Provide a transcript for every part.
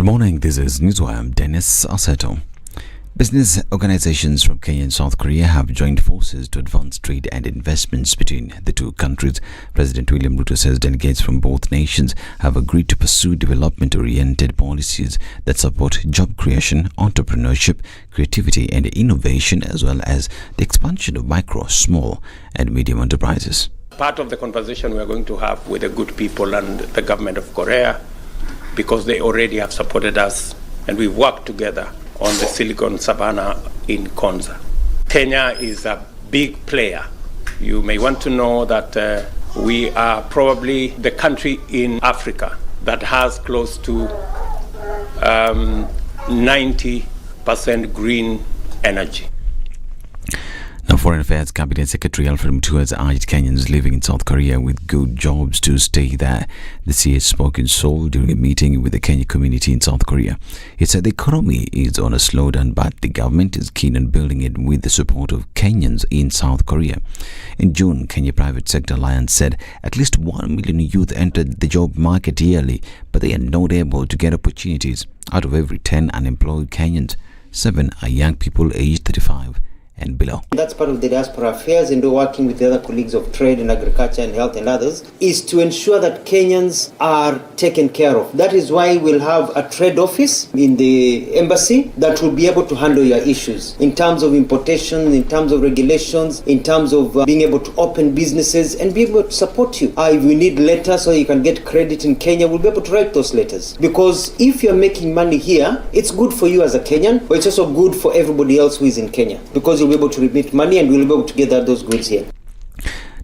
Good morning, this is Newswire. I'm Dennis Aseto. Business organizations from Kenya and South Korea have joined forces to advance trade and investments between the two countries. President William Ruto says delegates from both nations have agreed to pursue development-oriented policies that support job creation, entrepreneurship, creativity and innovation, as well as the expansion of micro, small and medium enterprises. Part of the conversation we are going to have with the good people and the government of Korea, because they already have supported us and we work together on the Silicon Savannah in Konza. Kenya is a big player. You may want to know that we are probably the country in Africa that has close to 90% green energy. Now, Foreign Affairs Cabinet Secretary Alfred Mutua has urged Kenyans living in South Korea with good jobs to stay there. The CH spoke in Seoul during a meeting with the Kenya community in South Korea. He said the economy is on a slowdown, but the government is keen on building it with the support of Kenyans in South Korea. In June, Kenya Private Sector Alliance said at least 1 million youth entered the job market yearly, but they are not able to get opportunities. Out of every 10 unemployed Kenyans, 7 are young people aged 35 and below. That's part of the diaspora affairs, and we're working with the other colleagues of trade and agriculture and health and others, is to ensure that Kenyans are taken care of. That is why we'll have a trade office in the embassy that will be able to handle your issues in terms of importation, in terms of regulations, in terms of being able to open businesses and be able to support you. If we need letters so you can get credit in Kenya, we'll be able to write those letters. Because if you're making money here, it's good for you as a Kenyan, but it's also good for everybody else who is in Kenya, because you'll be able to remit money and we'll be able to gather those goods here.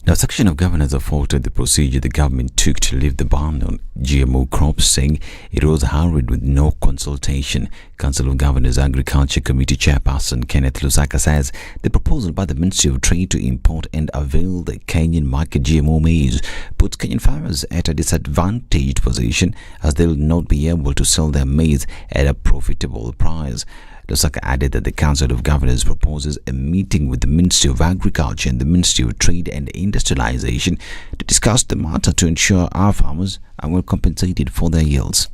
Now, a section of governors have faulted the procedure the government took to lift the ban on GMO crops, saying it was hurried with no consultation. Council of Governors Agriculture Committee Chairperson Kenneth Lusaka says the proposal by the Ministry of Trade to import and avail the Kenyan market GMO maize puts Kenyan farmers at a disadvantaged position, as they will not be able to sell their maize at a profitable price. Lusaka added that the Council of Governors proposes a meeting with the Ministry of Agriculture and the Ministry of Trade and Industrialization to discuss the matter to ensure our farmers are well compensated for their yields.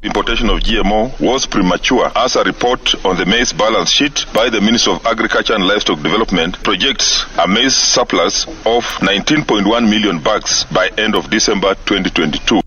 Importation of GMO was premature, as a report on the maize balance sheet by the Ministry of Agriculture and Livestock Development projects a maize surplus of 19.1 million bags by end of December 2022.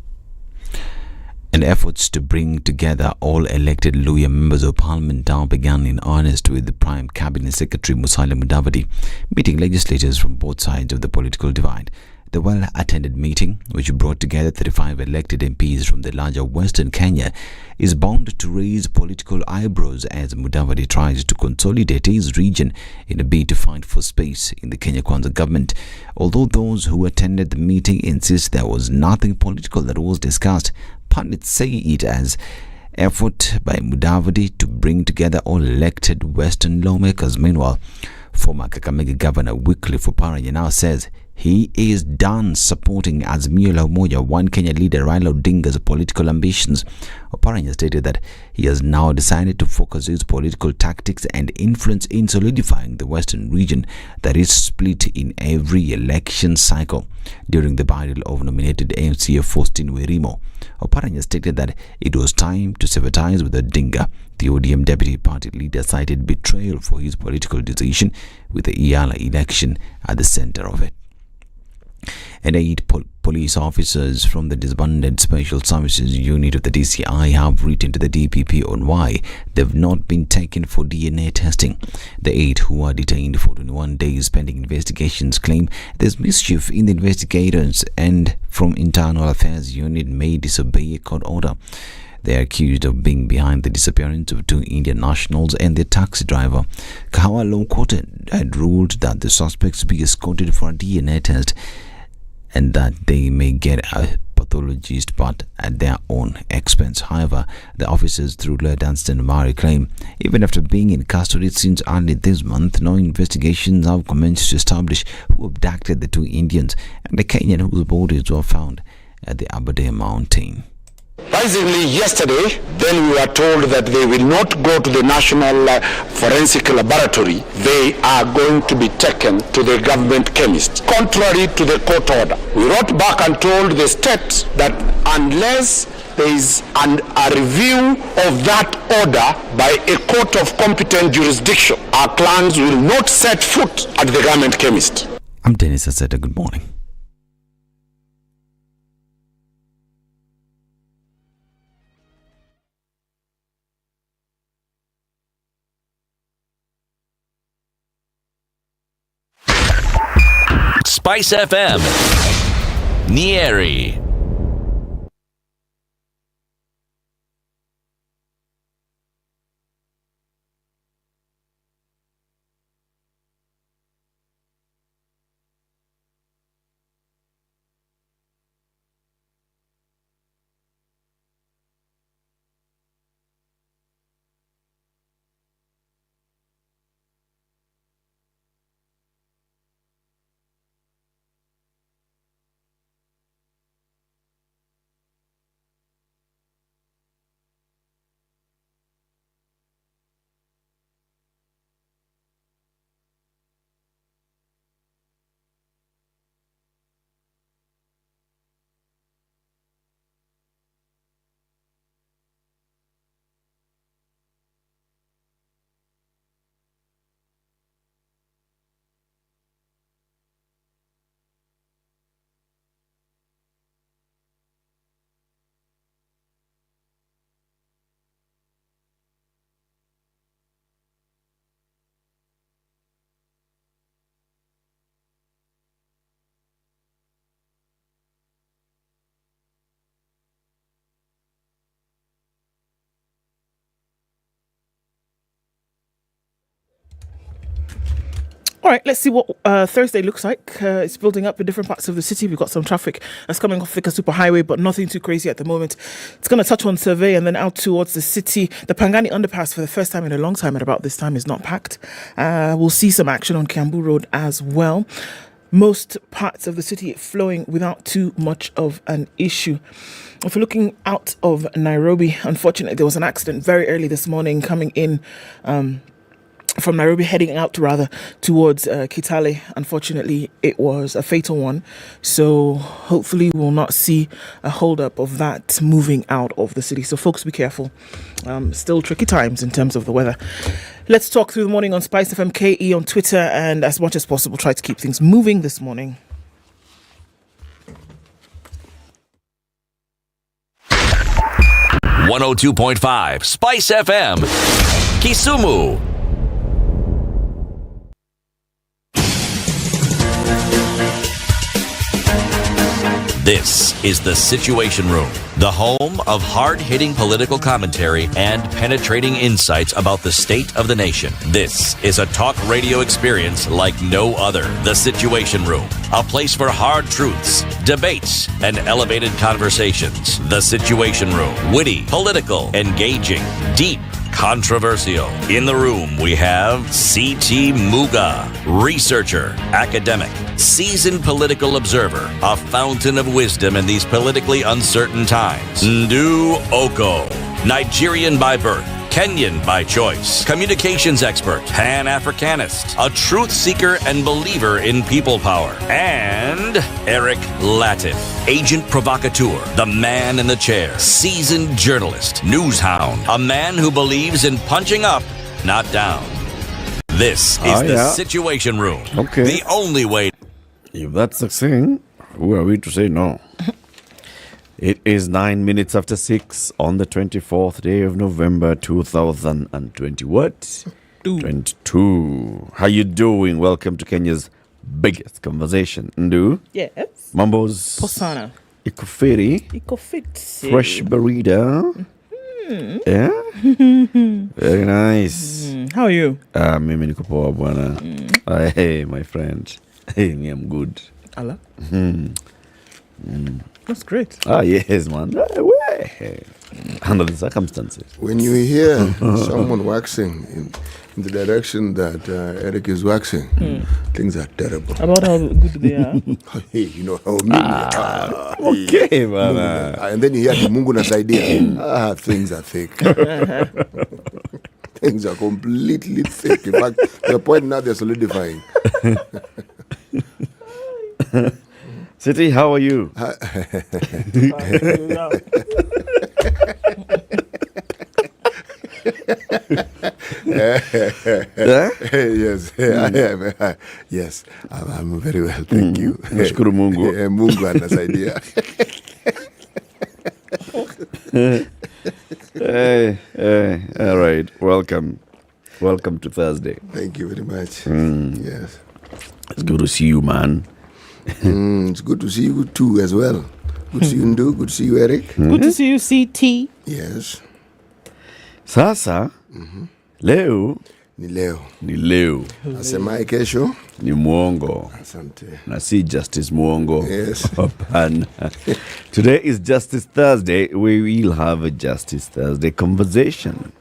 And efforts to bring together all elected Luhya members of parliament now began in earnest, with the Prime Cabinet Secretary Musalia Mudavadi meeting legislators from both sides of the political divide. The well-attended meeting, which brought together 35 elected MPs from the larger Western Kenya, is bound to raise political eyebrows as Mudavadi tries to consolidate his region in a bid to fight for space in the Kenya Kwanza government. Although those who attended the meeting insist there was nothing political that was discussed, pundits say it as effort by Mudavadi to bring together all elected Western lawmakers. Meanwhile, former Kakamega Governor Wycliffe Oparanya now says he is done supporting Azimio la Umoja One Kenya leader Raila Odinga's political ambitions. Oparanya stated that he has now decided to focus his political tactics and influence in solidifying the Western region that is split in every election cycle. During the burial of nominated MCA Faustin Werimo, Oparanya stated that it was time to sever ties with Odinga. The ODM deputy party leader cited betrayal for his political decision, with the Iyala election at the center of it. And 8 police officers from the disbanded Special Services Unit of the DCI have written to the DPP on why they've not been taken for DNA testing. The 8 who are detained for 21 days pending investigations claim there's mischief in the investigators and from Internal Affairs Unit may disobey a court order. They are accused of being behind the disappearance of 2 Indian nationals and their taxi driver. Kahawa Law Court had ruled that the suspects be escorted for a DNA test and that they may get a pathologist, but at their own expense. However, the officers through Lawyer Dunstan Mari claim even after being in custody since early this month, no investigations have commenced to establish who abducted the 2 Indians and the Kenyan whose bodies were found at the Aberdare mountain. Surprisingly, yesterday, then we were told that they will not go to the National Forensic Laboratory. They are going to be taken to the government chemist, contrary to the court order. We wrote back and told the state that unless there is a review of that order by a court of competent jurisdiction, our clans will not set foot at the garment chemist. I'm Dennis Aseta. Good morning. SpiceFM, Nyeri. All right, let's see what Thursday looks like. It's building up in different parts of the city. We've got some traffic that's coming off Thika Superhighway, but nothing too crazy at the moment. It's going to touch on Survey and then out towards the city. The Pangani underpass for the first time in a long time at about this time is not packed. We'll see some action on Kiambu Road as well. Most parts of the city flowing without too much of an issue. If we're looking out of Nairobi, unfortunately, there was an accident very early this morning coming in from Nairobi, heading out towards Kitale. Unfortunately, it was a fatal one. So hopefully we'll not see a holdup of that moving out of the city. So folks, be careful. Still tricky times in terms of the weather. Let's talk through the morning on SpiceFM KE on Twitter, and as much as possible, try to keep things moving this morning. .5 SpiceFM, Kisumu. This is the Situation Room, the home of hard-hitting political commentary and penetrating insights about the state of the nation. This is a talk radio experience like no other. The Situation Room, a place for hard truths, debates, and elevated conversations. The Situation Room, witty, political, engaging, deep, controversial. In the room, we have C.T. Muga, researcher, academic, seasoned political observer, a fountain of wisdom in these politically uncertain times. Ndu Oko, Nigerian by birth, Kenyan by choice, communications expert, Pan-Africanist, a truth seeker and believer in people power, and Eric Latif, agent provocateur, the man in the chair, seasoned journalist, news hound, a man who believes in punching up, not down. This is the Situation Room. Okay. The only way. If that's the thing, who are we to say no? It is 9 minutes after 6 on the 24th day of November 2020. What? 22. How you doing? Welcome to Kenya's biggest conversation. Ndu? Yes. Mambo's Posana. Iko fit. Fresh burrito. Yeah? Very nice. How are you? Mimi niko poa bwana. Hey, my friend. Hey, me, I'm good. Allah. That's great. Yes, man. Under the circumstances. When you hear someone waxing in the direction that Eric is waxing, things are terrible. About how good they are. Hey, you know how mean. Okay, man. And then you hear the Mungu nasaidia. Things are thick. Things are completely thick. In fact, to the point now they're solidifying. City, how are you? Yes, I am. Yes, I'm very well, thank you. Nashukuru Mungu. Mungu anasaidia. All right, welcome to Thursday. Thank you very much. Yes. It's good to see you, man. It's good to see you too as well. Good to see you, Ndu. Good to see you, Eric. Good to see you, CT. Yes. Sasa, leo Ni leo. Asemaye kesho. Ni muongo. Asante. Na si Justice Muongo. Yes. Hapana. Today is Justice Thursday. We will have a Justice Thursday conversation.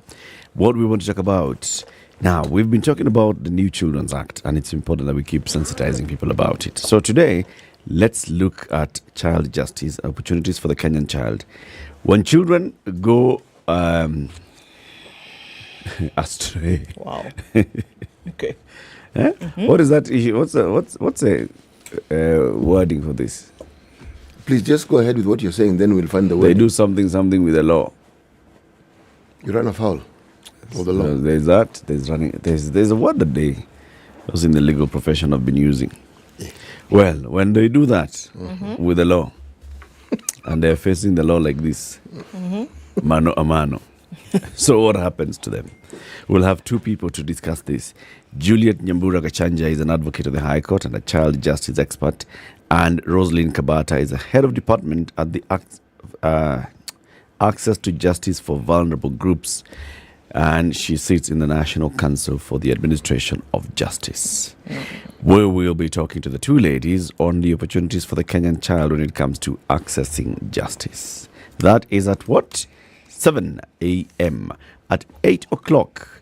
What we want to talk about. Now, we've been talking about the new Children's Act, and it's important that we keep sensitizing people about it. So today, let's look at child justice, opportunities for the Kenyan child. When children go astray. Wow. Okay. What is that issue? What's a wording for this? Please just go ahead with what you're saying, then we'll find the word. They do something with the law. You run afoul of the law. So there's that. There's a word that those in the legal profession have been using. Well, when they do that with the law, and they're facing the law like this, mano a mano. So what happens to them? We'll have two people to discuss this. Juliet Nyambura Gachanja is an advocate of the High Court and a child justice expert. And Rosalind Kabata is a head of department at the Access to Justice for Vulnerable Groups. And she sits in the National Council for the Administration of Justice. We will be talking to the two ladies on the opportunities for the Kenyan child when it comes to accessing justice. That is at what? 7 a.m. At 8 o'clock.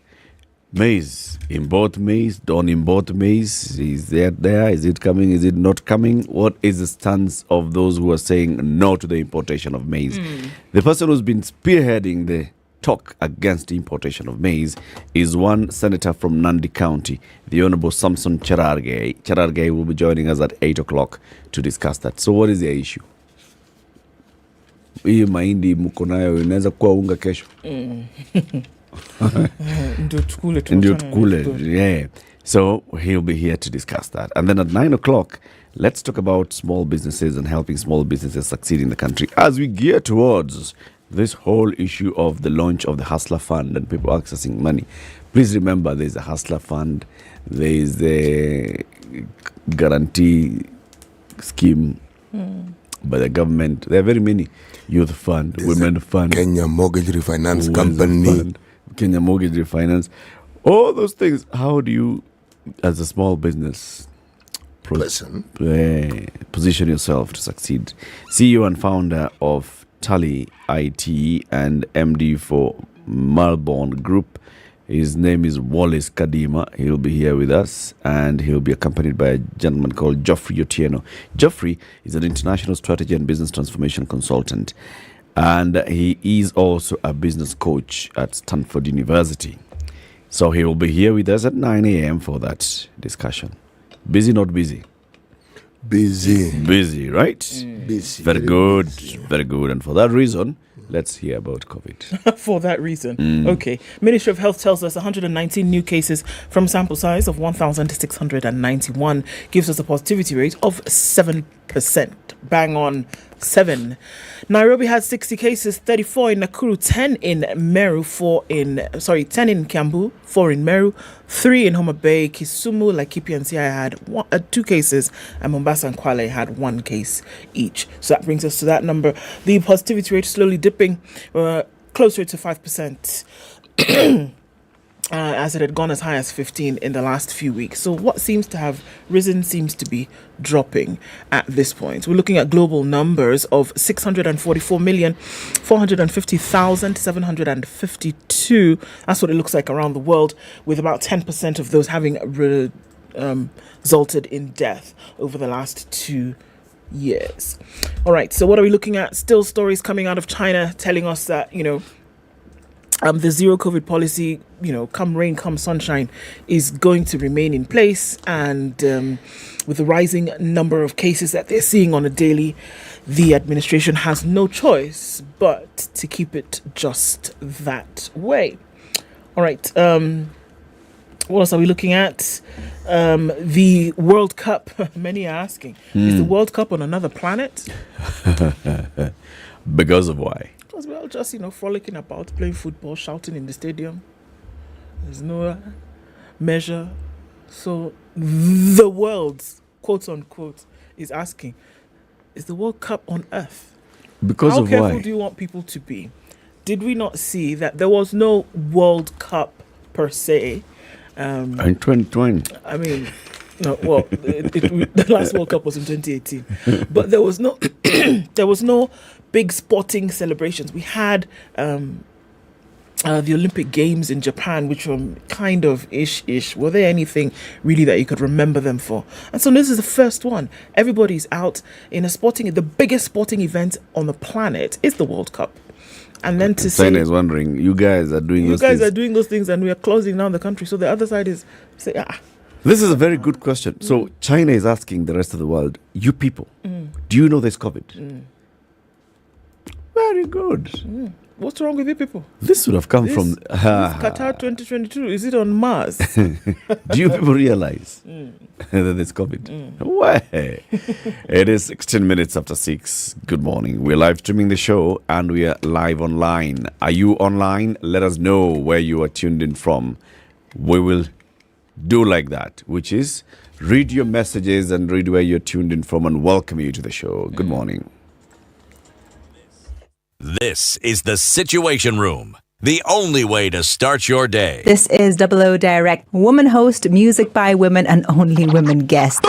Maize, import maize, don't import maize. Is that there? Is it coming? Is it not coming? What is the stance of those who are saying no to the importation of maize? The person who's been spearheading the talk against the importation of maize is one senator from Nandi County, the Honorable Samson Cherargei. Cherargei will be joining us at 8 o'clock to discuss that. So what is the issue? Hii mahindi mko nayo inaweza kuwa unga kesho. Ndio tukule. Yeah. So he'll be here to discuss that. And then at 9 o'clock, let's talk about small businesses and helping small businesses succeed in the country as we gear towards this whole issue of the launch of the Hustler Fund and people accessing money. Please remember there's a Hustler Fund, there is the guarantee scheme by the government. There are very many. Youth Fund, there's Women Fund, Kenya Mortgage Refinance Company, Fund, Kenya Mortgage Refinance. All those things, how do you, as a small business person, position yourself to succeed? CEO and founder of Tally IT and MD for Melbourne Group. His name is Wallace Kadima. He'll be here with us, and he'll be accompanied by a gentleman called Geoffrey Otieno. Geoffrey is an international strategy and business transformation consultant, and he is also a business coach at Stanford University. So he will be here with us at 9 a.m. for that discussion. Busy, not busy? Busy, right? Busy. Very good. Very good. And for that reason, let's hear about COVID. For that reason. Okay. Ministry of Health tells us 119 new cases from sample size of 1,691 gives us a positivity rate of 7%. Bang on 7. Nairobi has 60 cases, 34 in Nakuru, 10 in Meru, 10 in Kiambu, 4 in Meru, 3 in Homa Bay, Kisumu, Laikipia and Siaya had 2 cases, and Mombasa and Kwale had 1 case each. So that brings us to that number. The positivity rate slowly dipping closer to 5%. As it had gone as high as 15 in the last few weeks. So what seems to have risen seems to be dropping at this point. We're looking at global numbers of 644,450,752. That's what it looks like around the world, with about 10% of those having resulted in death over the last 2 years. All right, so what are we looking at? Still stories coming out of China telling us that, the zero COVID policy, come rain, come sunshine, is going to remain in place. And with the rising number of cases that they're seeing on a daily, the administration has no choice but to keep it just that way. All right. What else are we looking at? The World Cup. Many are asking, is the World Cup on another planet? Because of why? Because we're all just, frolicking about, playing football, shouting in the stadium. There's no measure. So the world, quote unquote, is asking, is the World Cup on Earth? Because of why? How careful do you want people to be? Did we not see that there was no World Cup per se? In 2020. I mean, no, well, the last World Cup was in 2018, but there was no big sporting celebrations. We had the Olympic Games in Japan, which were kind of ish. Were there anything really that you could remember them for? And so this is the first one. Everybody's out in the biggest sporting event on the planet is the World Cup. And then to say, China is wondering, you guys are doing those things. You guys are doing those things and we are closing down the country. So the other side is say, This is a very good question. So China is asking the rest of the world, you people, do you know there's COVID? Very good. What's wrong with you people? This would have come from Qatar 2022. Is it on Mars? Do you people realize that there's COVID? Why? It is 16 minutes after 6. Good morning. We're live streaming the show and we are live online. Are you online? Let us know where you are tuned in from. We will do like that, which is read your messages and read where you're tuned in from and welcome you to the show. Good morning. This is the Situation Room, the only way to start your day. This is 00 Direct, woman host, music by women, and only women guest.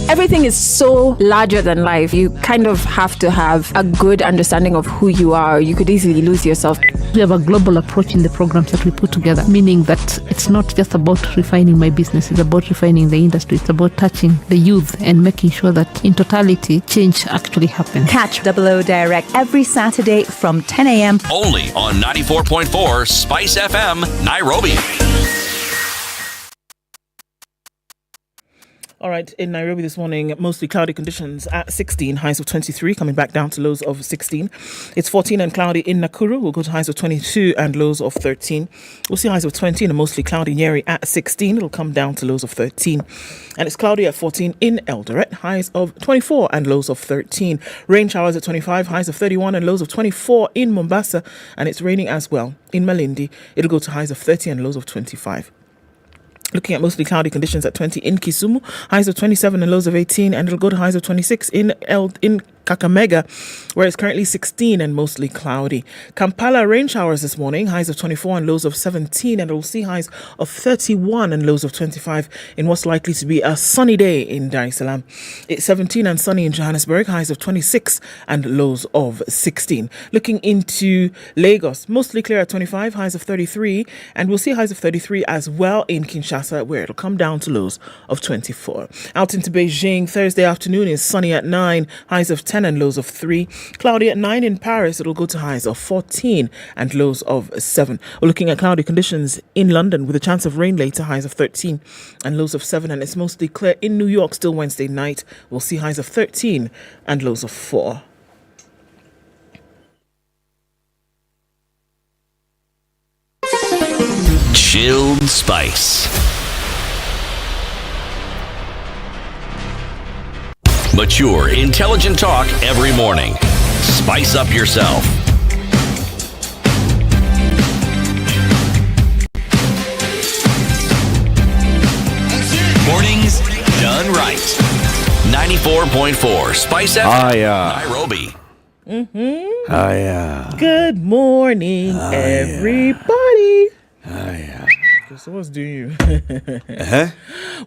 Everything is so larger than life. You kind of have to have a good understanding of who you are. You could easily lose yourself. We have a global approach in the programs that we put together, meaning that it's not just about refining my business, it's about refining the industry, it's about touching the youth and making sure that in totality, change actually happens. Catch 00 Direct every Saturday from 10 a.m. Only on 94.4 Spice FM, Nairobi. All right, in Nairobi this morning, mostly cloudy conditions at 16, highs of 23, coming back down to lows of 16. It's 14 and cloudy in Nakuru. We'll go to highs of 22 and lows of 13. We'll see highs of 20 and a mostly cloudy Nyeri at 16. It'll come down to lows of 13. And it's cloudy at 14 in Eldoret, highs of 24 and lows of 13. Rain showers at 25, highs of 31 and lows of 24 in Mombasa. And it's raining as well in Malindi. It'll go to highs of 30 and lows of 25. Looking at mostly cloudy conditions at 20 in Kisumu, highs of 27 and lows of 18, and it'll go to highs of 26 in Kakamega, where it's currently 16 and mostly cloudy. Kampala, rain showers this morning, highs of 24 and lows of 17, and we'll see highs of 31 and lows of 25 in what's likely to be a sunny day in Dar es Salaam. It's 17 and sunny in Johannesburg, highs of 26 and lows of 16. Looking into Lagos, mostly clear at 25, highs of 33, and we'll see highs of 33 as well in Kinshasa, where it'll come down to lows of 24. Out into Beijing, Thursday afternoon is sunny at 9, highs of 10 and lows of 3. Cloudy at 9 in Paris. It'll go to highs of 14 and lows of 7. We're looking at cloudy conditions in London with a chance of rain later, highs of 13 and lows of 7. And it's mostly clear in New York still Wednesday night. We'll see highs of 13 and lows of 4. Chilled Spice. Mature, intelligent talk every morning. Spice up yourself. Mornings done right. 94.4 Spice FM, Nairobi. Good morning, everybody. So what's doing you?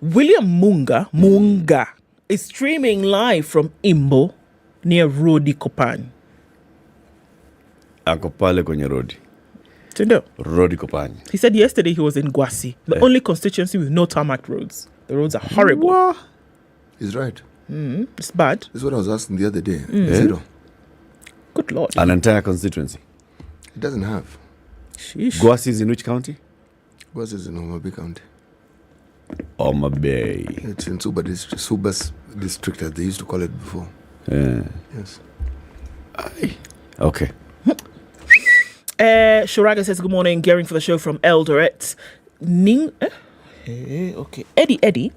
William Munga is streaming live from Imbo near Rodi Kopani. Ako pale kwenye rodi. Tindo. Rodi Kopani. He said yesterday he was in Gwasi, the only constituency with no tarmac roads. The roads are horrible. What? He's right. It's bad. This is what I was asking the other day. Zero. Good Lord. An entire constituency. It doesn't have. Sheesh. Gwasi is in which county? Gwasi is in Ombaso County. Bay. It's in Subas district, as they used to call it before. Yes. Okay. Shuraga says, good morning, gearing for the show from Eldoret. Eddie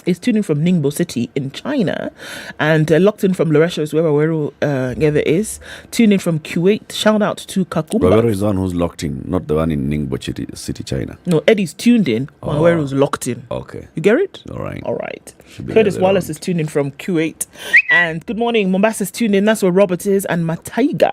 is tuning from Ningbo City in China, and locked in from Loresho is where Waweru Gather is. Tuning from Kuwait. Shout out to Kakumba. Waweru is the one who's locked in, not the one in Ningbo City, China. No, Eddie's tuned in. Waweru's locked in. Okay. You get it? All right. Curtis Wallace is tuned in from Kuwait. And good morning. Mombasa is tuned in. That's where Robert is. And Mataiga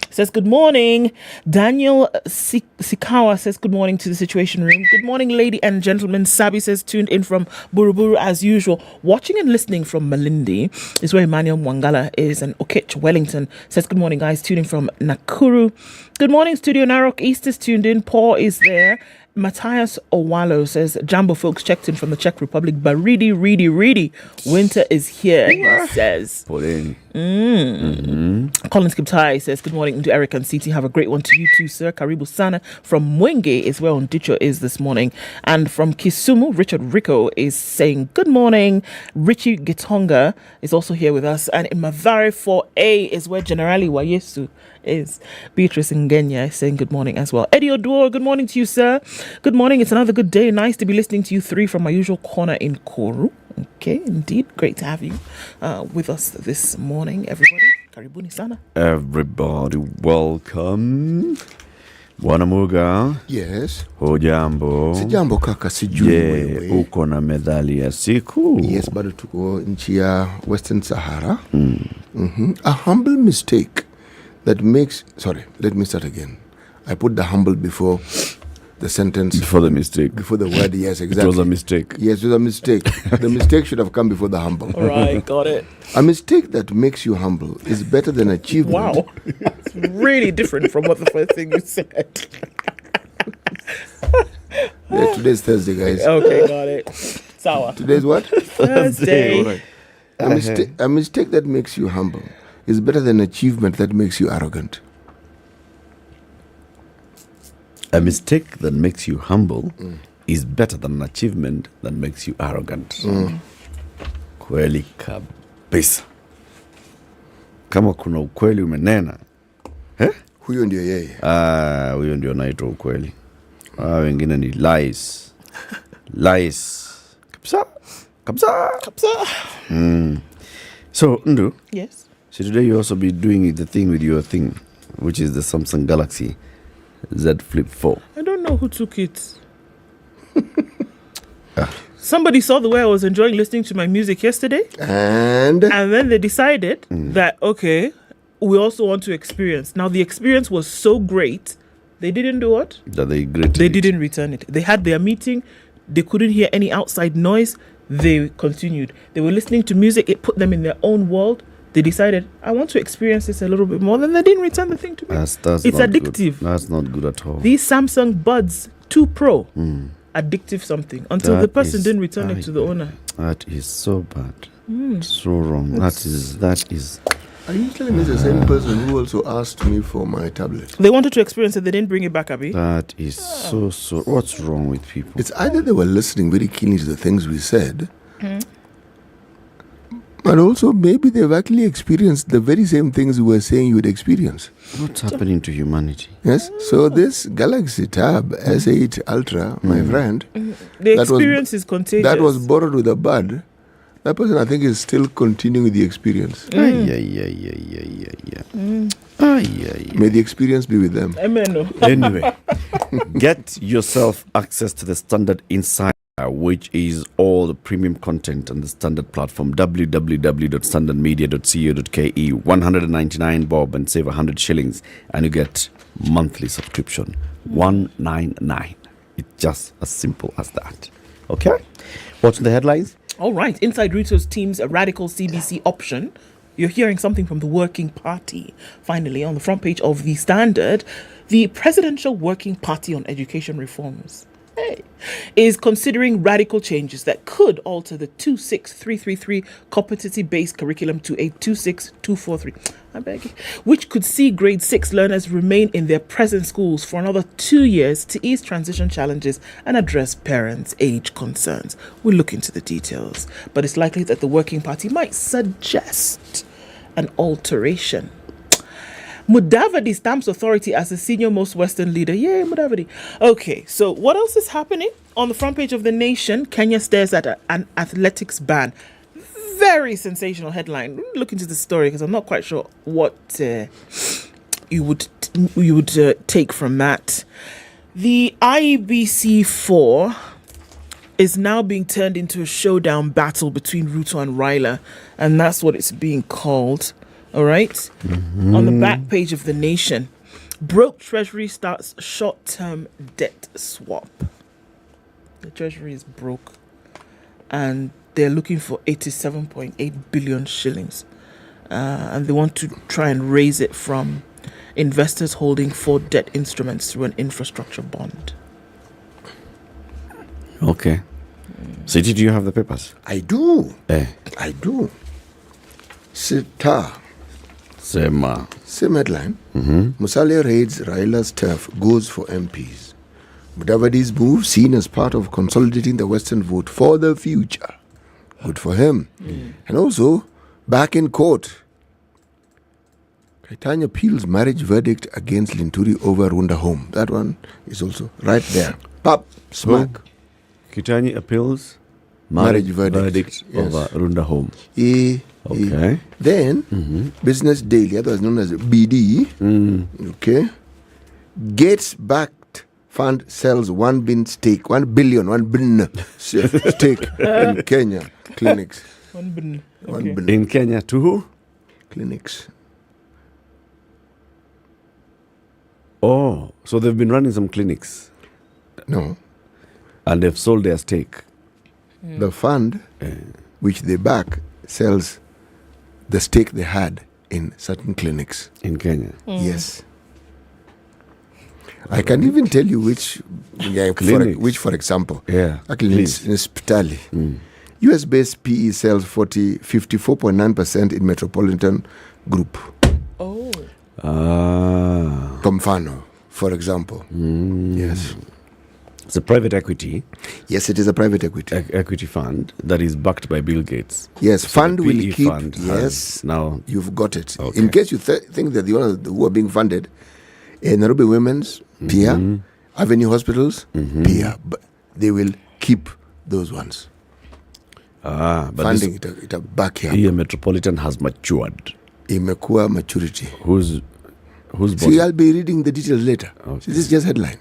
says good morning. Daniel Sikawa says good morning to the Situation Room. Good morning, lady and gentlemen. Sabi says tuned in from Buruburu as usual. Watching and listening from Malindi is where Emmanuel Mwangala is. And Okech Wellington says good morning, guys. Tuning from Nakuru. Good morning, Studio Narok East is tuned in. Paul is there. Matthias Owalo says Jambo folks checked in from the Czech Republic. Baridi, reedy. Winter is here, he says. Collins Kiptai says good morning to Eric and CT. Have a great one to you too, sir. Karibu Sana from Mwenge is where Ondicho is this morning. And from Kisumu, Richard Rico is saying good morning. Richie Gitonga is also here with us. And in Mathare 4A is where Generali Wayesu is. Beatrice Ngenya is saying good morning as well. Eddie Oduor, good morning to you, sir. Good morning. It's another good day. Nice to be listening to you three from my usual corner in Koru. Okay, indeed. Great to have you with us this morning, everybody. Karibuni sana. Everybody, welcome. Wanamuga. Yes. Hujambo. Sijambo kaka, sijui wewe. Uko na medali ya siku. Yes, bado tuko nchi ya Western Sahara. A humble mistake that makes... Sorry, let me start again. I put the humble before the sentence. Before the mistake. Before the word, yes, exactly. It was a mistake. Yes, it was a mistake. The mistake should have come before the humble. All right, got it. A mistake that makes you humble is better than achievement. Wow. It's really different from what the first thing you said. Yeah, today's Thursday, guys. Okay, got it. Sawa. Today's what? Thursday. All right. A mistake that makes you humble is better than achievement that makes you arrogant. A mistake that makes you humble is better than an achievement that makes you arrogant. Kweli kabisa. Kama kuna ukweli umenena. Huyo ndio yeye. Huyo ndio naitwa ukweli. Wengine ni lies. Lies. Kabisa. So, Ndu. Yes. So today you also be doing the thing with your thing, which is the Samsung Galaxy Z Flip 4. I don't know who took it. Somebody saw the way I was enjoying listening to my music yesterday. And then they decided that, okay, we also want to experience. Now, the experience was so great, they didn't do what? They didn't return it. They had their meeting. They couldn't hear any outside noise. They continued. They were listening to music. It put them in their own world. They decided, I want to experience this a little bit more. Then they didn't return the thing to me. It's addictive. Good. That's not good at all. These Samsung Buds 2 Pro, addictive something. Until the person didn't return it to the owner. That is so bad. So wrong. That is. Are you telling me the same person who also asked me for my tablet? They wanted to experience it. They didn't bring it back, Abby. That is so. What's wrong with people? It's either they were listening very keenly to the things we said, but also maybe they've actually experienced the very same things we were saying you would experience. What's happening to humanity? Yes. So this Galaxy Tab S8 Ultra, my friend, the experience is contagious. That was borrowed with a bud. That person, I think, is still continuing the experience. May the experience be with them. Amen. Anyway, get yourself access to the Standard Insider, which is all the premium content on the Standard platform, www.standardmedia.co.ke. 199 bob and save 100 shillings, and you get monthly subscription. 199. It's just as simple as that. Okay? What's the headlines? All right. Inside Ruto's team's radical CBC option. You're hearing something from the Working Party. Finally, on the front page of the Standard, the Presidential Working Party on Education Reforms is considering radical changes that could alter the 26333 competency-based curriculum to a 26243, which could see grade 6 learners remain in their present schools for another 2 years to ease transition challenges and address parents' age concerns. We'll look into the details, but it's likely that the Working Party might suggest an alteration. Mudavadi stamps authority as the senior most Western leader. Yay, Mudavadi. Okay, so what else is happening? On the front page of The Nation, Kenya stares at an athletics ban. Very sensational headline. Look into the story because I'm not quite sure what you would take from that. The IEBC 4 is now being turned into a showdown battle between Ruto and Raila, and that's what it's being called. All right? Mm-hmm. On the back page of The Nation, broke Treasury starts short-term debt swap. The Treasury is broke, and they're looking for 87.8 billion shillings. And they want to try and raise it from investors holding 4 debt instruments through an infrastructure bond. Okay. So did you have the papers? I do. I do. Sita. Same headline. Musalia raids Raila's turf, goes for MPs. Mudavadi's move seen as part of consolidating the Western vote for the future. Good for him. And also, back in court, Kaitanya appeals marriage verdict against Linturi over Runda Home. That one is also right there. Pop, smack. Kaitanya appeals marriage verdict yes. over Runda Home. Okay. Then, Business Daily, otherwise known as BD, okay, Gates backed fund sells 1 billion stake in Kenya clinics. 1 billion. Okay. 1 billion. In Kenya to who? Clinics. Oh, so they've been running some clinics. No. And they've sold their stake. The fund, which they back, sells the stake they had in certain clinics. In Kenya? Yes. I can even tell you which, for example. Yeah. Actually, in Spitali. US-based PE sells 54.9% in Metropolitan Group. Oh. Tomfano, for example. Yes. It's a private equity. Yes, it is a private equity. Equity fund that is backed by Bill Gates. Yes, so fund will keep. Fund yes, now you've got it. Okay. In case you think that the ones who are being funded, Nairobi Women's, PIA, Avenue Hospitals, PIA, but they will keep those ones. But funding it a back here. Here, Metropolitan has matured. Imekuwa maturity. Who's See, I'll be reading the details later. Okay. See, this is just headline.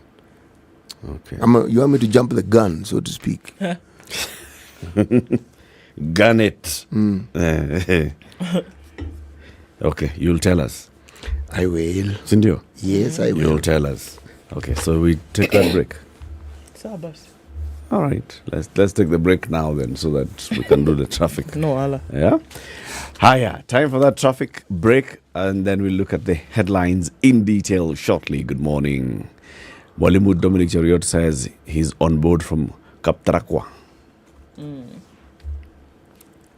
Okay. You want me to jump the gun, so to speak? Gun it. Okay, you'll tell us. I will. Sindio? Yes, I will. You'll tell us. Okay, so we take that break. All right, let's take the break now then, so that we can do the traffic. No, Allah. Yeah. Hiya. Time for that traffic break, and then we'll look at the headlines in detail shortly. Good morning. Mwalimu Dominic Cheriot says he's on board from Kaptarakwa.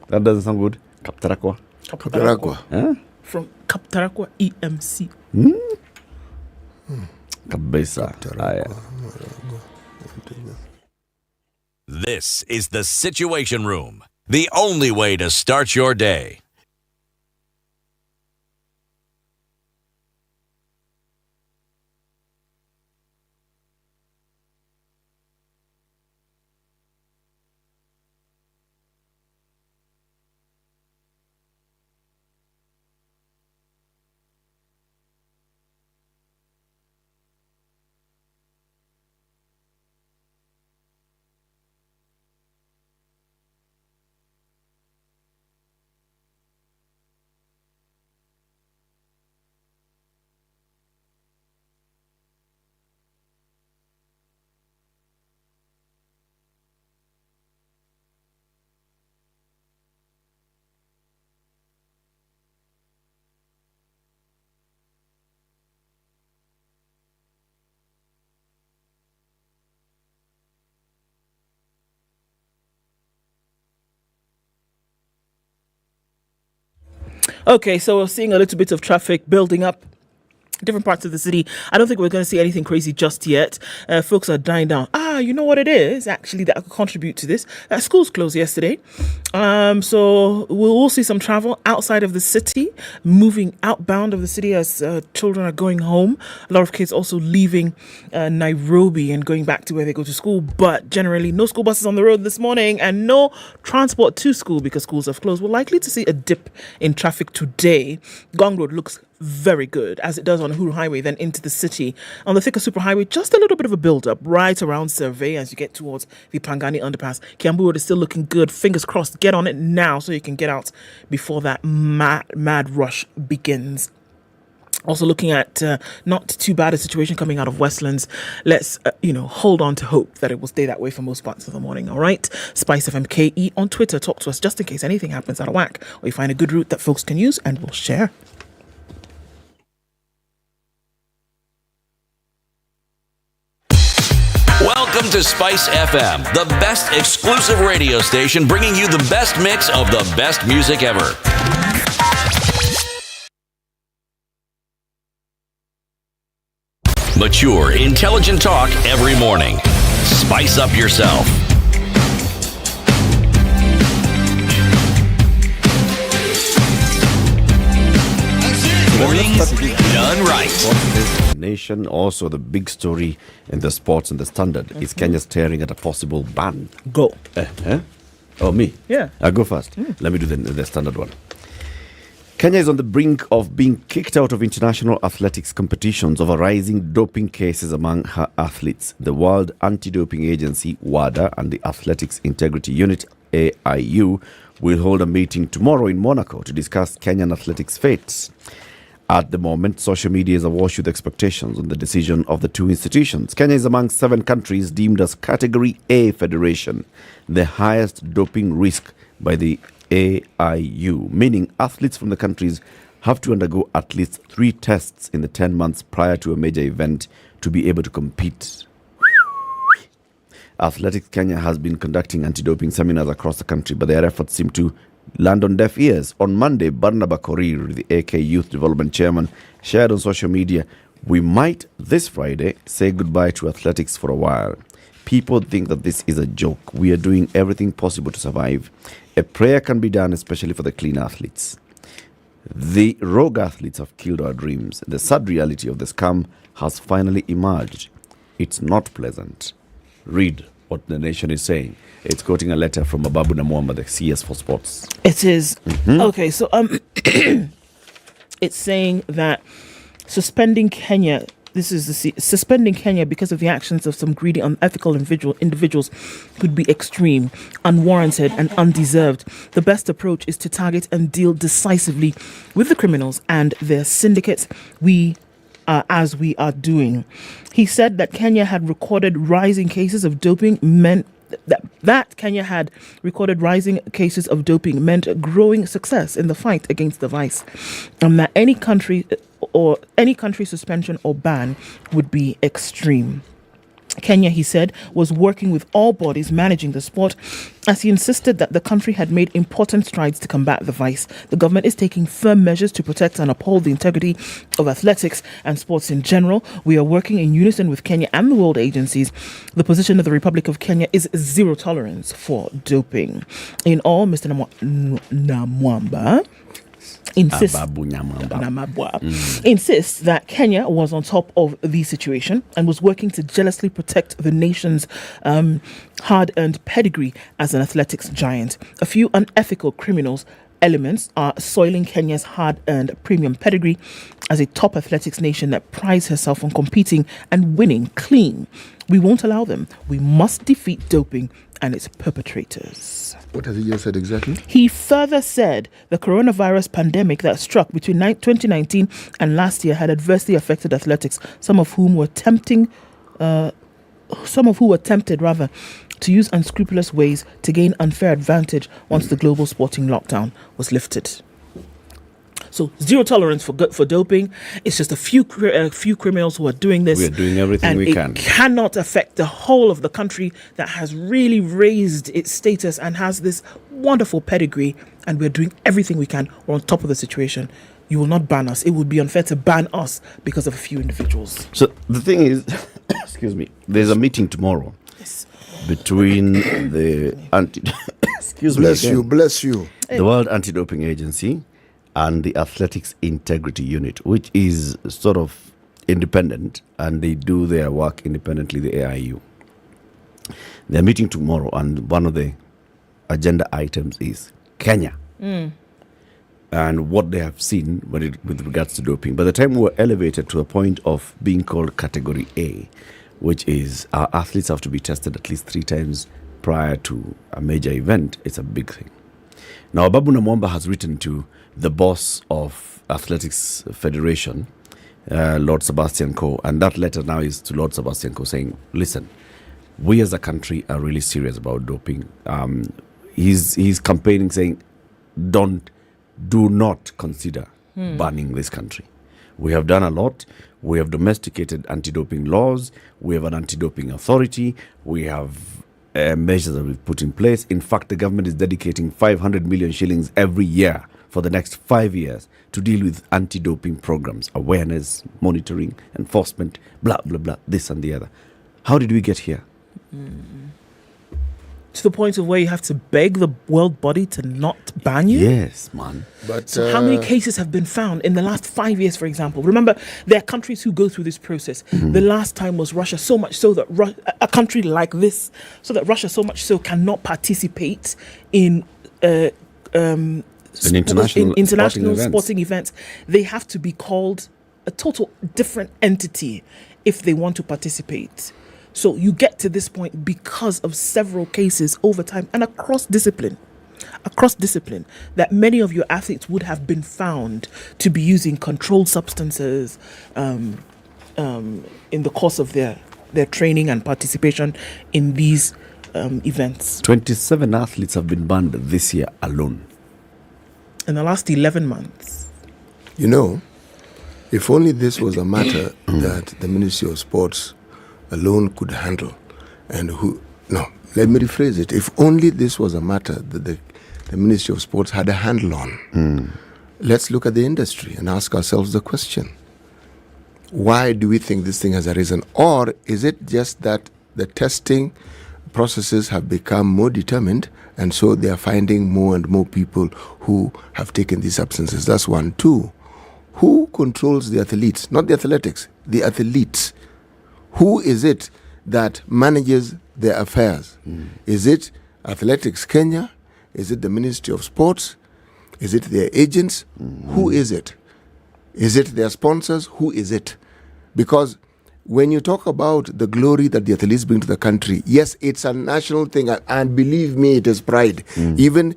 That doesn't sound good. Kaptarakwa. Kaptarakwa. From Kaptarakwa EMC. Kabisa. This is the Situation Room, the only way to start your day. Okay, so we're seeing a little bit of traffic building up different parts of the city. I don't think we're going to see anything crazy just yet. Folks are dying down. You know what it is actually that could contribute to this? Schools closed yesterday. So we'll see some travel outside of the city, moving outbound of the city as children are going home. A lot of kids also leaving Nairobi and going back to where they go to school. But generally, no school buses on the road this morning and no transport to school because schools have closed. We're likely to see a dip in traffic today. Gong Road looks very good, as it does on Uhuru Highway, then into the city. On the Thika Superhighway, just a little bit of a build-up right around Survey as you get towards the Pangani Underpass. Kiambu Road is still looking good. Fingers crossed. Get on it now so you can get out before that mad rush begins. Also looking at not too bad a situation coming out of Westlands. Let's, hold on to hope that it will stay that way for most parts of the morning, all right? SpiceFM KE on Twitter. Talk to us just in case anything happens out of whack or you find a good route that folks can use and we'll share. Welcome to Spice FM, the best exclusive radio station bringing you the best mix of the best music ever. Mature, intelligent talk every morning. Spice up yourself. Mornings done right. Nation. Also, the big story in the sports and the Standard is Kenya staring at a possible ban. Go. Oh, me? Yeah. I'll go first. Let me do the Standard one. Kenya is on the brink of being kicked out of international athletics competitions over rising doping cases among her athletes. The World Anti-Doping Agency, WADA, and the Athletics Integrity Unit, AIU, will hold a meeting tomorrow in Monaco to discuss Kenyan athletics' fates. At the moment, social media is awash with expectations on the decision of the two institutions. Kenya is among 7 countries deemed as Category A federation, the highest doping risk by the AIU, meaning athletes from the countries have to undergo at least 3 tests in the 10 months prior to a major event to be able to compete. Athletics Kenya has been conducting anti-doping seminars across the country, but their efforts seem to land on deaf ears. On Monday, Barnaba Korir, the AK Youth Development Chairman, shared on social media, "We might, this Friday, say goodbye to athletics for a while. People think that this is a joke. We are doing everything possible to survive. A prayer can be done, especially for the clean athletes. The rogue athletes have killed our dreams. The sad reality of the scam has finally emerged. It's not pleasant." Read what the Nation is saying. It's quoting a letter from Ababu Namwamba, the CS for Sports. It is. Okay, so it's saying that suspending Kenya because of the actions of some greedy, unethical individuals could be extreme, unwarranted, and undeserved. The best approach is to target and deal decisively with the criminals and their syndicates, as we are doing. He said that Kenya had recorded rising cases of doping meant growing success in the fight against the vice, and that any country suspension or ban would be extreme. Kenya, he said, was working with all bodies managing the sport as he insisted that the country had made important strides to combat the vice. The government is taking firm measures to protect and uphold the integrity of athletics and sports in general. We are working in unison with Kenya and the world agencies. The position of the Republic of Kenya is zero tolerance for doping. In all, Mr. Namwamba insists that Kenya was on top of the situation and was working to jealously protect the nation's hard-earned pedigree as an athletics giant. A few unethical elements are soiling Kenya's hard-earned premium pedigree as a top athletics nation that prides herself on competing and winning clean. We won't allow them. We must defeat doping and its perpetrators. What has he just said exactly? He further said the coronavirus pandemic that struck between 2019 and last year had adversely affected athletics, some of who were tempted to use unscrupulous ways to gain unfair advantage once the global sporting lockdown was lifted. So zero tolerance for doping. It's just a few criminals who are doing this. We're doing everything we can. It cannot affect the whole of the country that has really raised its status and has this wonderful pedigree. And we're doing everything we can. We're on top of the situation. You will not ban us. It would be unfair to ban us because of a few individuals. So the thing is, excuse me, there's a meeting tomorrow between the bless you, the World Anti-Doping Agency and the Athletics Integrity Unit, which is sort of independent, and they do their work independently, the AIU. They're meeting tomorrow, and one of the agenda items is Kenya. And what they have seen with regards to doping. By the time we're elevated to a point of being called Category A, which is our athletes have to be tested at least 3 times prior to a major event, it's a big thing. Now, Babu Namwamba has written to the boss of Athletics Federation, Lord Sebastian Coe, and that letter now is to Lord Sebastian Coe saying, listen, we as a country are really serious about doping. He's campaigning saying, do not consider banning this country. We have done a lot. We have domesticated anti-doping laws. We have an anti-doping authority. We have measures that we've put in place. In fact, the government is dedicating 500 million shillings every year for the next 5 years to deal with anti-doping programs, awareness, monitoring, enforcement, blah, blah, blah, this and the other. How did we get here? To the point of where you have to beg the world body to not ban you? Yes, man. But so how many cases have been found in the last 5 years, for example? Remember, there are countries who go through this process. The last time was Russia, so much so that a country like this, so that Russia so much so cannot participate in international sporting events. They have to be called a total different entity if they want to participate. So you get to this point because of several cases over time and across discipline, that many of your athletes would have been found to be using controlled substances in the course of their training and participation in these events. 27 athletes have been banned this year alone. In the last 11 months. You know, if only this was a matter that the Ministry of Sports alone could handle, let me rephrase it. If only this was a matter that the Ministry of Sports had a handle on, let's look at the industry and ask ourselves the question, why do we think this thing has arisen? Or is it just that the testing processes have become more determined, and so they are finding more and more people who have taken these substances? That's one. 2, who controls the athletes? Not the athletics, the athletes. Who is it that manages their affairs? Is it Athletics Kenya? Is it the Ministry of Sports? Is it their agents? Who is it? Is it their sponsors? Who is it? Because when you talk about the glory that the athletes bring to the country, yes, it's a national thing, and believe me, it is pride. Even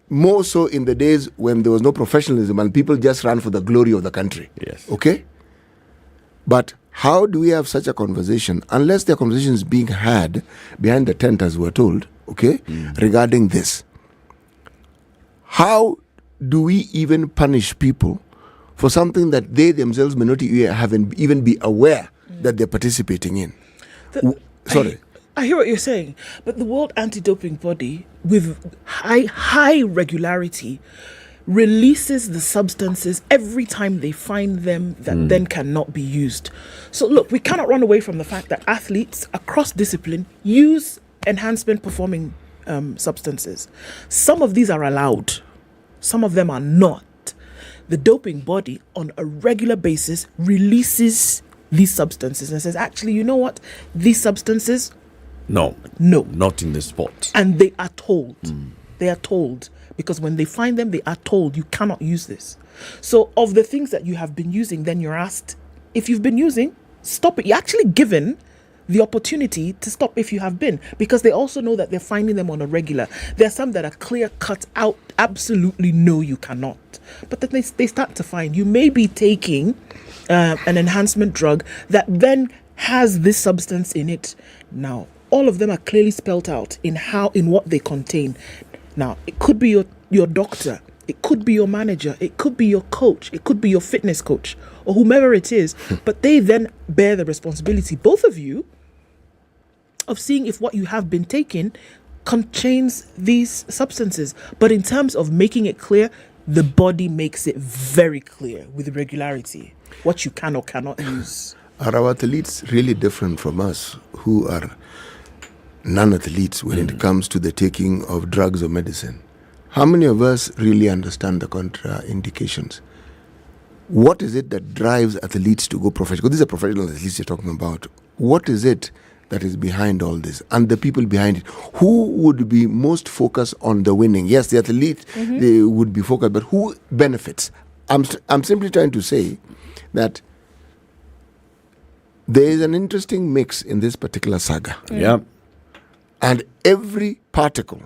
more so in the days when there was no professionalism and people just ran for the glory of the country. Yes. Okay? But how do we have such a conversation unless the conversation is being had behind the tent, as we're told, regarding this? How do we even punish people for something that they themselves may not even be aware that they're participating in? I hear what you're saying, but the World Anti-Doping Body, with high regularity, releases the substances every time they find them that then cannot be used. So look, we cannot run away from the fact that athletes across discipline use enhancement performing substances. Some of these are allowed, some of them are not. The doping body on a regular basis releases these substances and says, actually, you know what? These substances, no, not in the sport. And they are told. They are told. Because when they find them, they are told you cannot use this. So of the things that you have been using, then you're asked, if you've been using, stop it. You're actually given the opportunity to stop if you have been, because they also know that they're finding them on a regular. There are some that are clear cut out, absolutely no, you cannot. But then they start to find you may be taking an enhancement drug that then has this substance in it. Now, all of them are clearly spelled out in what they contain. Now, it could be your doctor It could be your manager, it could be your coach, it could be your fitness coach, or whomever it is. But they then bear the responsibility, both of you, of seeing if what you have been taking contains these substances. But in terms of making it clear, the body makes it very clear with regularity what you can or cannot use. Are our athletes really different from us who are non-athletes when it comes to the taking of drugs or medicine? How many of us really understand the contraindications? What is it that drives athletes to go professional? Because these are professional athletes you're talking about. What is it that is behind all this? And the people behind it, who would be most focused on the winning? Yes, the athlete, they would be focused, but who benefits? I'm simply trying to say that there is an interesting mix in this particular saga. Yeah. And every particle,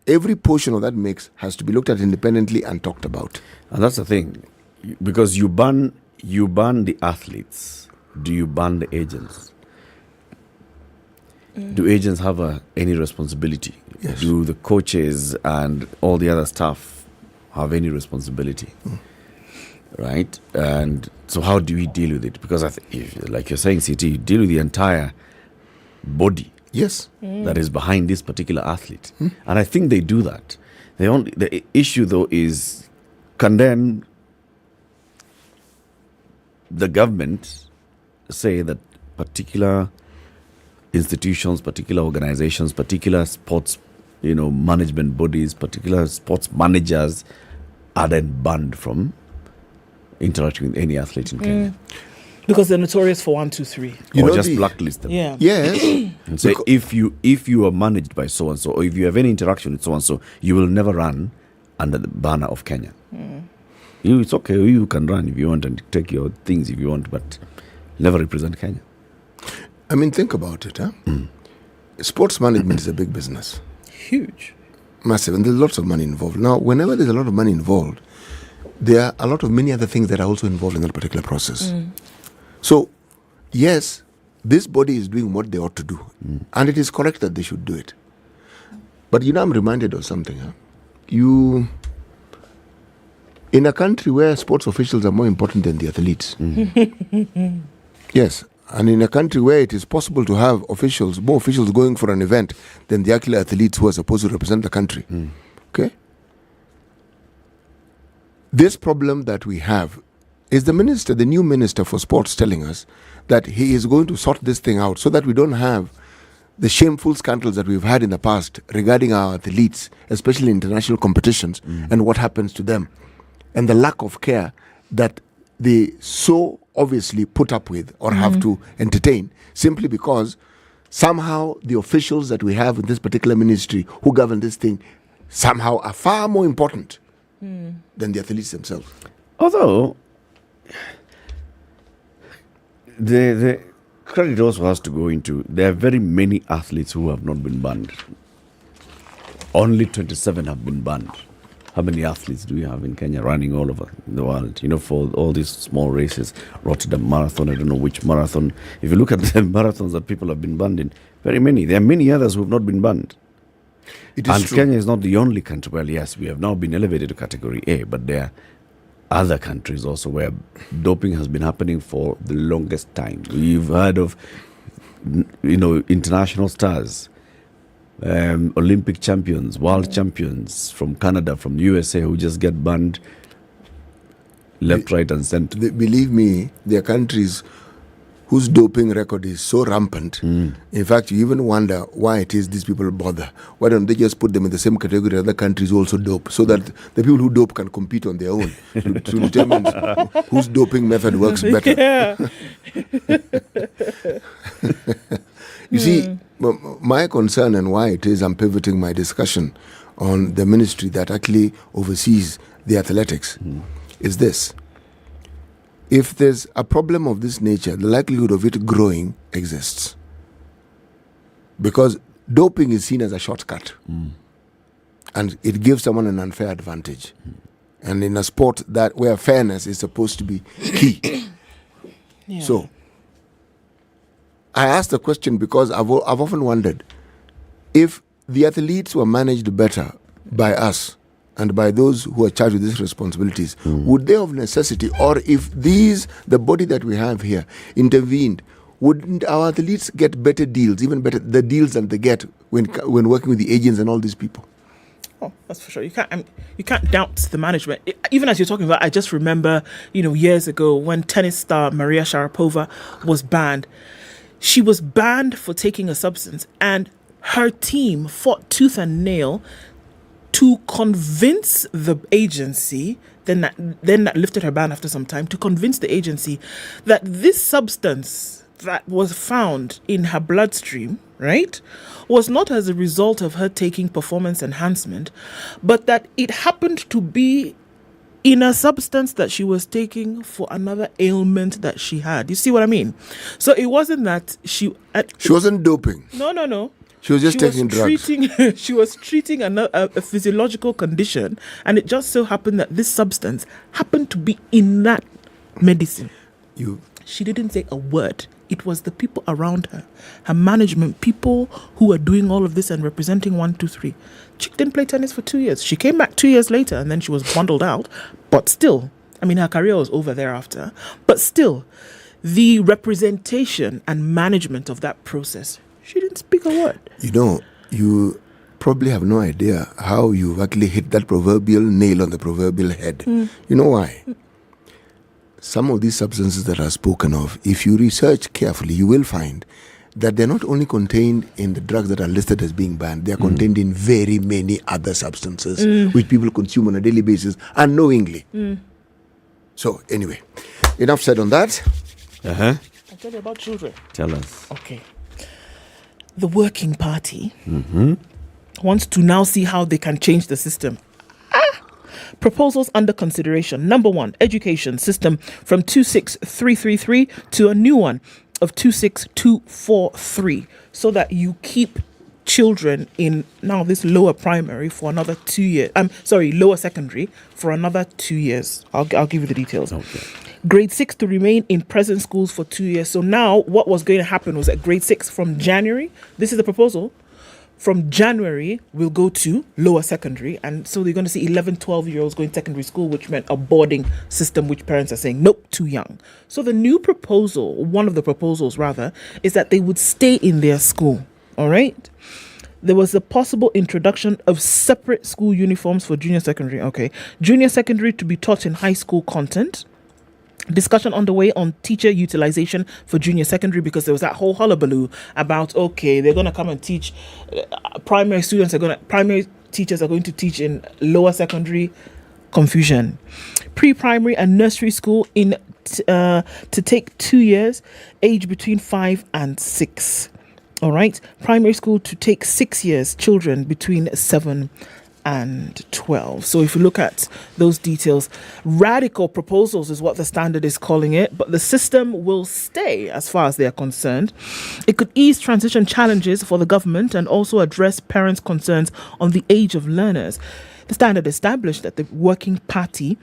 every portion of that mix has to be looked at independently and talked about. And that's the thing. Because you ban the athletes. Do you ban the agents? Do agents have any responsibility? Yes. Do the coaches and all the other staff have any responsibility? Right? And so how do we deal with it? Because like you're saying, CT, you deal with the entire body. Yes. That is behind this particular athlete. And I think they do that. The issue, though, is can then the government say that particular institutions, particular organizations, particular sports, management bodies, particular sports managers are then banned from interacting with any athlete in Kenya? Because they're notorious for 1, 2, 3. Or just blacklist them. Yeah. Yes. And say, if you are managed by so-and-so, or if you have any interaction with so-and-so, you will never run under the banner of Kenya. It's okay, you can run if you want and take your things if you want, but never represent Kenya. I mean, think about it. Sports management is a big business. Huge. Massive. And there's lots of money involved. Now, whenever there's a lot of money involved, there are a lot of many other things that are also involved in that particular process. So, yes, this body is doing what they ought to do. And it is correct that they should do it. But, I'm reminded of something. In a country where sports officials are more important than the athletes. Yes. And in a country where it is possible to have more officials going for an event than the actual athletes who are supposed to represent the country. Okay? This problem that we have is the new minister for sports, telling us that he is going to sort this thing out so that we don't have the shameful scandals that we've had in the past regarding our athletes, especially in international competitions, and what happens to them, and the lack of care that they so obviously put up with or have to entertain, simply because somehow the officials that we have in this particular ministry who govern this thing somehow are far more important than the athletes themselves. Although, the credit also has to go into, there are very many athletes who have not been banned. Only 27 have been banned. How many athletes do we have in Kenya running all over the world, for all these small races? Rotterdam Marathon, I don't know which marathon. If you look at the marathons that people have been banned in, very many. There are many others who have not been banned. It is true. Kenya is not the only country. Well, yes, we have now been elevated to category A, but there are other countries also where doping has been happening for the longest time. We've heard of, international stars, Olympic champions, world champions from Canada, from the USA, who just get banned left, right, and center. Believe me, there are countries whose doping record is so rampant. In fact, you even wonder why it is these people bother. Why don't they just put them in the same category as other countries who also dope, so that the people who dope can compete on their own to determine whose doping method works better. Yeah. You see, my concern and why it is I'm pivoting my discussion on the ministry that actually oversees the athletics is this. If there's a problem of this nature, the likelihood of it growing exists. Because doping is seen as a shortcut. And it gives someone an unfair advantage. And in a sport where fairness is supposed to be key. So, I asked the question because I've often wondered if the athletes were managed better by us and by those who are charged with these responsibilities, would they of necessity, or if the body that we have here intervened, wouldn't our athletes get better deals, even better the deals than they get when working with the agents and all these people? Oh, that's for sure. You can't doubt the management. Even as you're talking about, I just remember, years ago when tennis star Maria Sharapova was banned. She was banned for taking a substance, and her team fought tooth and nail to convince the agency, then that lifted her ban after some time, to convince the agency that this substance that was found in her bloodstream, right, was not as a result of her taking performance enhancement, but that it happened to be in a substance that she was taking for another ailment that she had. You see what I mean? So it wasn't that she wasn't doping. No. She was just taking drugs. She was treating a physiological condition, and it just so happened that this substance happened to be in that medicine. She didn't say a word. It was the people around her management, people who were doing all of this and representing 1, 2, 3. She didn't play tennis for 2 years. She came back 2 years later, and then she was bundled out. But still, her career was over thereafter. But still, the representation and management of that process, she didn't speak a word. You probably have no idea how you've actually hit that proverbial nail on the proverbial head. You know why? Some of these substances that are spoken of, if you research carefully, you will find that they're not only contained in the drugs that are listed as being banned, they are contained in very many other substances which people consume on a daily basis unknowingly. So, anyway, enough said on that. I'll tell you about children. Tell us. Okay. The Working Party wants to now see how they can change the system. Proposals under consideration. Number 1, education system from 26333 to a new one of 26243, so that you keep children in now this lower primary for another 2 years. Lower secondary for another 2 years. I'll give you the details. Okay. Grade 6 to remain in present schools for 2 years. So now what was going to happen was that grade 6 from January, this is the proposal, from January, we'll go to lower secondary. And so you're going to see 11, 12-year-olds going to secondary school, which meant a boarding system, which parents are saying, nope, too young. So the new proposal, one of the proposals rather, is that they would stay in their school. All right? There was a possible introduction of separate school uniforms for junior secondary. Okay. Junior secondary to be taught in high school content. Discussion underway on teacher utilization for junior secondary, because there was that whole hullabaloo about, they're going to come and teach, primary teachers are going to teach in lower secondary. Confusion. Pre-primary and nursery school to take 2 years, age between 5 and 6. All right. Primary school to take 6 years, children between 7 and 12. So if you look at those details, radical proposals is what the Standard is calling it, but the system will stay as far as they are concerned. It could ease transition challenges for the government and also address parents' concerns on the age of learners. The Standard established that the Working Party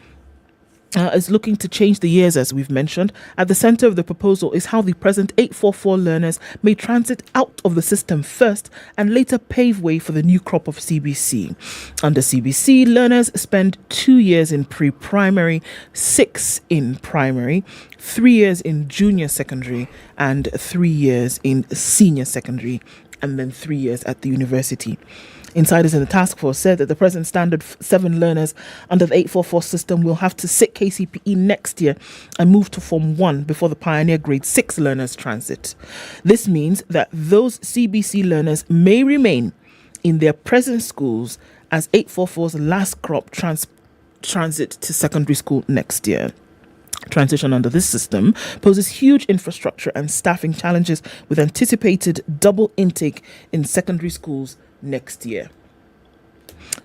is looking to change the years, as we've mentioned. At the center of the proposal is how the present 844 learners may transit out of the system first and later pave way for the new crop of CBC. Under CBC, learners spend 2 years in pre-primary, 6 in primary, 3 years in junior secondary, and 3 years in senior secondary, and then 3 years at the university. Insiders in the task force said that the present standard 7 learners under the 844 system will have to sit KCPE next year and move to Form 1 before the pioneer grade 6 learners transit. This means that those CBC learners may remain in their present schools as 844's last crop transit to secondary school next year. Transition under this system poses huge infrastructure and staffing challenges, with anticipated double intake in secondary schools next year.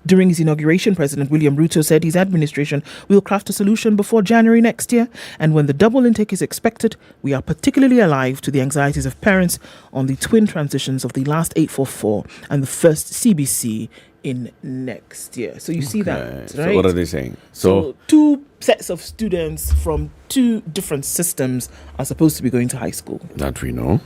During his inauguration, President William Ruto said his administration will craft a solution before January next year, and when the double intake is expected, we are particularly alive to the anxieties of parents on the twin transitions of the last 844 and the first CBC in next year. So you see that, right? So what are they saying? So 2 sets of students from 2 different systems are supposed to be going to high school. That we know.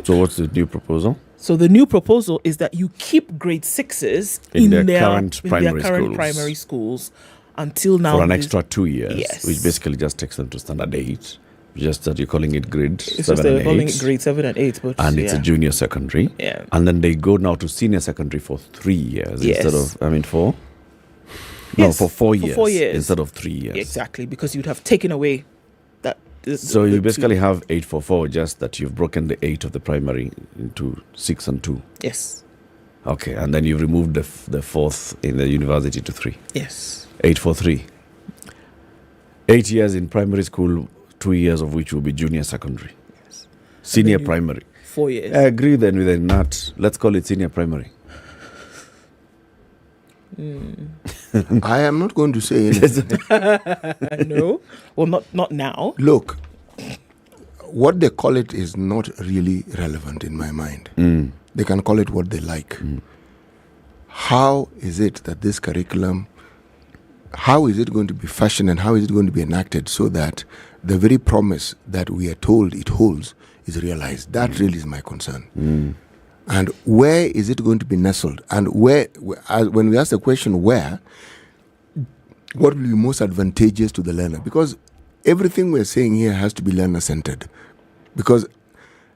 So what's the new proposal? So the new proposal is that you keep grade 6s in their current primary schools until now. For an extra 2 years, yes. Which basically just takes them to standard 8. Just that you're calling it grade 7 just and 8. Calling it grade 7 and 8. But it's a junior secondary. Yeah. And then they go now to senior secondary for 3 years instead of, 4? Yes, for 4 years. 4 years. Instead of 3 years. Exactly, because you'd have taken away that. So you basically have 844, just that you've broken the 8 of the primary into 6 and 2. Yes. Okay, and then you've removed the 4th in the university to 3. Yes. 843. 8 years in primary school, 2 years of which will be junior secondary. Yes. Senior primary. 4 years. I agree then with a nut. Let's call it senior primary. I am not going to say anything. No. Well, not now. Look, what they call it is not really relevant in my mind. They can call it what they like. How is it that this curriculum, how is it going to be fashioned and how is it going to be enacted so that the very promise that we are told it holds is realized? That really is my concern. And where is it going to be nestled? And when we ask the question where, what will be most advantageous to the learner? Because everything we're saying here has to be learner-centered. Because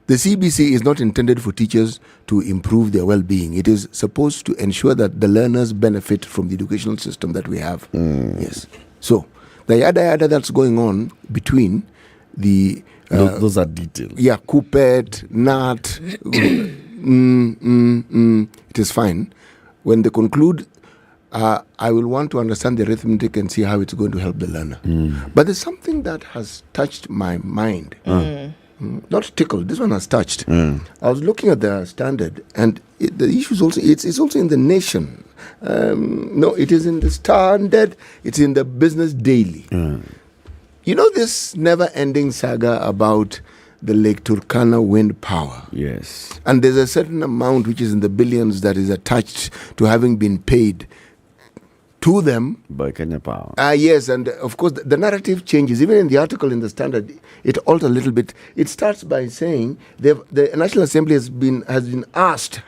the CBC is not intended for teachers to improve their well-being. It is supposed to ensure that the learners benefit from the educational system that we have. Yes. So, the yada that's going on between the... those are details. Yeah, Coupet, NAT... it is fine. When they conclude, I will want to understand the arithmetic and see how it's going to help the learner. But there's something that has touched my mind. Not tickled. This one has touched. I was looking at the standard, and the issue is also it's also in the Nation. No, it is in the Standard. It's in the Business Daily. You know this never-ending saga about the Lake Turkana wind power. Yes. And there's a certain amount which is in the billions that is attached to having been paid to them. By Kenya Power. Yes, and of course the narrative changes. Even in the article in the Standard, it alters a little bit. It starts by saying the National Assembly have been asked.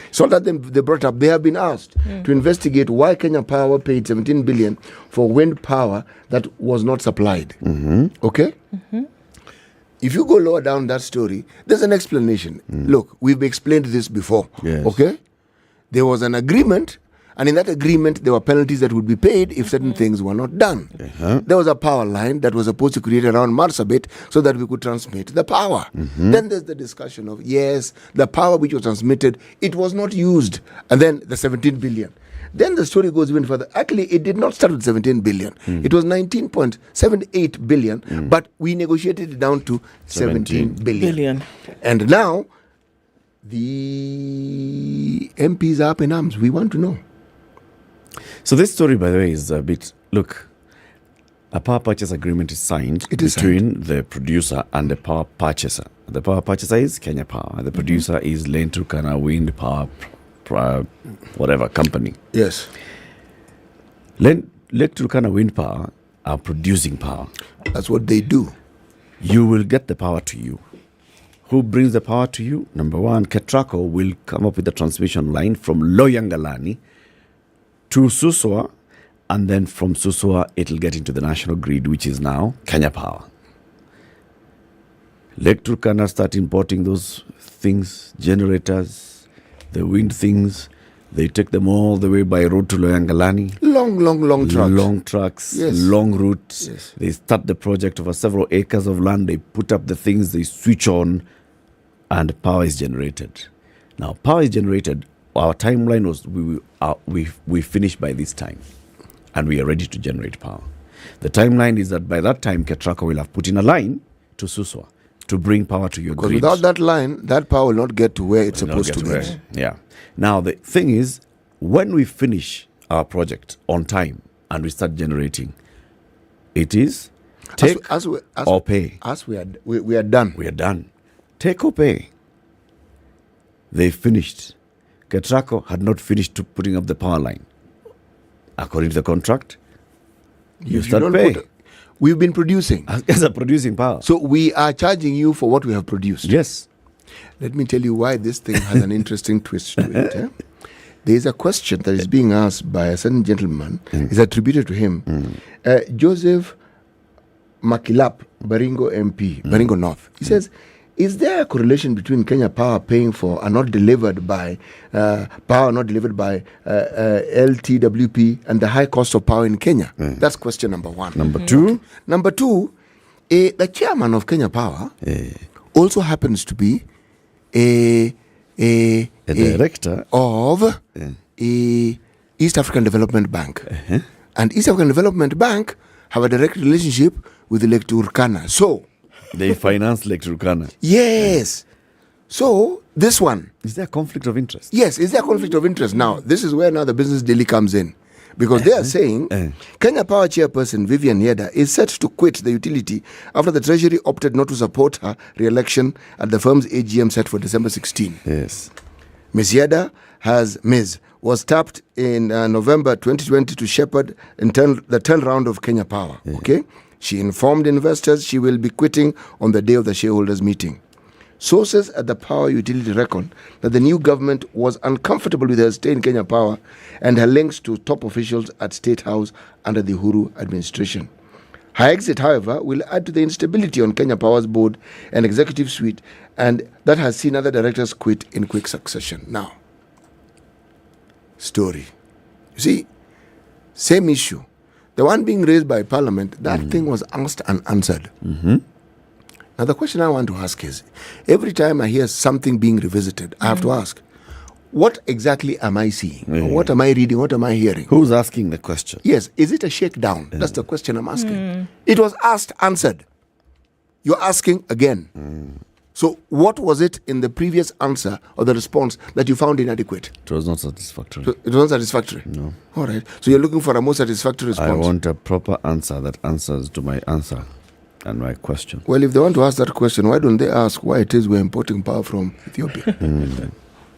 It's not that they brought up, they have been asked to investigate why Kenya Power paid 17 billion for wind power that was not supplied. Okay? If you go lower down that story, there's an explanation. Look, we've explained this before. Yes. Okay? There was an agreement, and in that agreement, there were penalties that would be paid if certain things were not done. There was a power line that was supposed to create around Marsabit so that we could transmit the power. Then there's the discussion of, yes, the power which was transmitted, it was not used. And then the 17 billion. Then the story goes even further. Actually, it did not start with 17 billion. It was 19.78 billion, but we negotiated it down to 17 billion. And now, the MPs are up in arms. We want to know. So this story, by the way, is a bit... Look, a power purchase agreement is signed between the producer and the power purchaser. The power purchaser is Kenya Power. The producer is Lake Turkana Wind Power whatever company. Yes. Lake Turkana Wind Power are producing power. That's what they do. You will get the power to you. Who brings the power to you? Number one, Ketraco will come up with the transmission line from Loyangalani to Suswa, and then from Suswa it'll get into the national grid, which is now Kenya Power. Lake Turkana start importing those things, generators, the wind things. They take them all the way by road to Loyangalani. Long trucks. Long trucks, yes. Long routes. Yes. They start the project over several acres of land. They put up the things, they switch on, and power is generated. Now, power is generated. Our timeline was we finish by this time, and we are ready to generate power. The timeline is that by that time, Ketraco will have put in a line to Suswa to bring power to your grid. Without that line, that power will not get to where it's supposed to get. Yeah. Now, the thing is, when we finish our project on time and we start generating, it is take or pay. We are done. We are done. Take or pay. They finished. Ketraco had not finished putting up the power line. According to the contract, you start paying. We've been producing. As a producing power. So we are charging you for what we have produced. Yes. Let me tell you why this thing has an interesting twist to it. There is a question that is being asked by a certain gentleman, is attributed to him, Joseph Makilap, Baringo MP, Baringo North. He says, is there a correlation between Kenya Power paying for power not delivered by LTWP and the high cost of power in Kenya? That's question number one. Number two? Okay. Number two, the chairman of Kenya Power also happens to be a director of East African Development Bank. And East African Development Bank have a direct relationship with Lake Turkana. So they finance Lake Turkana. Yes. So this one. Is there a conflict of interest? Yes, is there a conflict of interest? Now, this is where now the Business Daily comes in. Because they are saying Kenya Power chairperson Vivian Yeda is set to quit the utility after the Treasury opted not to support her re-election at the firm's AGM set for December 16. Yes. Ms. Yeda Maize was tapped in November 2020 to shepherd the turnaround of Kenya Power. Okay? She informed investors she will be quitting on the day of the shareholders' meeting. Sources at the power utility reckon that the new government was uncomfortable with her stay in Kenya Power and her links to top officials at State House under the Uhuru administration. Her exit, however, will add to the instability on Kenya Power's board and executive suite, and that has seen other directors quit in quick succession. Now, story. You see, same issue. The one being raised by Parliament, that thing was asked and answered. Now, the question I want to ask is, every time I hear something being revisited, I have to ask, what exactly am I seeing? What am I reading? What am I hearing? Who's asking the question? Yes, is it a shakedown? That's the question I'm asking. It was asked, answered. You're asking again. So what was it in the previous answer or the response that you found inadequate? It was not satisfactory. So it wasn't satisfactory? No. All right. So you're looking for a more satisfactory response? I want a proper answer that answers to my answer and my question. Well, if they want to ask that question, why don't they ask why it is we're importing power from Ethiopia?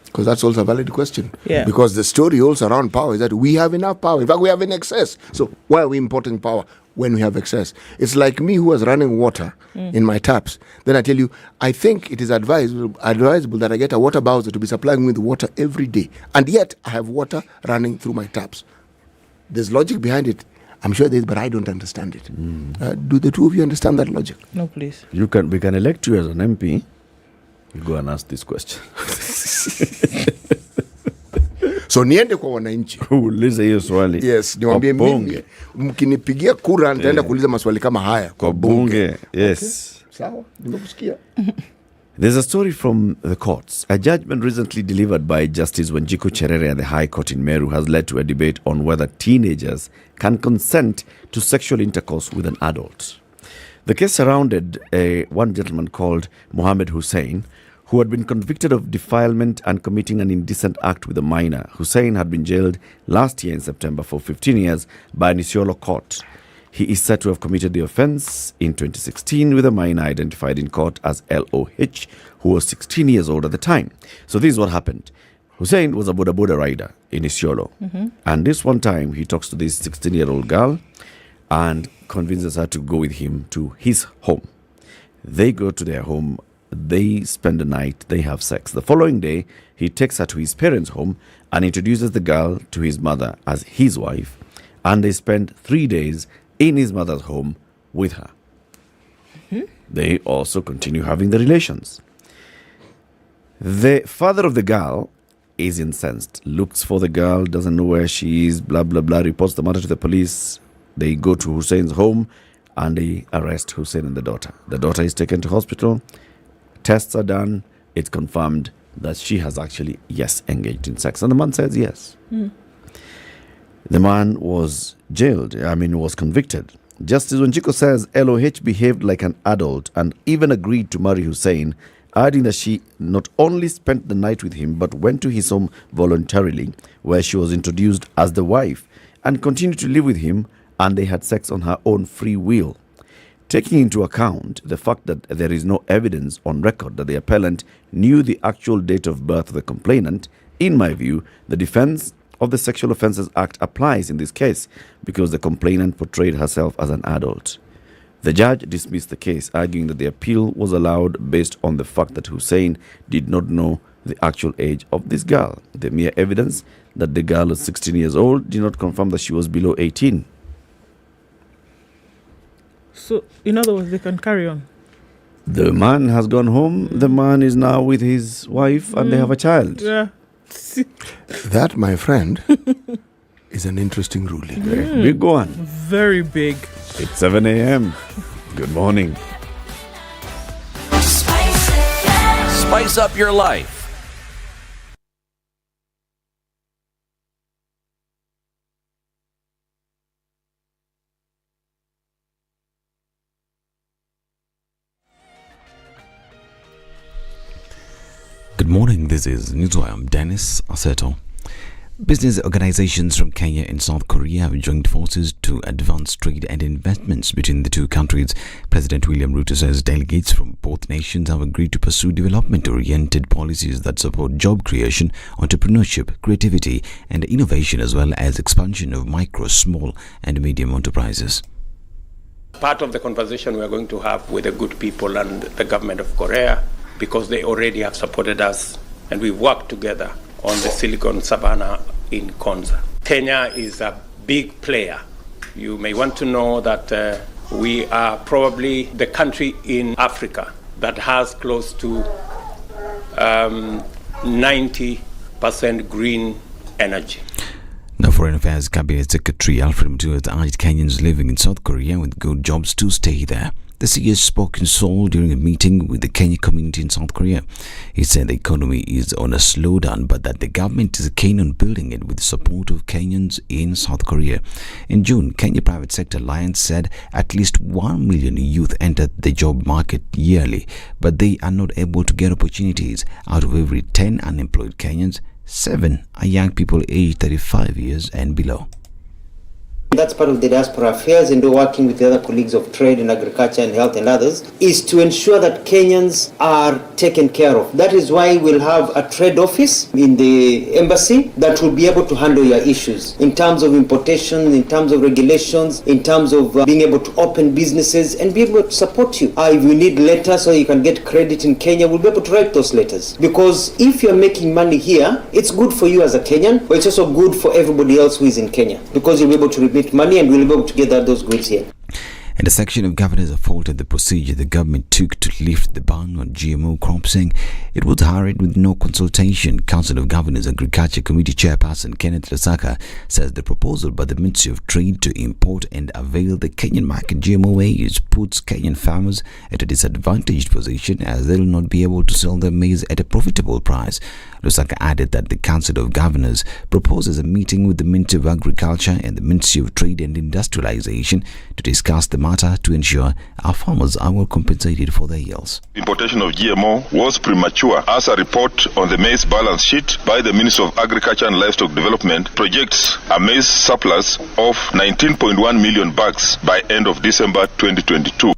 Because that's also a valid question. Yeah. Because the story also around power is that we have enough power. In fact, we have in excess. So why are we importing power when we have excess? It's like me who was running water in my taps. Then I tell you, I think it is advisable that I get a water bowser to be supplying me with water every day. And yet I have water running through my taps. There's logic behind it. I'm sure there is, but I don't understand it. Do the two of you understand that logic? No, please. We can elect you as an MP. You go and ask this question. So niende kwa wananchi. Ulize hiyo swali. Yes, niwaambie mimi mkinipigia kura nitaenda kuuliza maswali kama haya kwa bunge. Yes. Okay. Sawa, nimekusikia. There's a story from the courts. A judgment recently delivered by Justice Wanjiku Cherere at the High Court in Meru has led to a debate on whether teenagers can consent to sexual intercourse with an adult. The case surrounded one gentleman called Mohammed Hussein, who had been convicted of defilement and committing an indecent act with a minor. Hussein had been jailed last year in September for 15 years by an Isiolo court. He is said to have committed the offense in 2016 with a minor identified in court as LOH, who was 16 years old at the time. So this is what happened. Hussein was a boda boda rider in Isiolo. And this one time, he talks to this 16-year-old girl and convinces her to go with him to his home. They go to their home. They spend the night. They have sex. The following day, he takes her to his parents' home and introduces the girl to his mother as his wife. And they spend 3 days in his mother's home with her. They also continue having the relations. The father of the girl is incensed, looks for the girl, doesn't know where she is, blah, blah, blah, reports the matter to the police. They go to Hussein's home and they arrest Hussein and the daughter. The daughter is taken to hospital. Tests are done. It's confirmed that she has actually, yes, engaged in sex. And the man says yes. The man was was convicted. Justice Wanjiku says LOH behaved like an adult and even agreed to marry Hussein, adding that she not only spent the night with him but went to his home voluntarily, where she was introduced as the wife and continued to live with him, and they had sex on her own free will. Taking into account the fact that there is no evidence on record that the appellant knew the actual date of birth of the complainant, in my view, the defense of the Sexual Offences Act applies in this case because the complainant portrayed herself as an adult. The judge dismissed the case, arguing that the appeal was allowed based on the fact that Hussein did not know the actual age of this girl. The mere evidence that the girl was 16 years old did not confirm that she was below 18. So, in other words, they can carry on. The man has gone home. The man is now with his wife and they have a child. Yeah. That, my friend, is an interesting ruling. Big one. Very big. It's 7 a.m. Good morning. Spice up your life. Good morning, this is Newswire. I'm Dennis Aseto. Business organizations from Kenya and South Korea have joined forces to advance trade and investments between the two countries. President William Ruto says delegates from both nations have agreed to pursue development-oriented policies that support job creation, entrepreneurship, creativity, and innovation, as well as expansion of micro, small, and medium enterprises. Part of the conversation we are going to have with the good people and the government of Korea, because they already have supported us and we work together on the Silicon Savannah in Konza. Kenya is a big player. You may want to know that we are probably the country in Africa that has close to 90% green energy. Now, Foreign Affairs Cabinet Secretary Alfred Mutua has urged Kenyans living in South Korea with good jobs to stay there. The CS spoke in Seoul during a meeting with the Kenya community in South Korea. He said the economy is on a slowdown, but that the government is keen on building it with the support of Kenyans in South Korea. In June, Kenya Private Sector Alliance said at least 1 million youth entered the job market yearly, but they are not able to get opportunities. Out of every 10 unemployed Kenyans, 7 are young people aged 35 years and below. That's part of the diaspora affairs, and working with the other colleagues of trade and agriculture and health and others, is to ensure that Kenyans are taken care of. That is why we'll have a trade office in the embassy that will be able to handle your issues in terms of importation, in terms of regulations, in terms of being able to open businesses and be able to support you. If you need letters so you can get credit in Kenya, we'll be able to write those letters. Because if you're making money here, it's good for you as a Kenyan, but it's also good for everybody else who is in Kenya, because you'll be able to remit money and we'll be able to get those goods here. And a section of governors have faulted the procedure the government took to lift the ban on GMO crops, saying it was hurried with no consultation. Council of Governors Agriculture Committee Chairperson Kenneth Lusaka says the proposal by the Ministry of Trade to import and avail the Kenyan market GMO maize puts Kenyan farmers at a disadvantaged position, as they will not be able to sell their maize at a profitable price. Lusaka added that the Council of Governors proposes a meeting with the Ministry of Agriculture and the Ministry of Trade and Industrialization to discuss the matter to ensure our farmers are well compensated for their yields. Importation of GMO was premature, as a report on the maize balance sheet by the Ministry of Agriculture and Livestock Development projects a maize surplus of 19.1 million bags by end of December 2022.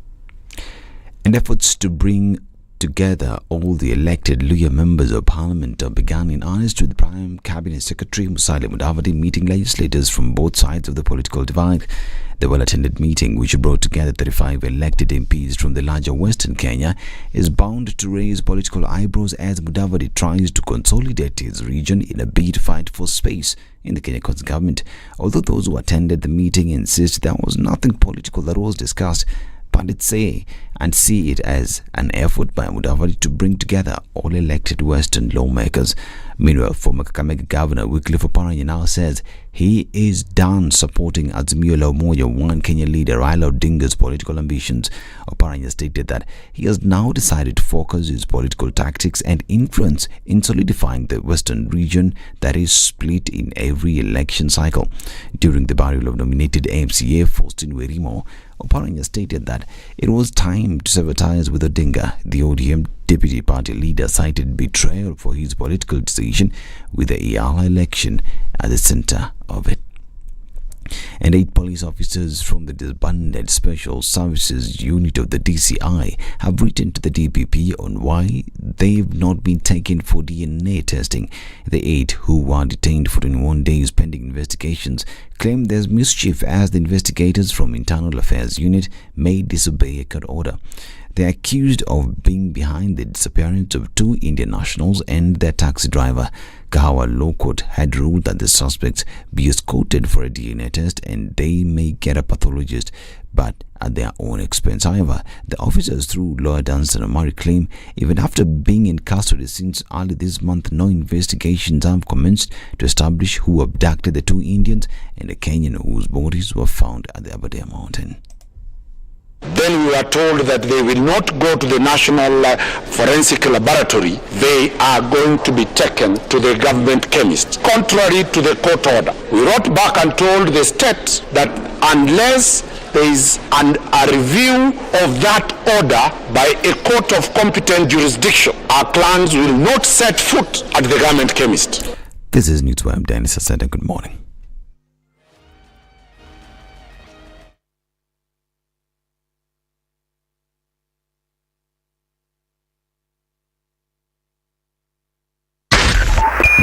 And efforts to bring together all the elected Luhya members of parliament began in earnest with Prime Cabinet Secretary Musalia Mudavadi meeting legislators from both sides of the political divide. The well-attended meeting, which brought together 35 elected MPs from the larger Western Kenya, is bound to raise political eyebrows as Mudavadi tries to consolidate his region in a bid fight for space in the Kenya government. Although those who attended the meeting insist there was nothing political that was discussed, pundits say and see it as an effort by Mudavadi to bring together all elected Western lawmakers. Meanwhile, former Kakamega Governor Wycliffe Oparanya now says he is done supporting Azimio la Umoja One Kenya leader Raila Odinga's political ambitions. Oparanya stated that he has now decided to focus his political tactics and influence in solidifying the Western region that is split in every election cycle. During the burial of nominated MCA Faustin Werimo, Oparanya stated that it was time to sever ties with Odinga. The ODM deputy party leader cited betrayal for his political decision, with the Iyala election at the center of it. And 8 police officers from the disbanded Special Services Unit of the DCI have written to the DPP on why they've not been taken for DNA testing. The 8 who were detained for 21 days pending investigations claim there's mischief as the investigators from Internal Affairs Unit may disobey a court order. They are accused of being behind the disappearance of 2 Indian nationals and their taxi driver. Kahawa Law Court had ruled that the suspects be escorted for a DNA test and they may get a pathologist, but at their own expense. However, the officers, through lawyer Danson Amari, claim even after being in custody since early this month, no investigations have commenced to establish who abducted the 2 Indians and a Kenyan whose bodies were found at the Aberdare Mountain. Then we were told that they will not go to the National Forensic Laboratory. They are going to be taken to the government chemists, contrary to the court order. We wrote back and told the state that unless there is a review of that order by a court of competent jurisdiction, our clans will not set foot at the government chemist. This is News Web. Dennis Asada. Good morning.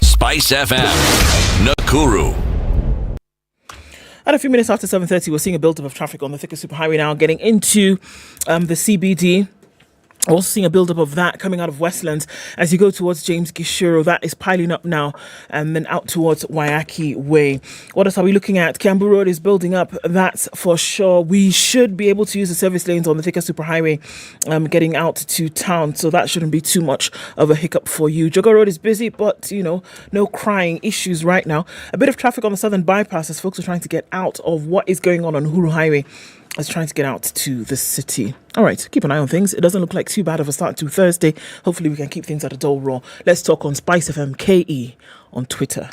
SpiceFM, Nakuru. At a few minutes after 7:30, we're seeing a build-up of traffic on the Thika Superhighway now, getting into the CBD. Also seeing a build-up of that coming out of Westlands as you go towards James Gishuru. That is piling up now and then out towards Waiyaki Way. What else are we looking at? Kiambu Road is building up, that's for sure. We should be able to use the service lanes on the Thika Superhighway getting out to town, so that shouldn't be too much of a hiccup for you. Jogo Road is busy, but, no crying issues right now. A bit of traffic on the Southern Bypass as folks are trying to get out of what is going on Uhuru Highway. Is trying to get out to the city. All right, keep an eye on things. It doesn't look like too bad of a start to Thursday. Hopefully we can keep things at a dull roar. Let's talk on SpiceFM KE on Twitter.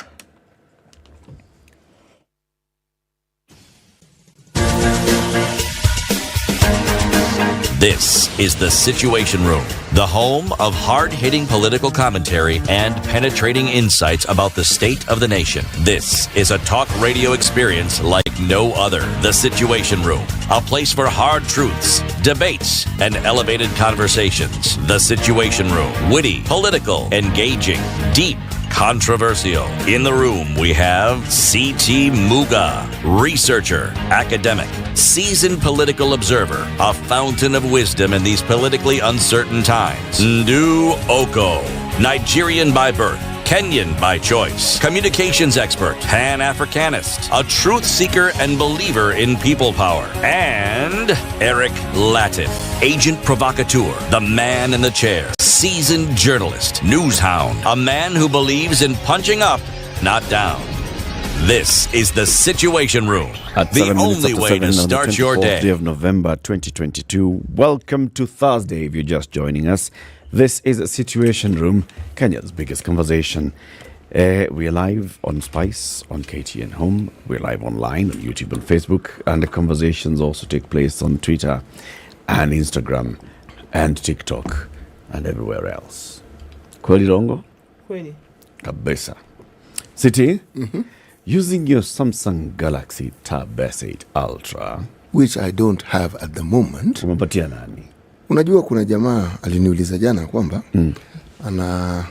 This is the Situation Room, the home of hard-hitting political commentary and penetrating insights about the state of the nation. This is a talk radio experience like no other. The Situation Room, a place for hard truths, debates, and elevated conversations. The Situation Room, witty, political, engaging, deep, controversial. In the room, we have C.T. Muga, researcher, academic, seasoned political observer, a fountain of wisdom in these politically uncertain times. Ndu Oko, Nigerian by birth, Kenyan by choice, communications expert, Pan-Africanist, a truth seeker and believer in people power, and Eric Latif, agent provocateur, the man in the chair, seasoned journalist, news hound, a man who believes in punching up, not down. This is the Situation Room, the only way to start your day. Day of November 2022. Welcome to Thursday if you're just joining us. This is a Situation Room, Kenya's biggest conversation. We're live on Spice, on KTN Home. We're live online on YouTube and Facebook. And the conversations also take place on Twitter and Instagram and TikTok and everywhere else. Kweli Rongo? Kweli. Kabisa. City, using your Samsung Galaxy Tab S8 Ultra, which I don't have at the moment. Umepatia nani? Unajua kuna jamaa aliniuliza jana kwamba ana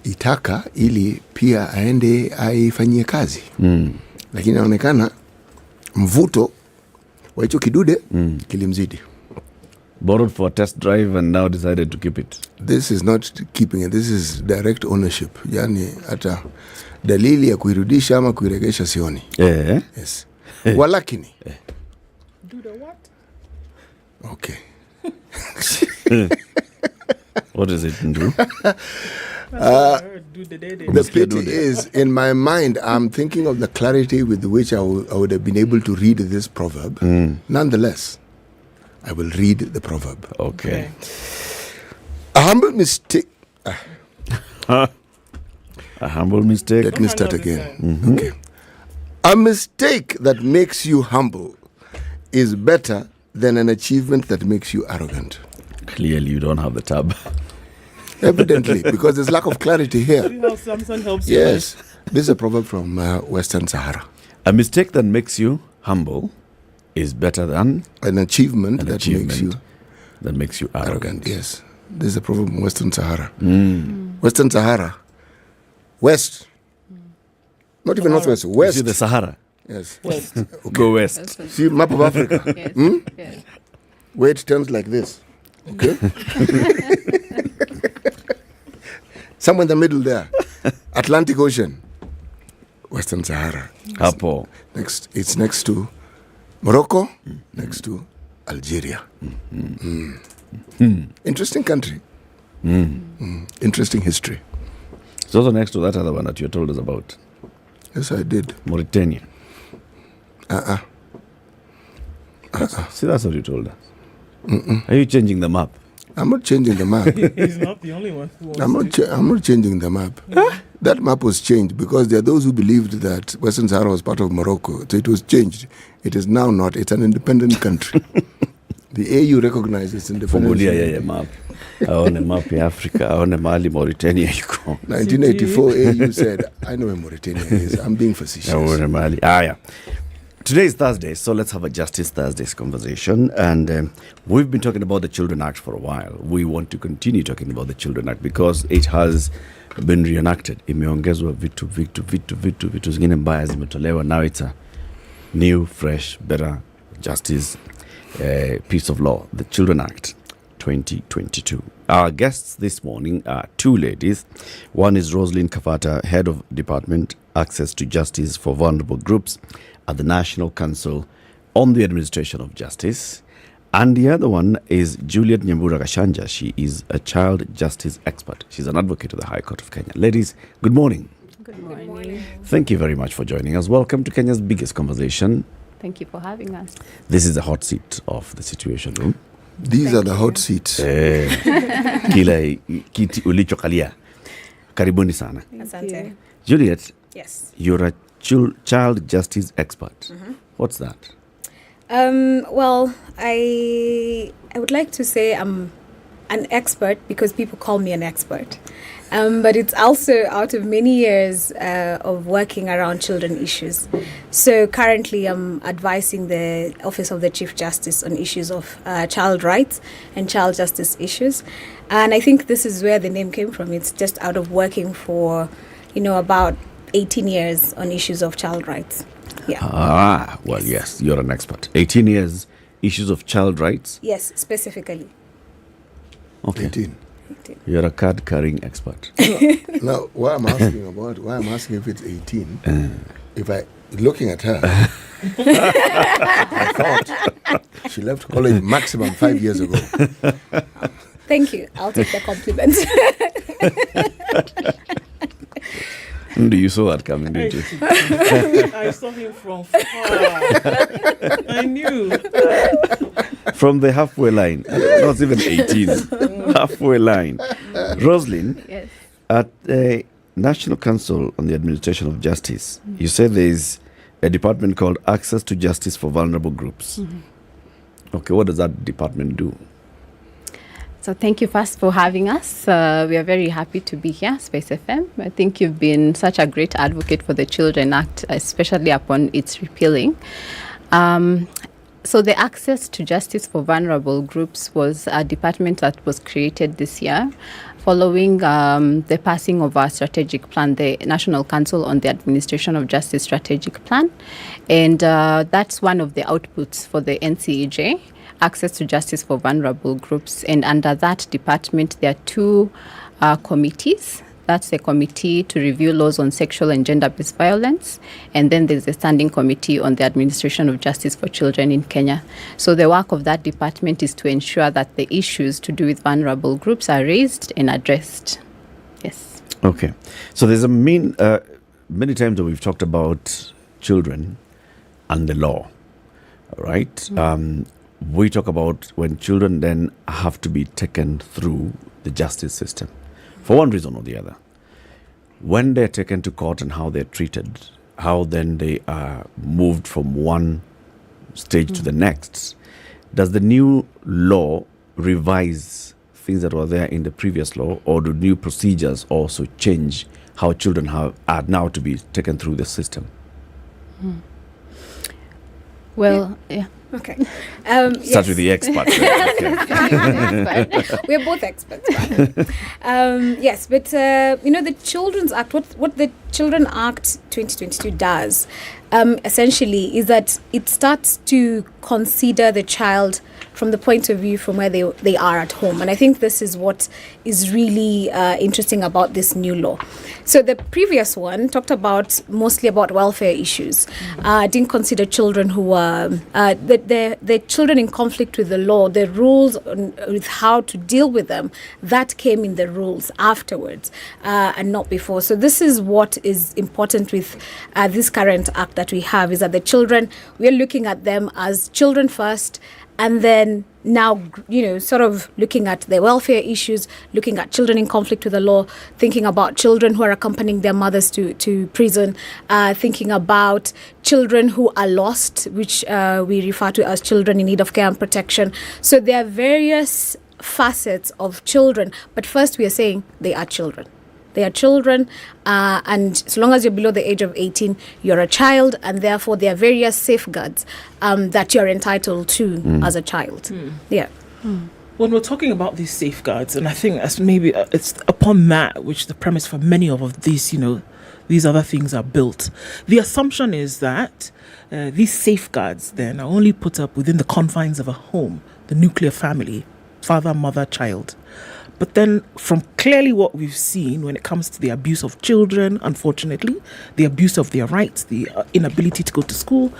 itaka ili pia aende aifanyie kazi. Lakini inaonekana mvuto wa hicho kidude kilimzidi. Borrowed for a test drive and now decided to keep it. This is not keeping it. This is direct ownership. Yani hata dalili ya kuirudisha ama kuiregesha sioni. Yes. Walakini. Do the what? Okay. What does it do? The pity is, in my mind, I'm thinking of the clarity with which I would have been able to read this proverb. Nonetheless, I will read the proverb. Okay. A humble mistake. A humble mistake. Let me start again. Okay. A mistake that makes you humble is better than an achievement that makes you arrogant. Clearly, you don't have the tab. Evidently, because there's lack of clarity here. See how Samsung helps you? Yes. This is a proverb from Western Sahara. A mistake that makes you humble is better than an achievement that makes you arrogant. Yes. This is a proverb in Western Sahara. Western Sahara. West. Not even Northwest. West. You see the Sahara? Yes. West. Okay. Go west. See map of Africa. Yes. Yes. Where it turns like this. Okay? Somewhere in the middle there. Atlantic Ocean. Western Sahara. Apo. It's next to Morocco, next to Algeria. Interesting country. Interesting history. It's also next to that other one that you told us about. Yes, I did. Mauritania. See, that's what you told us. Are you changing the map? I'm not changing the map. He's not the only one. I'm not changing the map. That map was changed because there are those who believed that Western Sahara was part of Morocco. So it was changed. It is now not. It's an independent country. The AU recognizes independence. Fungulia map. I own a map in Africa. I own a Mali, Mauritania. 1984 AU said, I know where Mauritania is. I'm being facetious. I own a Mali. Yeah. Today is Thursday, so let's have a Justice Thursdays conversation. And we've been talking about the Children Act for a while. We want to continue talking about the Children Act because it has been reenacted. Imeongezwa vitu zingine mbaya zimetolewa. Now it's a new, fresh, better justice piece of law, the Children Act 2022. Our guests this morning are two ladies. One is Roslyn Kafata, Head of Department Access to Justice for Vulnerable Groups at the National Council on the Administration of Justice. And the other one is Juliet Nyambura Gashanja. She is a child justice expert. She's an advocate of the High Court of Kenya. Ladies, good morning. Good morning. Thank you very much for joining us. Welcome to Kenya's biggest conversation. Thank you for having us. This is the hot seat of the Situation Room. These are the hot seats. Kila kiti ulichokalia. Karibuni sana. Asante. Juliet, Yes. you're a child justice expert. What's that? Well, I would like to say I'm an expert because people call me an expert. But it's also out of many years of working around children issues. So currently I'm advising the Office of the Chief Justice on issues of child rights and child justice issues. And I think this is where the name came from. It's just out of working for, about 18 years on issues of child rights. Yeah. Well, yes, you're an expert. 18 years, issues of child rights? Yes, specifically. Okay. 18. You're a card-carrying expert. Now, why I'm asking if it's 18, looking at her, I thought she left college maximum 5 years ago. Thank you. I'll take the compliment. You saw that coming, didn't you? I saw him from far. I knew. From the halfway line. Not even 18. Halfway line. Roslyn, Yes. at the National Council on the Administration of Justice, you said there is a department called Access to Justice for Vulnerable Groups. Okay, what does that department do? So thank you first for having us. We are very happy to be here, SpiceFM. I think you've been such a great advocate for the Children Act, especially upon its repealing. So the Access to Justice for Vulnerable Groups was a department that was created this year following the passing of our strategic plan, the National Council on the Administration of Justice Strategic Plan. And that's one of the outputs for the NCEJ, Access to Justice for Vulnerable Groups. And under that department, there are two committees. That's the Committee to Review Laws on Sexual and Gender-Based Violence. And then there's the Standing Committee on the Administration of Justice for Children in Kenya. So the work of that department is to ensure that the issues to do with vulnerable groups are raised and addressed. Yes. Okay. So there's many times that we've talked about children and the law, right? We talk about when children then have to be taken through the justice system for one reason or the other. When they're taken to court and how they're treated, how then they are moved from one stage to the next. Does the new law revise things that were there in the previous law, or do new procedures also change how children are now to be taken through the system? Well, yeah. Okay. Start with the experts. We're both experts. Yes, but the Children's Act, what the Children Act 2022 does, essentially, is that it starts to consider the child from the point of view from where they are at home. And I think this is what is really interesting about this new law. So the previous one talked mostly about welfare issues. Didn't consider children who were the children in conflict with the law, the rules with how to deal with them. That came in the rules afterwards and not before. So this is what is important with this current act that we have, is that the children, we're looking at them as children first, and then now, sort of looking at the welfare issues, looking at children in conflict with the law, thinking about children who are accompanying their mothers to prison, thinking about children who are lost, which we refer to as children in need of care and protection. So there are various facets of children, but first we are saying they are children. They are children, and so long as you're below the age of 18, you're a child, and therefore there are various safeguards that you're entitled to as a child. Yeah. When we're talking about these safeguards, and I think that's maybe it's upon that which the premise for many of these, these other things are built. The assumption is that these safeguards then are only put up within the confines of a home, the nuclear family, father, mother, child. But then from clearly what we've seen when it comes to the abuse of children, unfortunately, the abuse of their rights, the inability to go to school,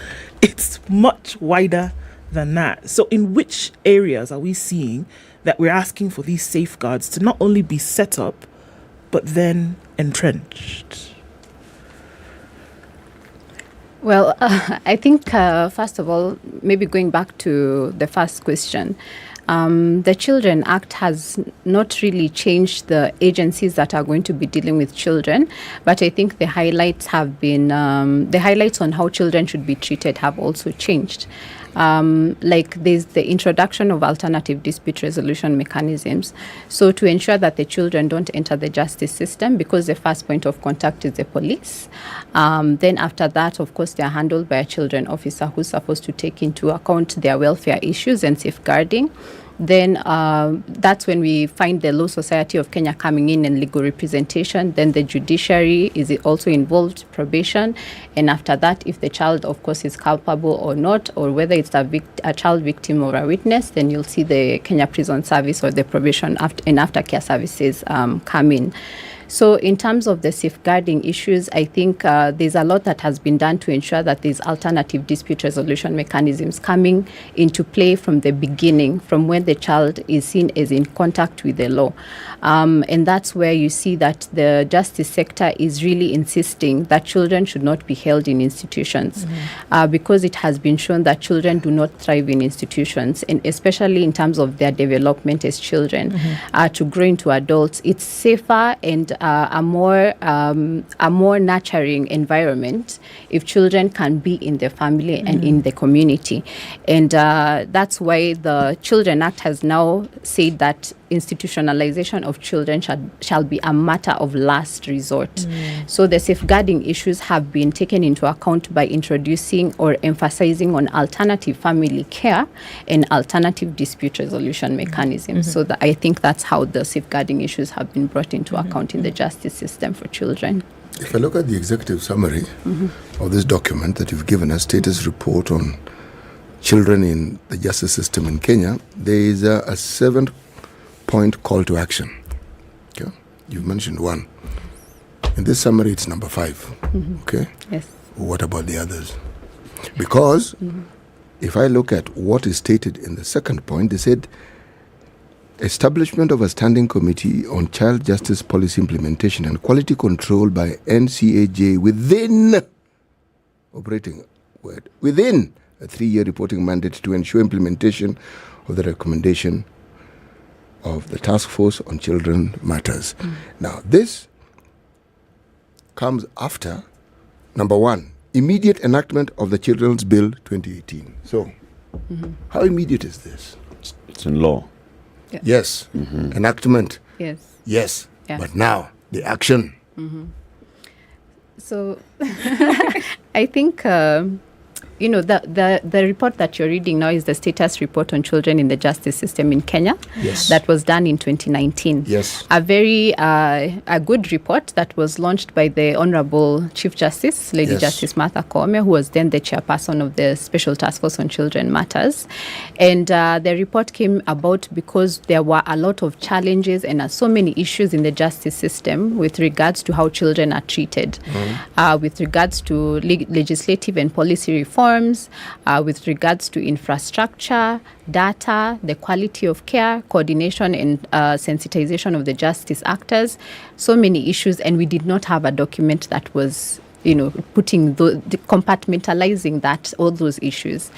it's much wider than that. So in which areas are we seeing that we're asking for these safeguards to not only be set up, but then entrenched? Well, I think, first of all, maybe going back to the first question, the Children Act has not really changed the agencies that are going to be dealing with children, but I think the highlights have been, the highlights on how children should be treated have also changed. Like there's the introduction of alternative dispute resolution mechanisms. So to ensure that the children don't enter the justice system, because the first point of contact is the police. Then after that, of course, they are handled by a children officer who's supposed to take into account their welfare issues and safeguarding. Then that's when we find the Law Society of Kenya coming in and legal representation. Then the judiciary is also involved, probation. And after that, if the child, of course, is culpable or not, or whether it's a child victim or a witness, then you'll see the Kenya Prison Service or the probation and aftercare services come in. So in terms of the safeguarding issues, I think there's a lot that has been done to ensure that these alternative dispute resolution mechanisms coming into play from the beginning, from when the child is seen as in contact with the law. And that's where you see that the justice sector is really insisting that children should not be held in institutions, because it has been shown that children do not thrive in institutions, and especially in terms of their development as children. To grow into adults, it's safer and a more nurturing environment if children can be in the family and in the community. And that's why the Children Act has now said that institutionalization of children shall be a matter of last resort. So the safeguarding issues have been taken into account by introducing or emphasizing on alternative family care and alternative dispute resolution mechanisms. So I think that's how the safeguarding issues have been brought into account in the justice system for children. If I look at the executive summary of this document that you've given us, status report on children in the justice system in Kenya, there is a 7-point call to action. Okay? You've mentioned one. In this summary, it's number 5. Okay? Yes. What about the others? Because if I look at what is stated in the second point, they said establishment of a standing committee on child justice policy implementation and quality control by NCAJ within a 3-year reporting mandate to ensure implementation of the recommendation of the Task Force on Children Matters. Now, this comes after, number 1, immediate enactment of the Children's Bill 2018. So, how immediate is this? It's in law. Yes. Enactment. Yes. But now, the action. So, I think the report that you're reading now is the status report on children in the justice system in Kenya. Yes. That was done in 2019. Yes. A very a good report that was launched by the Honorable Chief Justice, Lady Justice Martha Koome, who was then the chairperson of the Special Task Force on Children Matters. And the report came about because there were a lot of challenges and so many issues in the justice system with regards to how children are treated, with regards to legislative and policy reforms, with regards to infrastructure, data, the quality of care, coordination and sensitization of the justice actors, so many issues, and we did not have a document that was putting the compartmentalizing all those issues.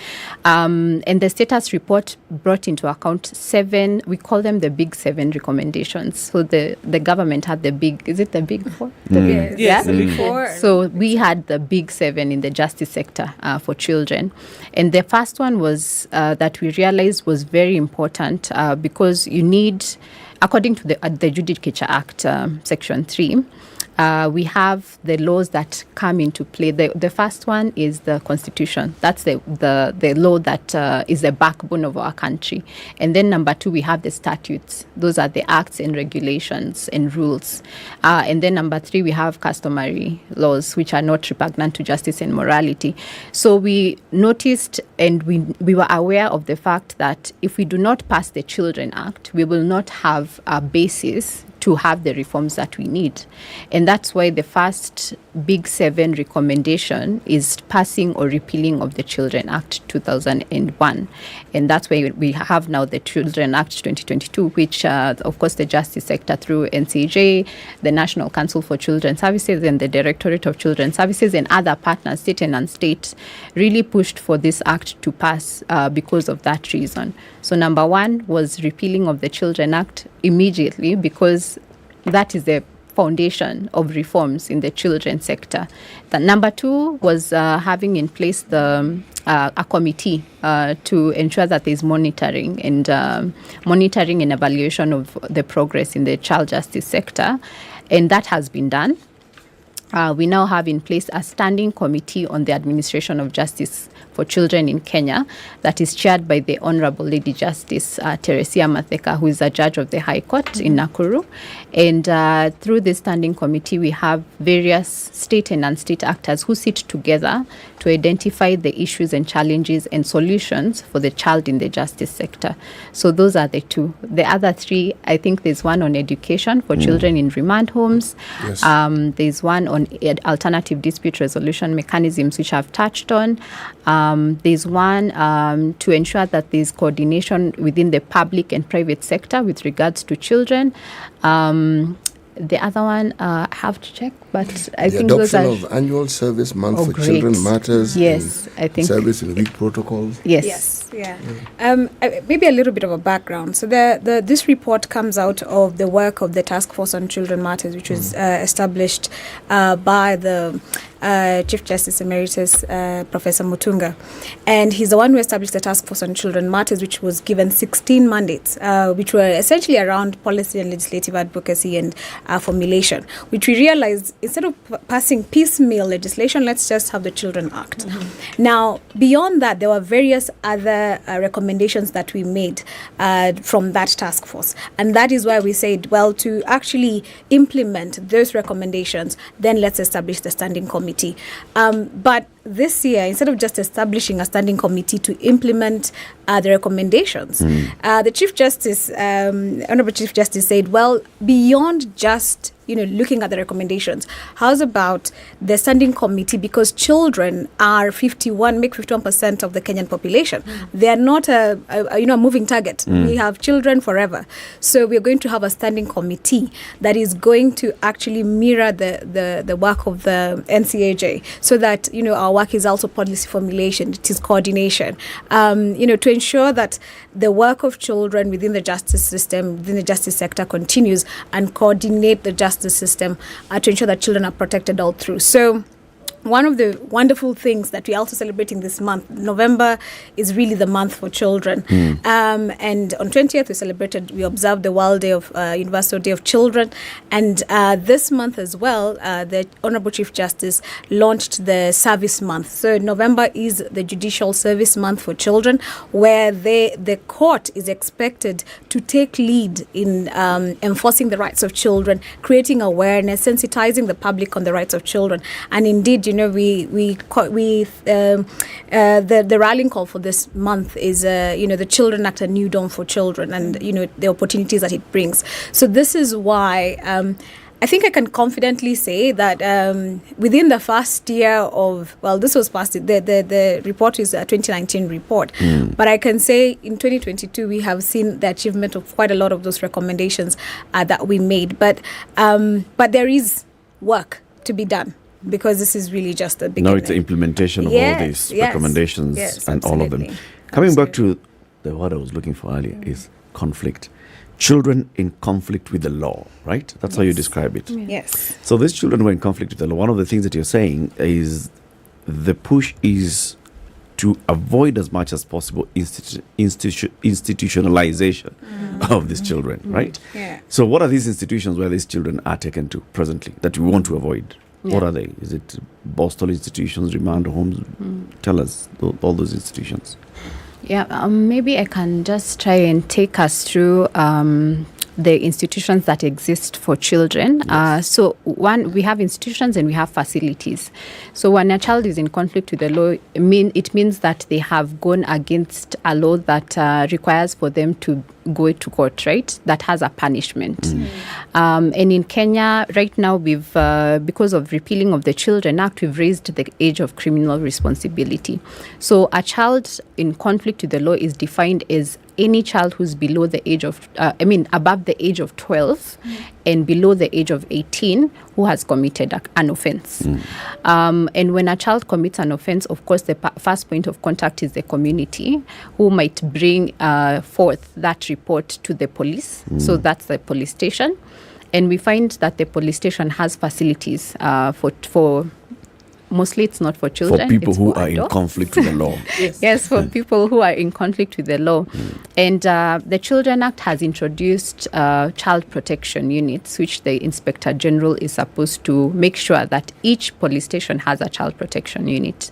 And the status report brought into account 7, we call them the big 7 recommendations. So the government had the big, is it the big 4? Yes, the big 4. So we had the big 7 in the justice sector for children. And the first one was that we realized was very important because you need, according to the Judicature Act, Section 3, we have the laws that come into play. The first one is the Constitution. That's the law that is the backbone of our country. And then number 2, we have the statutes. Those are the acts and regulations and rules. And then number 3, we have customary laws, which are not repugnant to justice and morality. So we noticed and we were aware of the fact that if we do not pass the Children Act, we will not have a basis to have the reforms that we need. And that's why the first big 7 recommendation is passing or repealing of the Children Act 2001. And that's why we have now the Children Act 2022, which, of course, the justice sector through NCJ, the National Council for Children's Services and the Directorate of Children's Services and other partners, state and non-state, really pushed for this act to pass because of that reason. So number 1 was repealing of the Children Act immediately because that is the foundation of reforms in the children's sector. The number 2 was having in place a committee to ensure that there is monitoring and evaluation of the progress in the child justice sector, and that has been done. We now have in place a standing committee on the administration of justice for children in Kenya that is chaired by the Honorable Lady Justice Teresia Matheka, who is a judge of the High Court in Nakuru. And through this standing committee, we have various state and non-state actors who sit together to identify the issues and challenges and solutions for the child in the justice sector. So those are the 2. The other 3, I think there's one on education for children in remand homes. Yes. There's one on alternative dispute resolution mechanisms, which I've touched on. There's one to ensure that there's coordination within the public and private sector with regards to children. The other one, I have to check, but I think those are... The adoption of annual service month for great. children matters. Yes, I think... Service in week protocols. Yes. Yeah. Maybe a little bit of a background. So this report comes out of the work of the Task Force on Children Matters, which was established by the Chief Justice Emeritus, Professor Mutunga. And he's the one who established the Task Force on Children Matters, which was given 16 mandates, which were essentially around policy and legislative advocacy and formulation, which we realized instead of passing piecemeal legislation, let's just have the Children Act. Now, beyond that, there were various other recommendations that we made from that task force. And that is why we said, well, to actually implement those recommendations, then let's establish the standing committee. But this year, instead of just establishing a standing committee to implement the recommendations, the Chief Justice, Honorable Chief Justice said, well, beyond just looking at the recommendations, how's about the standing committee? Because children make 51% of the Kenyan population. They are not a moving target. We have children forever. So we are going to have a standing committee that is going to actually mirror the work of the NCAJ, so that our work is also policy formulation, it is coordination, to ensure that the work of children within the justice system, within the justice sector continues, and coordinate the justice system to ensure that children are protected all through. So one of the wonderful things that we're also celebrating this month, November is really the month for children. And on 20th, we observed the World Day of Universal Day of Children. And this month as well, the Honorable Chief Justice launched the Service Month. So November is the Judicial Service Month for children, where the court is expected to take lead in enforcing the rights of children, creating awareness, sensitizing the public on the rights of children. And indeed, the rallying call for this month is, the Children Act, a new dawn for children, and the opportunities that it brings. So this is why I think I can confidently say that within the first year of, this was past the report is a 2019 report, but I can say in 2022 we have seen the achievement of quite a lot of those recommendations that we made. But there is work to be done, because this is really just the beginning. Now it's the implementation of all these recommendations and all of them. Coming back to the word I was looking for earlier is conflict. Children in conflict with the law, right? That's how you describe it. Yes. So these children were in conflict with the law. One of the things that you're saying is the push is to avoid as much as possible institutionalization of these children, right? Yeah. So what are these institutions where these children are taken to presently that we want to avoid? What are they? Is it Boston institutions, remand homes? Tell us all those institutions. Yeah, maybe I can just try and take us through the institutions that exist for children. So one, we have institutions and we have facilities. So when a child is in conflict with the law, it means that they have gone against a law that requires for them to go to court, right? That has a punishment. And in Kenya, right now, we've because of repealing of the Children Act, we've raised the age of criminal responsibility. So a child in conflict with the law is defined as any child who's below the age of, above the age of 12 and below the age of 18 who has committed an offense. And when a child commits an offense, of course, the first point of contact is the community, who might bring forth that report to the police. So that's the police station. And we find that the police station has facilities for mostly it's not for children. For people who are adults. in conflict with the law. Yes, for people who are in conflict with the law. And the Children Act has introduced child protection units, which the Inspector General is supposed to make sure that each police station has a child protection unit.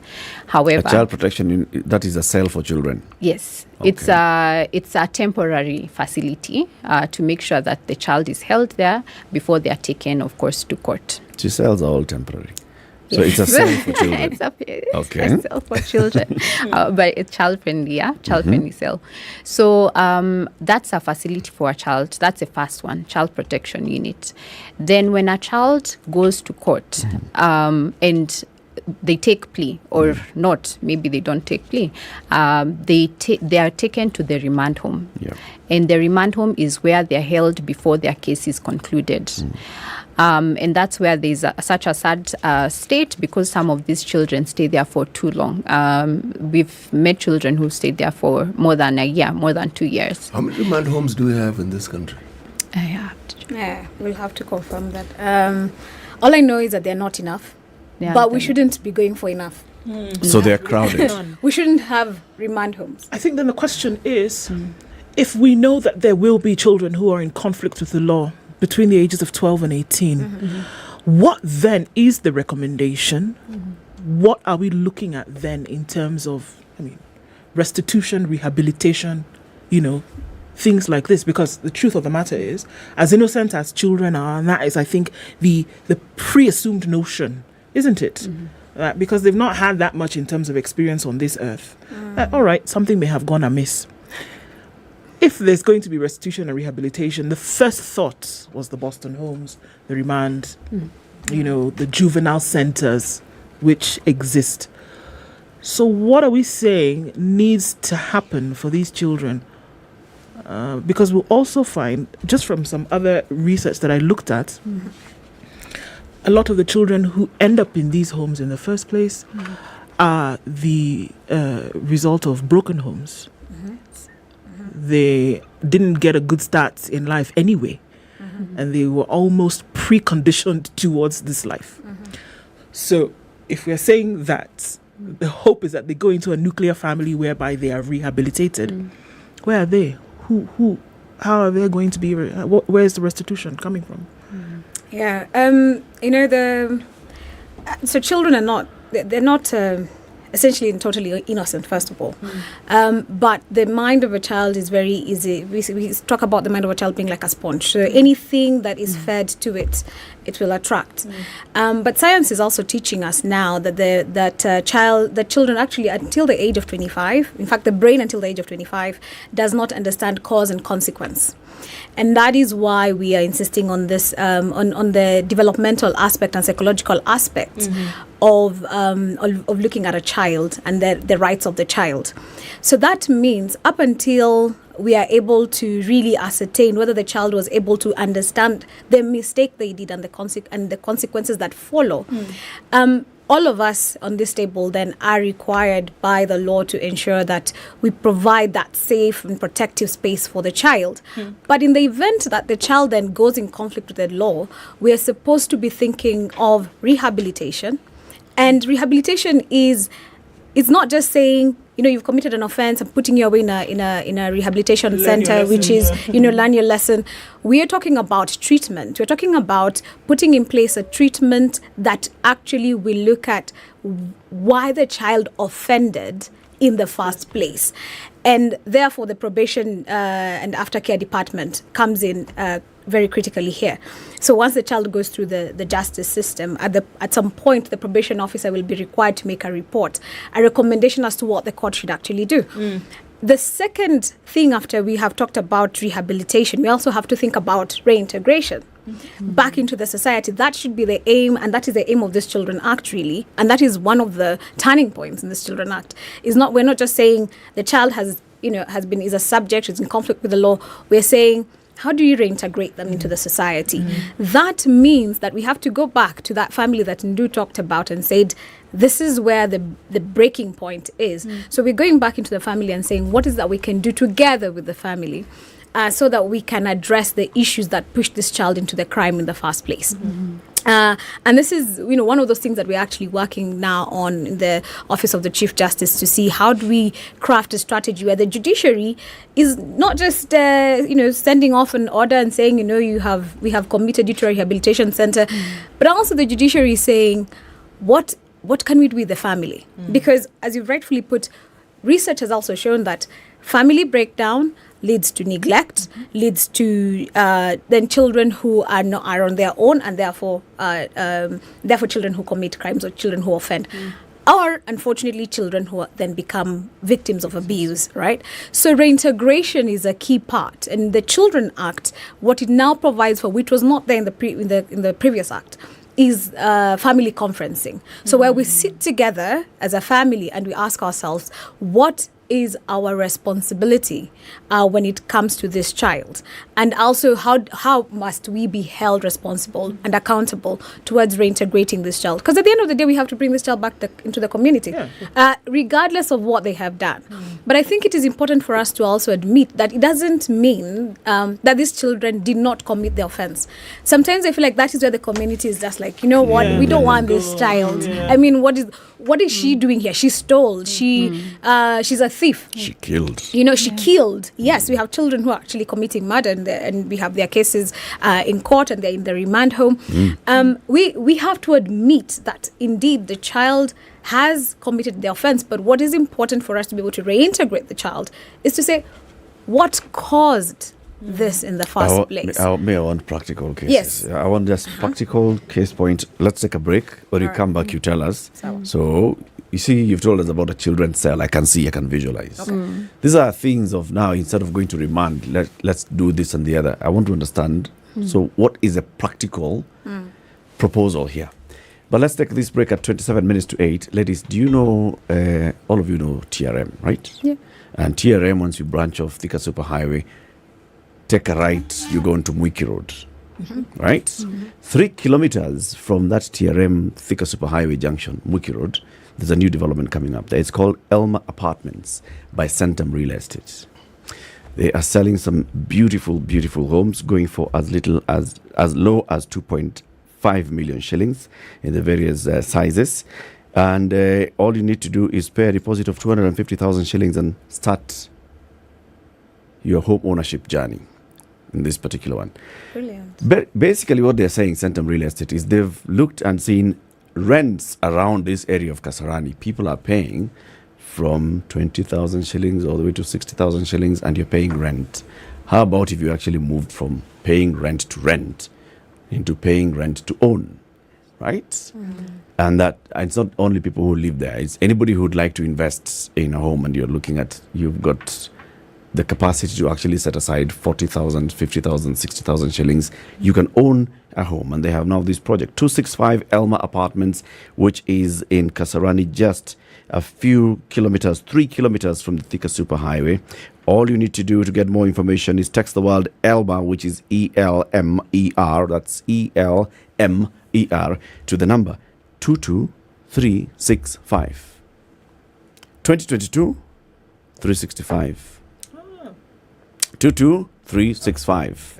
However, a child protection unit, that is a cell for children. Yes. Okay. It's a temporary facility to make sure that the child is held there before they are taken, of course, to court. The cells are all temporary. So it's a cell for children. It's a cell for children, but it's child-friendly, child-friendly cell. So that's a facility for a child. That's the first one, child protection unit. Then when a child goes to court and they take plea or not, maybe they don't take plea, they are taken to the remand home. And the remand home is where they're held before their case is concluded. And that's where there's such a sad state, because some of these children stay there for too long. We've met children who stayed there for more than a year, more than 2 years. How many remand homes do we have in this country? We'll have to confirm that. All I know is that they're not enough, but we shouldn't be going for enough. So they're crowded. We shouldn't have remand homes. I think then the question is, if we know that there will be children who are in conflict with the law between the ages of 12 and 18, what then is the recommendation? What are we looking at then in terms of, restitution, rehabilitation, things like this? Because the truth of the matter is, as innocent as children are, and that is, I think, the pre-assumed notion, isn't it? Because they've not had that much in terms of experience on this earth. All right, something may have gone amiss. If there's going to be restitution and rehabilitation, the first thought was the Boston homes, the remand, the juvenile centers which exist. So what are we saying needs to happen for these children? Because we'll also find, just from some other research that I looked at, a lot of the children who end up in these homes in the first place are the result of broken homes. They didn't get a good start in life anyway, and they were almost preconditioned towards this life. So if we're saying that the hope is that they go into a nuclear family whereby they are rehabilitated, where are they? How are they going to be? Where's the restitution coming from? Yeah, so children are not. They're not. Essentially and totally innocent, first of all. But the mind of a child is very easy. We talk about the mind of a child being like a sponge. So anything that is fed to it, it will attract. But science is also teaching us now that children actually until the age of 25, in fact, the brain until the age of 25 does not understand cause and consequence. And that is why we are insisting on this, on the developmental aspect and psychological aspect of looking at a child and the rights of the child. So that means up until we are able to really ascertain whether the child was able to understand the mistake they did and the consequences that follow. All of us on this table then are required by the law to ensure that we provide that safe and protective space for the child. But in the event that the child then goes in conflict with the law, we are supposed to be thinking of rehabilitation. And rehabilitation is not just saying, you've committed an offense and putting you away in a rehabilitation center, which is, learn your lesson. We are talking about treatment. We're talking about putting in place a treatment that actually will look at why the child offended in the first place. And therefore, the probation and aftercare department comes in very critically here. So once the child goes through the justice system, at some point, the probation officer will be required to make a report, a recommendation as to what the court should actually do. The second thing, after we have talked about rehabilitation, we also have to think about reintegration back into the society. That should be the aim, and that is the aim of this Children Act, really. And that is one of the turning points in this Children Act. We're not just saying the child is a subject, is in conflict with the law. We're saying, how do you reintegrate them into the society? That means that we have to go back to that family that Ndu talked about and said, this is where the breaking point is. So we're going back into the family and saying, what is that we can do together with the family so that we can address the issues that pushed this child into the crime in the first place. And this is, one of those things that we're actually working now on in the Office of the Chief Justice to see how do we craft a strategy where the judiciary is not just, sending off an order and saying, we have committed you to a rehabilitation center, but also the judiciary is saying, what can we do with the family? Because as you've rightfully put, research has also shown that family breakdown leads to neglect, leads to then children who are on their own, and therefore children who commit crimes or children who offend. Or, unfortunately, children who then become victims of abuse, right? So reintegration is a key part. And the Children Act, what it now provides for, which was not there in the previous act, is family conferencing. So where we sit together as a family and we ask ourselves, what is our responsibility when it comes to this child? And also, how must we be held responsible and accountable towards reintegrating this child? Because at the end of the day, we have to bring this child back into the community, regardless of what they have done. But I think it is important for us to also admit that it doesn't mean that these children did not commit the offense. Sometimes I feel like that is where the community is just like, we don't want this child. I mean, what is she doing here? She stole. She's a thief. She killed. She killed. Yes, we have children who are actually committing murder, and we have their cases in court, and they're in the remand home. We have to admit that indeed the child has committed the offense, but what is important for us to be able to reintegrate the child is to say, what caused this in the first place? I want practical cases. Yes. I want just practical case point. Let's take a break. When you come back, you tell us. So, you see, you've told us about a children's cell. I can visualize. Okay. These are things of now, instead of going to remand, let's do this and the other. I want to understand. So, what is a practical proposal here? But let's take this break at 27 minutes to 8. Ladies, do you know, all of you know TRM, right? Yeah. And TRM, once you branch off Thika Superhighway, take a right, you go into Mwiki Road, right? 3 kilometers from that TRM Thika Superhighway junction, Mwiki Road, there's a new development coming up there. It's called Elma Apartments by Centum Real Estate. They are selling some beautiful, beautiful homes going for as low as 2.5 million shillings in the various sizes. And all you need to do is pay a deposit of 250,000 shillings and start your home ownership journey in this particular one. Brilliant. Basically, what they're saying, Centum Real Estate, is they've looked and seen rents around this area of Kasarani. People are paying from 20,000 shillings all the way to 60,000 shillings, and you're paying rent. How about if you actually moved from paying rent to rent into paying rent to own, right? And that it's not only people who live there, it's anybody who would like to invest in a home, and you've got the capacity to actually set aside 40,000, 50,000, 60,000 shillings. You can own a home, and they have now this project, 265 Elma Apartments, which is in Kasarani, just a few kilometers, 3 kilometers from the Thika Superhighway. All you need to do to get more information is text the word Elma, which is ELMER, that's ELMER, to the number 22365. 2022 365. 22365.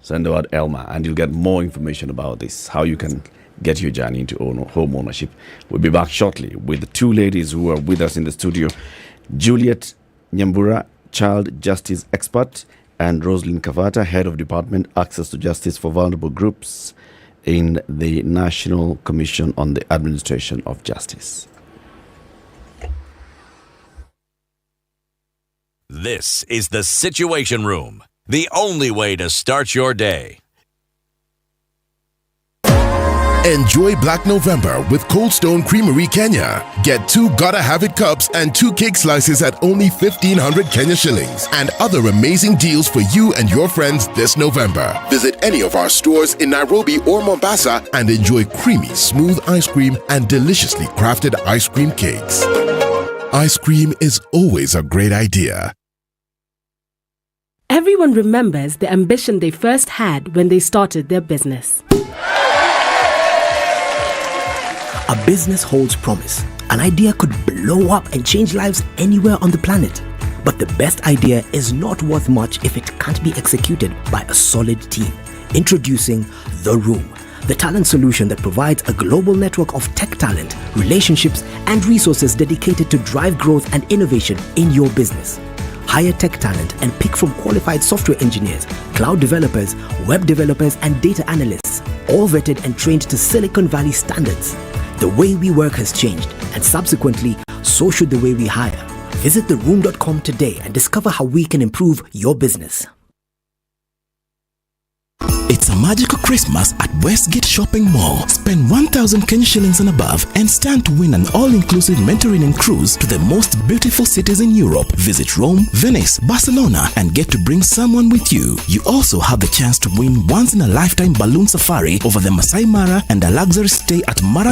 Send the word Elma and you'll get more information about this, how you can get your journey into home ownership. We'll be back shortly with the two ladies who are with us in the studio, Juliet Nyambura, Child Justice Expert, and Rosalind Kavata, Head of Department Access to Justice for Vulnerable Groups in the National Commission on the Administration of Justice. This is the Situation Room, the only way to start your day. Enjoy Black November with Cold Stone Creamery Kenya. Get 2 Gotta Have It cups and 2 cake slices at only 1,500 Kenya shillings, and other amazing deals for you and your friends this November. Visit any of our stores in Nairobi or Mombasa and enjoy creamy, smooth ice cream and deliciously crafted ice cream cakes. Ice cream is always a great idea. Everyone remembers the ambition they first had when they started their business. A business holds promise. An idea could blow up and change lives anywhere on the planet. But the best idea is not worth much if it can't be executed by a solid team. Introducing The Room, the talent solution that provides a global network of tech talent, relationships, and resources dedicated to drive growth and innovation in your business. Hire tech talent and pick from qualified software engineers, cloud developers, web developers, and data analysts, all vetted and trained to Silicon Valley standards. The way we work has changed, and subsequently, so should the way we hire. Visit theroom.com today and discover how we can improve your business. It's a magical Christmas at Westgate Shopping Mall. Spend 1,000 Kenya shillings and above and stand to win an all-inclusive Mediterranean cruise to the most beautiful cities in Europe. Visit Rome, Venice, Barcelona, and get to bring someone with you. You also have the chance to win once-in-a-lifetime balloon safari over the Masai Mara and a luxury stay at Mara.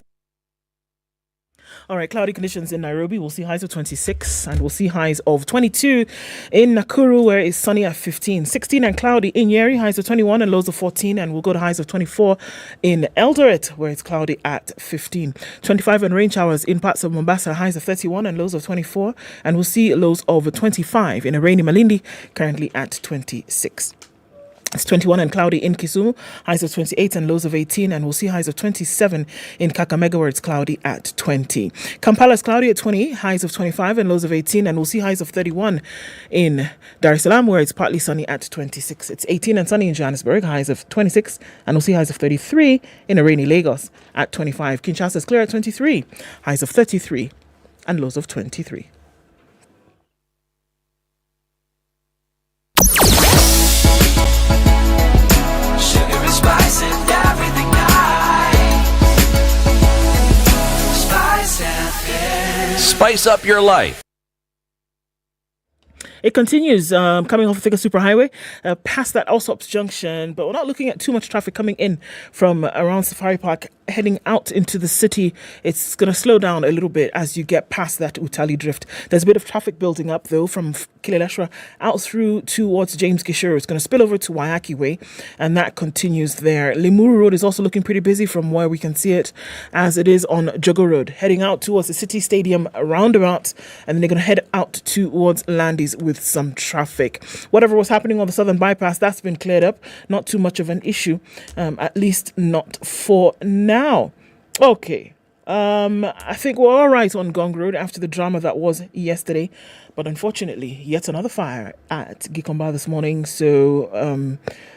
All right, cloudy conditions in Nairobi. We'll see highs of 26 and we'll see highs of 22 in Nakuru, where it's sunny at 15. 16 and cloudy in Nyeri, highs of 21 and lows of 14. And we'll go to highs of 24 in Eldoret, where it's cloudy at 15. 25 and rain showers in parts of Mombasa, highs of 31 and lows of 24. And we'll see lows of 25 in a rainy Malindi, currently at 26. It's 21 and cloudy in Kisumu, highs of 28 and lows of 18, and we'll see highs of 27 in Kakamega, where it's cloudy at 20. Kampala's cloudy at 20, highs of 25 and lows of 18, and we'll see highs of 31 in Dar es Salaam, where it's partly sunny at 26. It's 18 and sunny in Johannesburg, highs of 26, and we'll see highs of 33 in a rainy Lagos at 25. Kinshasa's clear at 23, highs of 33 and lows of 23. Spice and everything nice. SpiceFM. Spice up your life. It continues coming off of Thika Superhighway, past that Allsops Junction, but we're not looking at too much traffic coming in from around Safari Park, heading out into the city. It's going to slow down a little bit as you get past that Utali Drift. There's a bit of traffic building up, though, from Kileleshwa out through towards James Gishuru. It's going to spill over to Wayaki Way, and that continues there. Limuru Road is also looking pretty busy from where we can see it, as it is on Jogo Road, heading out towards the City Stadium roundabout, and then they're going to head out towards Landis with some traffic. Whatever was happening on the Southern Bypass, that's been cleared up. Not too much of an issue, at least not for now. Okay, I think we're all right on Gong Road after the drama that was yesterday. But unfortunately, yet another fire at Gikomba this morning. So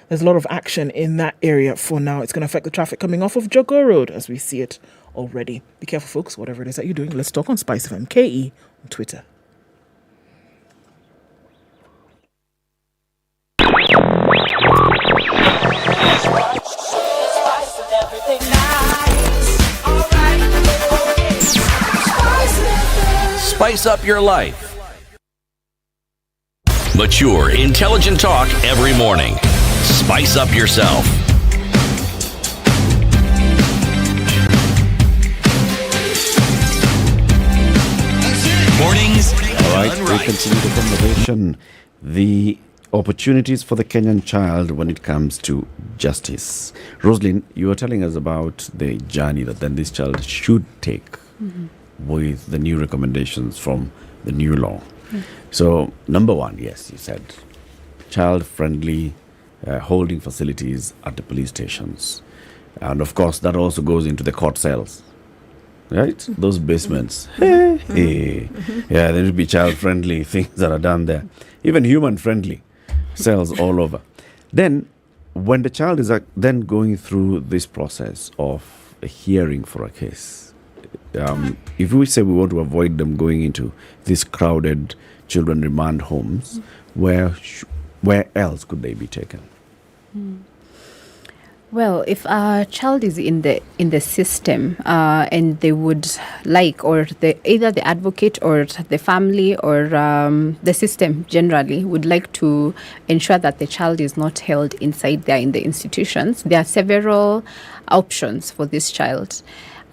there's a lot of action in that area for now. It's going to affect the traffic coming off of Jogo Road as we see it already. Be careful, folks, whatever it is that you're doing. Let's talk on SpiceFM KE on Twitter. Spice up your life. Mature, intelligent talk every morning. Spice up yourself. Mornings. All right, we continue the conversation. The opportunities for the Kenyan child when it comes to justice. Roslyn, you were telling us about the journey that then this child should take with the new recommendations from the new law. So, number one, yes, you said child-friendly holding facilities at the police stations. And of course, that also goes into the court cells, right? Those basements. Yeah, there should be child-friendly things that are done there. Even human-friendly cells all over. Then, when the child is then going through this process of a hearing for a case, if we say we want to avoid them going into these crowded children remand homes, where else could they be taken? Well, if a child is in the system and they would like, or either the advocate or the family or the system generally would like to ensure that the child is not held inside there in the institutions, there are several options for this child.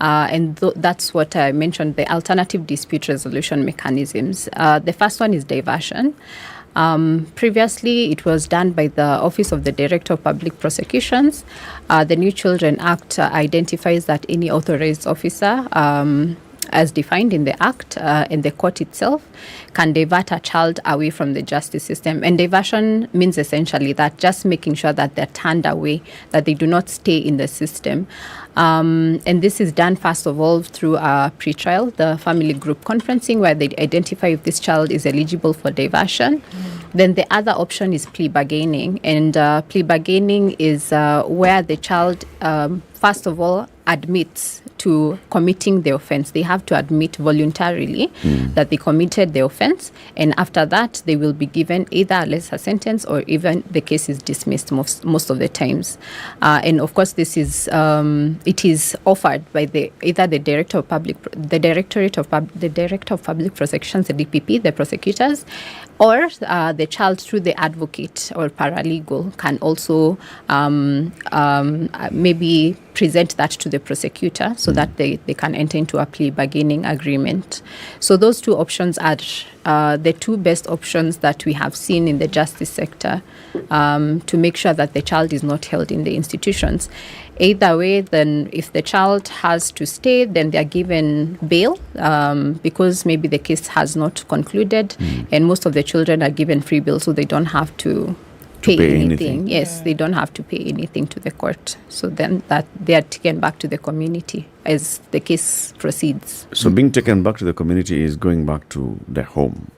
And that's what I mentioned, the alternative dispute resolution mechanisms. The first one is diversion. Previously, it was done by the Office of the Director of Public Prosecutions. The New Children Act identifies that any authorized officer, as defined in the Act, and the court itself, can divert a child away from the justice system. And diversion means essentially that just making sure that they're turned away, that they do not stay in the system. And this is done, first of all, through a pre-trial, the family group conferencing, where they identify if this child is eligible for diversion. Then the other option is plea bargaining. And plea bargaining is where the child, first of all, admits to committing the offense. They have to admit voluntarily that they committed the offense, and after that they will be given either a lesser sentence or even the case is dismissed most of the times. And of course, this is it is offered by either the Director of Public Prosecutions, the DPP, the prosecutors, or the child through the advocate or paralegal can also maybe present that to the prosecutor so that they can enter into a plea bargaining agreement. So those two options are the two best options that we have seen in the justice sector to make sure that the child is not held in the institutions. Either way, then if the child has to stay, then they are given bail because maybe the case has not concluded, and most of the children are given free bail, so they don't have to pay anything. Yes, they don't have to pay anything to the court. So then that they are taken back to the community as the case proceeds. So being taken back to the community is going back to their home.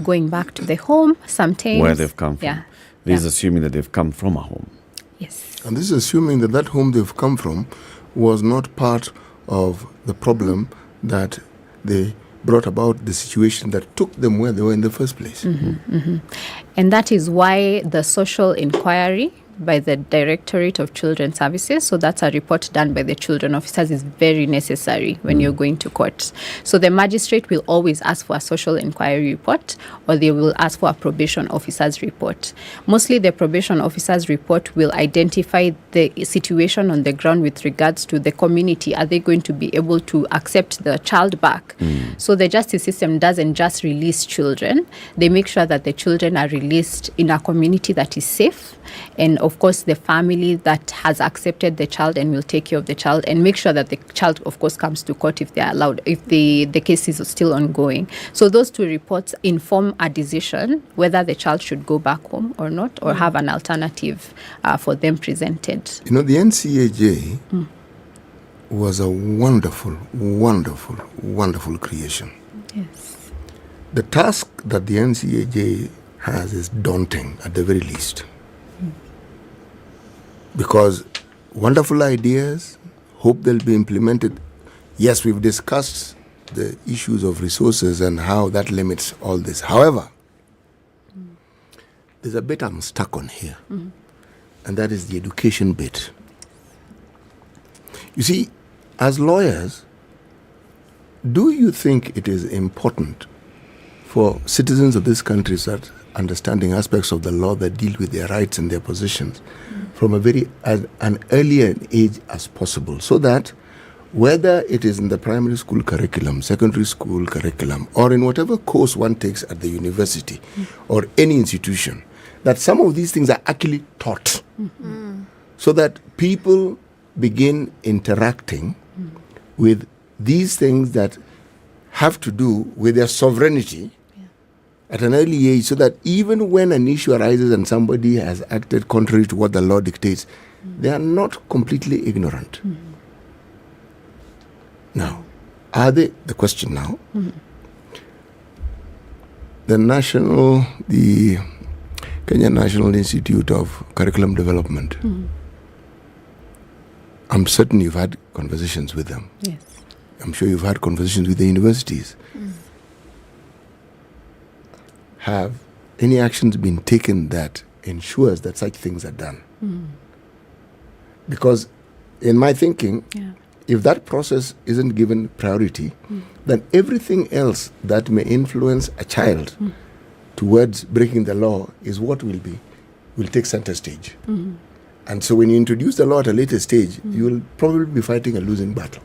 Going back to the home, sometimes. Where they've come from. Yeah. This is assuming that they've come from a home. Yes. And this is assuming that that home they've come from was not part of the problem that they brought about, the situation that took them where they were in the first place. And that is why the social inquiry by the Directorate of Children's Services, so that's a report done by the children officers, is very necessary when you're going to court. So the magistrate will always ask for a social inquiry report, or they will ask for a probation officer's report. Mostly the probation officer's report will identify the situation on the ground with regards to the community. Are they going to be able to accept the child back? So the justice system doesn't just release children. They make sure that the children are released in a community that is safe, and of course the family that has accepted the child and will take care of the child, and make sure that the child of course comes to court if they are allowed, if the case is still ongoing. So those two reports inform a decision whether the child should go back home or not, or have an alternative for them presented. You know, the NCAJ was a wonderful, wonderful, wonderful creation. Yes. The task that the NCAJ has is daunting at the very least. Because wonderful ideas, hope they'll be implemented. Yes, we've discussed the issues of resources and how that limits all this. However, there's a bit I'm stuck on here, and that is the education bit. You see, as lawyers, do you think it is important for citizens of this country to start understanding aspects of the law that deal with their rights and their positions from an earlier age as possible, so that whether it is in the primary school curriculum, secondary school curriculum, or in whatever course one takes at the university or any institution, that some of these things are actually taught, so that people begin interacting with these things that have to do with their sovereignty at an early age, so that even when an issue arises and somebody has acted contrary to what the law dictates, they are not completely ignorant. Now, are they, the question now, the Kenya National Institute of Curriculum Development, I'm certain you've had conversations with them. Yes. I'm sure you've had conversations with the universities. Have any actions been taken that ensures that such things are done? Because in my thinking, if that process isn't given priority, then everything else that may influence a child towards breaking the law is what will take center stage. And so when you introduce the law at a later stage, you will probably be fighting a losing battle.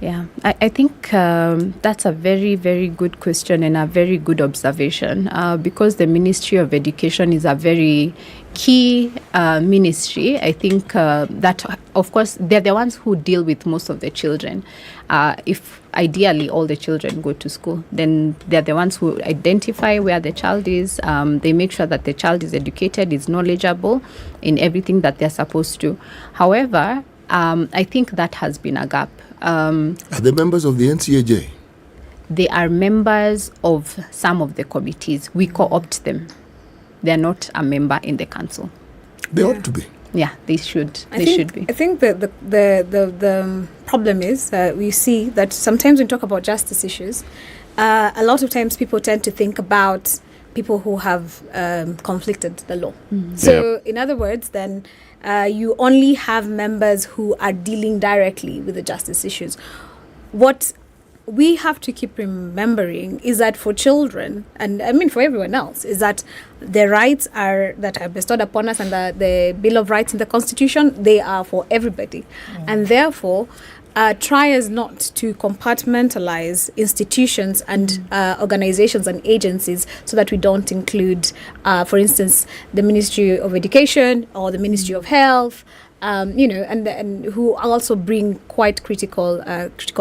Yeah, I think that's a very, very good question and a very good observation, because the Ministry of Education is a very key ministry. I think that, of course, they're the ones who deal with most of the children. If ideally all the children go to school, then they're the ones who identify where the child is. They make sure that the child is educated, is knowledgeable in everything that they're supposed to. However, I think that has been a gap. Are they members of the NCAJ? They are members of some of the committees. We co-opt them. They're not a member in the council. They ought to be. Yeah, they should. Should be. I think the problem is we see that sometimes when we talk about justice issues, a lot of times people tend to think about people who have conflicted the law. So, in other words, then you only have members who are dealing directly with the justice issues. What we have to keep remembering is that for children, and I mean for everyone else, is that the rights that are bestowed upon us under the Bill of Rights in the Constitution, they are for everybody. And therefore, try as not to compartmentalize institutions and organizations and agencies so that we don't include, for instance, the Ministry of Education or the Ministry of Health, and who also bring quite critical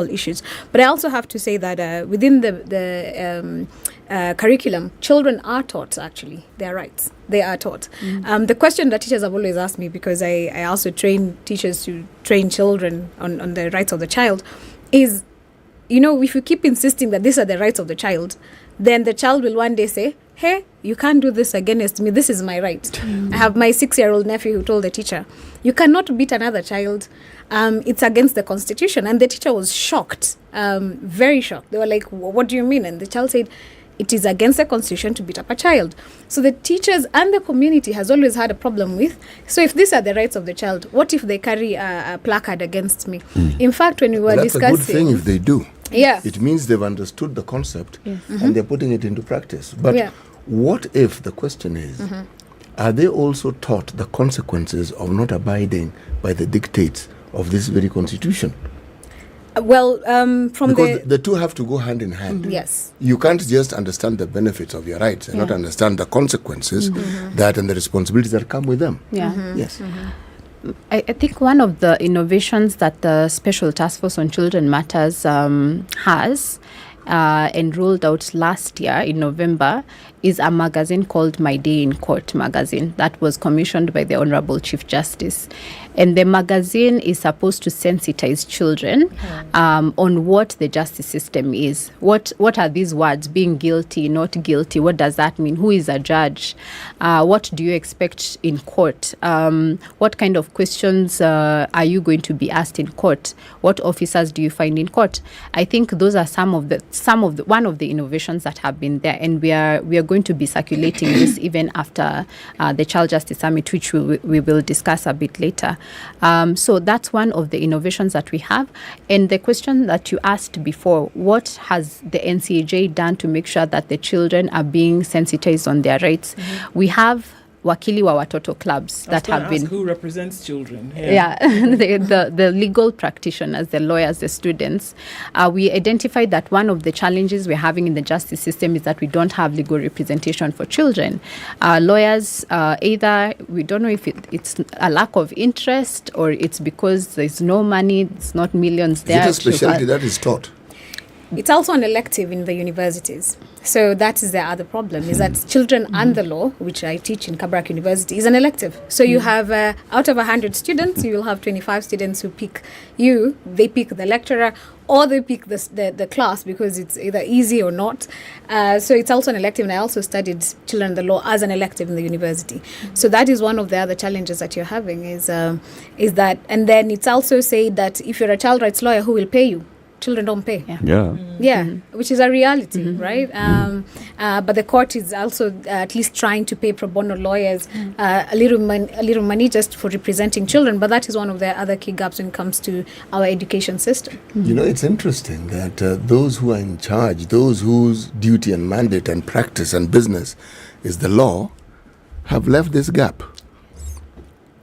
issues. But I also have to say that within the curriculum, children are taught actually their rights. They are taught. The question that teachers have always asked me, because I also train teachers to train children on the rights of the child, is, if you keep insisting that these are the rights of the child, then the child will one day say, hey, you can't do this against me. This is my right. I have my 6-year-old nephew who told the teacher, you cannot beat another child. It's against the Constitution. And the teacher was shocked, very shocked. They were like, what do you mean? And the child said, it is against the Constitution to beat up a child. So the teachers and the community has always had a problem with, so if these are the rights of the child, what if they carry a placard against me? In fact, when we were discussing... That's a good thing if they do. Yeah. It means they've understood the concept and they're putting it into practice. But what if, the question is, are they also taught the consequences of not abiding by the dictates of this very Constitution? Because the two have to go hand in hand. Yes. You can't just understand the benefits of your rights and not understand the consequences that and the responsibilities that come with them. Yes. I think one of the innovations that the Special Task Force on Children Matters has and rolled out last year in November is a magazine called My Day in Court magazine that was commissioned by the Honorable Chief Justice. And the magazine is supposed to sensitize children on what the justice system is. What are these words? Being guilty, not guilty. What does that mean? Who is a judge? What do you expect in court? What kind of questions are you going to be asked in court? What officers do you find in court? I think those are one of the innovations that have been there, and we are going to be circulating this even after the Child Justice Summit, which we will discuss a bit later. So that's one of the innovations that we have. And the question that you asked before, what has the NCAJ done to make sure that the children are being sensitized on their rights? We have Wakili wa Watoto clubs that have been... Who represents children? The legal practitioners, the lawyers, the students. We identified that one of the challenges we're having in the justice system is that we don't have legal representation for children. Lawyers, either we don't know if it's a lack of interest or it's because there's no money, it's not millions there. Is it a specialty that is taught? It's also an elective in the universities. So that is the other problem, is that children and the law, which I teach in Kabarak University, is an elective. So you have, out of 100 students, you will have 25 students who pick you. They pick the lecturer or they pick the class because it's either easy or not. So it's also an elective, and I also studied children and the law as an elective in the university. So that is one of the other challenges that you're having is that, and then it's also said that if you're a child rights lawyer, who will pay you? Children don't pay. Which is a reality, right? But the court is also at least trying to pay pro bono lawyers a little money just for representing children. But that is one of the other key gaps when it comes to our education system. You know, it's interesting that those who are in charge, those whose duty and mandate and practice and business is the law, have left this gap.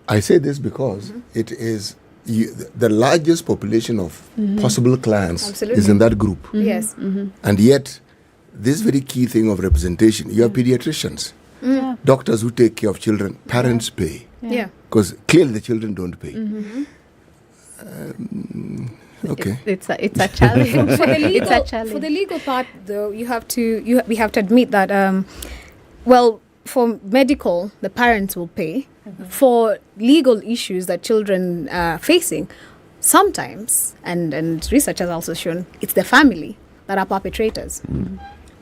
I say this because it is the largest population of possible clients is in that group. Yes. And yet, this very key thing of representation, you have pediatricians, doctors who take care of children, parents pay. Because clearly the children don't pay. Okay. It's a challenge. For the legal part, though, we have to admit that, for medical, the parents will pay. For legal issues that children are facing, sometimes, and research has also shown, it's the family that are perpetrators.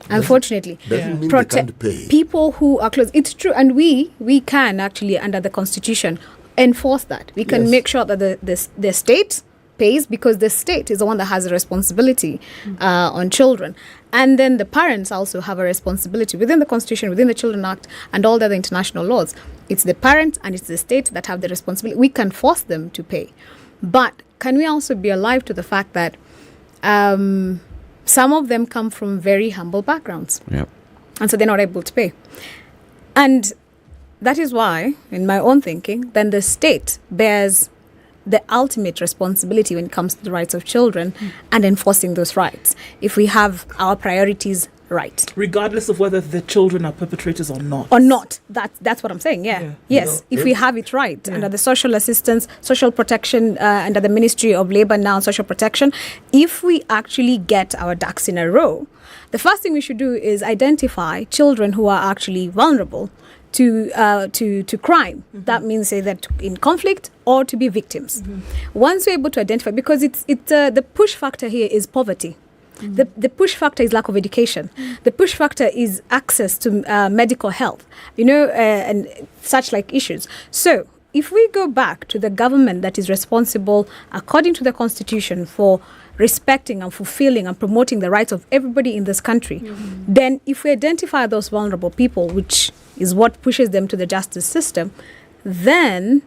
Unfortunately, doesn't mean they can't pay. People who are close. It's true, and we can actually, under the Constitution, enforce that. We can make sure that the state pays, because the state is the one that has a responsibility on children. And then the parents also have a responsibility within the Constitution, within the Children Act, and all the other international laws. It's the parents and it's the state that have the responsibility. We can force them to pay. But can we also be alive to the fact that some of them come from very humble backgrounds? And so they're not able to pay. And that is why, in my own thinking, then the state bears the ultimate responsibility when it comes to the rights of children and enforcing those rights, if we have our priorities right. Regardless of whether the children are perpetrators or not. That's what I'm saying, Yes, if we have it right, under the social assistance, social protection, under the Ministry of Labour now, social protection, if we actually get our ducks in a row, the first thing we should do is identify children who are actually vulnerable to crime. That means that in conflict or to be victims. Once we're able to identify, because it's the push factor here is poverty. The push factor is lack of education. The push factor is access to medical health, and such like issues. So if we go back to the government that is responsible, according to the Constitution, for respecting and fulfilling and promoting the rights of everybody in this country, then if we identify those vulnerable people, which is what pushes them to the justice system, then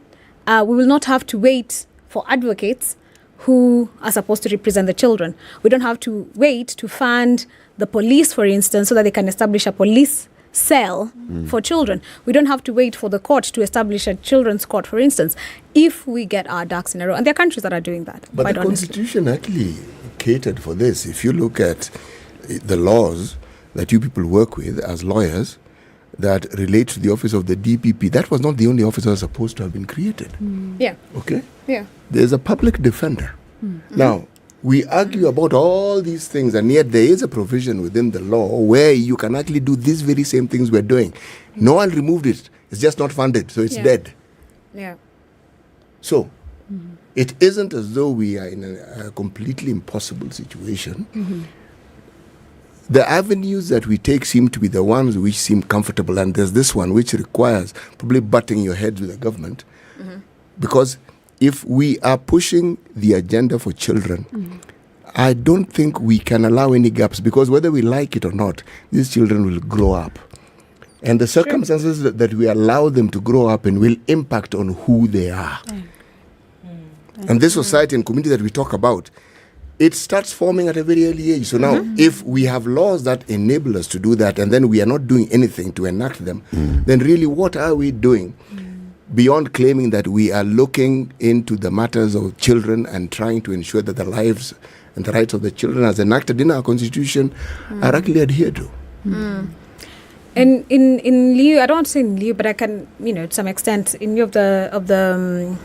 we will not have to wait for advocates who are supposed to represent the children. We don't have to wait to fund the police, for instance, so that they can establish a police cell for children. We don't have to wait for the court to establish a children's court, for instance, if we get our ducks in a row. And there are countries that are doing that. But the Constitution actually catered for this. If you look at the laws that you people work with as lawyers that relate to the office of the DPP, that was not the only office that was supposed to have been created. Okay? There's a public defender. Now, we argue about all these things, and yet there is a provision within the law where you can actually do these very same things we're doing. No one removed it. It's just not funded, so it's dead. So It isn't as though we are in a completely impossible situation. The avenues that we take seem to be the ones which seem comfortable, and there's this one which requires probably butting your head with the government, because if we are pushing the agenda for children, I don't think we can allow any gaps, because whether we like it or not, these children will grow up. And the circumstances that we allow them to grow up in will impact on who they are. And this society and community that we talk about, it starts forming at a very early age. So now, if we have laws that enable us to do that, and then we are not doing anything to enact them, then really what are we doing? Beyond claiming that we are looking into the matters of children and trying to ensure that the lives and the rights of the children as enacted in our constitution are actually adhered to. And in lieu, I don't want to say in lieu, but I can, to some extent, in lieu of the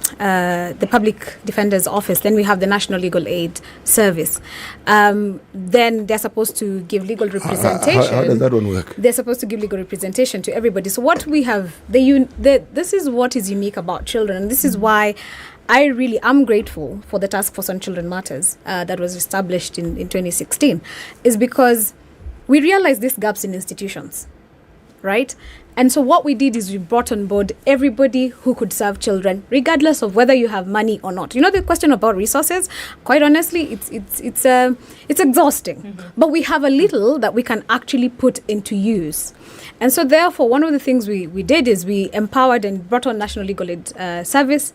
Public Defender's Office, then we have the National Legal Aid Service. Then they're supposed to give legal representation. How does that one work? They're supposed to give legal representation to everybody. So what we have, this is what is unique about children, and this is why I really am grateful for the Task Force on Children Matters that was established in 2016, is because we realized these gaps in institutions. Right? And so what we did is we brought on board everybody who could serve children, regardless of whether you have money or not. The question about resources, quite honestly, it's exhausting. But we have a little that we can actually put into use. And so therefore, one of the things we did is we empowered and brought on National Legal Aid Service,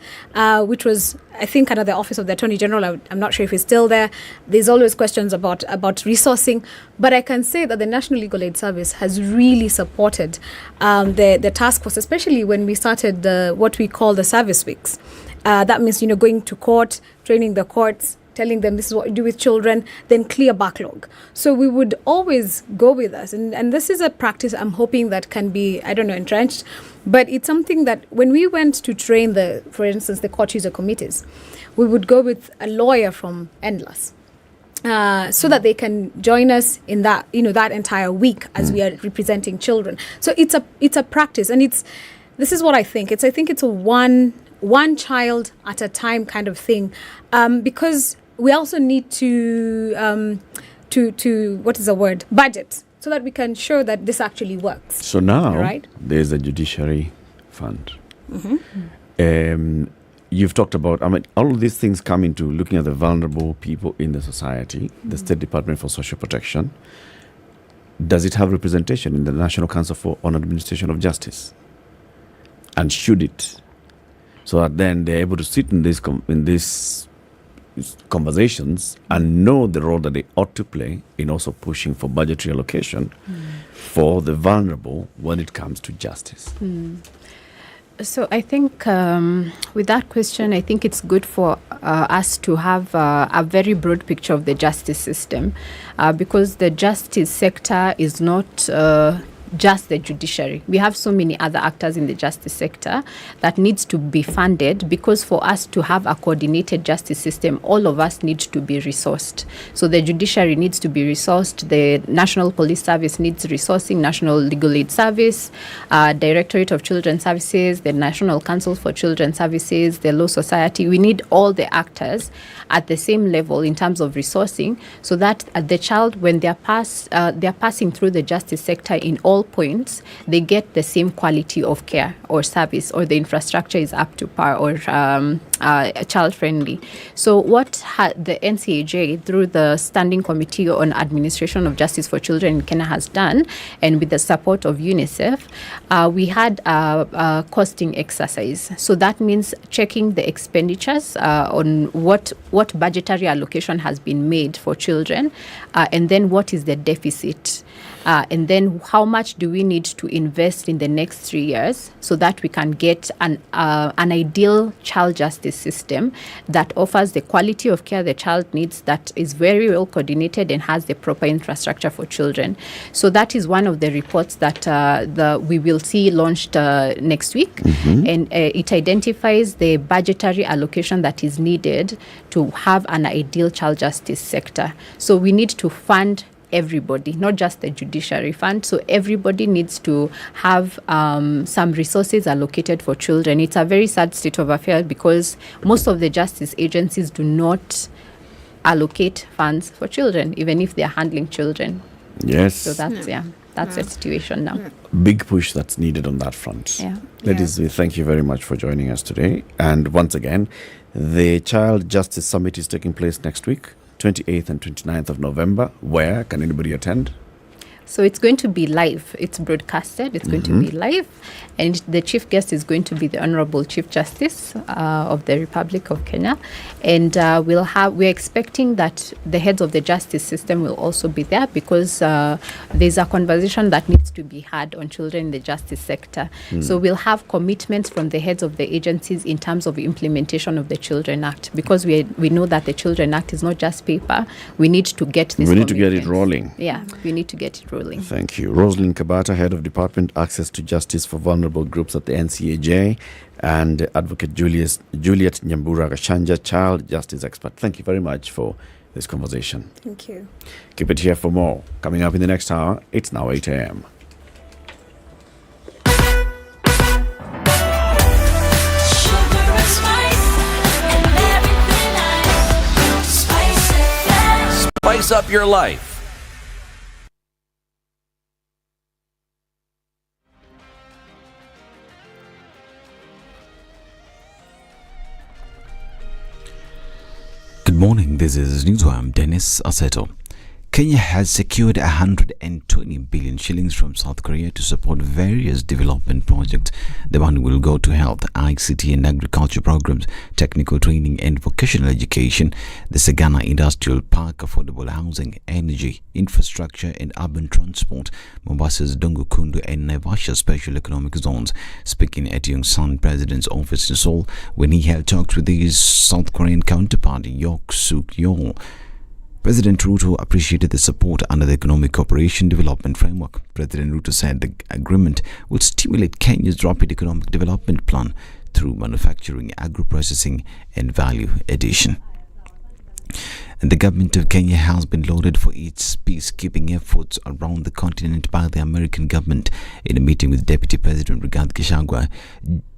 which was, I think, under the Office of the Attorney General. I'm not sure if it's still there. There's always questions about resourcing. But I can say that the National Legal Aid Service has really supported the task force, especially when we started what we call the service weeks. That means, going to court, training the courts, telling them this is what you do with children, then clear backlog. So we would always go with us. And this is a practice I'm hoping that can be, entrenched. But it's something that when we went to train for instance, the court user committees, we would go with a lawyer from Endless. So that they can join us in that, that entire week as we are representing children. So it's a practice, and this is what I think. I think it's a one child at a time kind of thing, because we also need to what is the word? Budget, so that we can show that this actually works. So now, right? There's a judiciary fund. You've talked about, all of these things come into looking at the vulnerable people in the society, the State Department for Social Protection. Does it have representation in the National Council on Administration of Justice? And should it? So that then they're able to sit in these conversations and know the role that they ought to play in also pushing for budgetary allocation for the vulnerable when it comes to justice. So I think with that question, I think it's good for us to have a very broad picture of the justice system, because the justice sector is not just the judiciary. We have so many other actors in the justice sector that needs to be funded, because for us to have a coordinated justice system, all of us need to be resourced. So the judiciary needs to be resourced, the National Police Service needs resourcing, National Legal Aid Service, Directorate of Children's Services, the National Council for Children's Services, the Law Society. We need all the actors at the same level in terms of resourcing, so that the child, when they're passing through the justice sector in all points, they get the same quality of care or service, or the infrastructure is up to par or child friendly. So what the NCAJ, through the Standing Committee on Administration of Justice for Children in Kenya, has done, and with the support of UNICEF, we had a costing exercise. So that means checking the expenditures on what budgetary allocation has been made for children, and then what is the deficit. And then how much do we need to invest in the next 3 years so that we can get an ideal child justice system that offers the quality of care the child needs, that is very well coordinated and has the proper infrastructure for children. So that is one of the reports that we will see launched next week. And it identifies the budgetary allocation that is needed to have an ideal child justice sector. So we need to fund everybody, not just the judiciary fund. So everybody needs to have some resources allocated for children. It's a very sad state of affairs because most of the justice agencies do not allocate funds for children, even if they're handling children. Yes. So that's the situation now. Big push that's needed on that front. Yeah. Ladies, we thank you very much for joining us today. And once again, the Child Justice Summit is taking place next week, 28th and 29th of November. Where can anybody attend? So it's going to be live. It's broadcasted. It's going to be live. And the chief guest is going to be the Honorable Chief Justice of the Republic of Kenya. And we're expecting that the heads of the justice system will also be there because there's a conversation that needs to be had on children in the justice sector. So we'll have commitments from the heads of the agencies in terms of implementation of the Children Act, because we know that the Children Act is not just paper. We need to get this. We need to get it rolling. Yeah, we need to get it rolling. Thank you. Rosalind Kabata, Head of Department Access to Justice for Vulnerable Groups at the NCAJ, and Advocate Juliet Nyambura Gashanja, Child Justice Expert. Thank you very much for this conversation. Thank you. Keep it here for more. Coming up in the next hour, it's now 8 a.m. Spice up your life. Good morning, this is Newswire. I'm Dennis Aseto. Kenya has secured 120 billion shillings from South Korea to support various development projects. The money will go to health, ICT and agriculture programs, technical training and vocational education, the Sagana Industrial Park, affordable housing, energy, infrastructure and urban transport, Mombasa's Dongokundu and Naivasha special economic zones. Speaking at Yongsan President's office in Seoul when he held talks with his South Korean counterpart, Yok Suk-yeol, President Ruto appreciated the support under the Economic Cooperation Development Framework. President Ruto said the agreement will stimulate Kenya's rapid economic development plan through manufacturing, agro-processing and value addition. And the government of Kenya has been lauded for its peacekeeping efforts around the continent by the American government. In a meeting with Deputy President Rigathi Gachagua,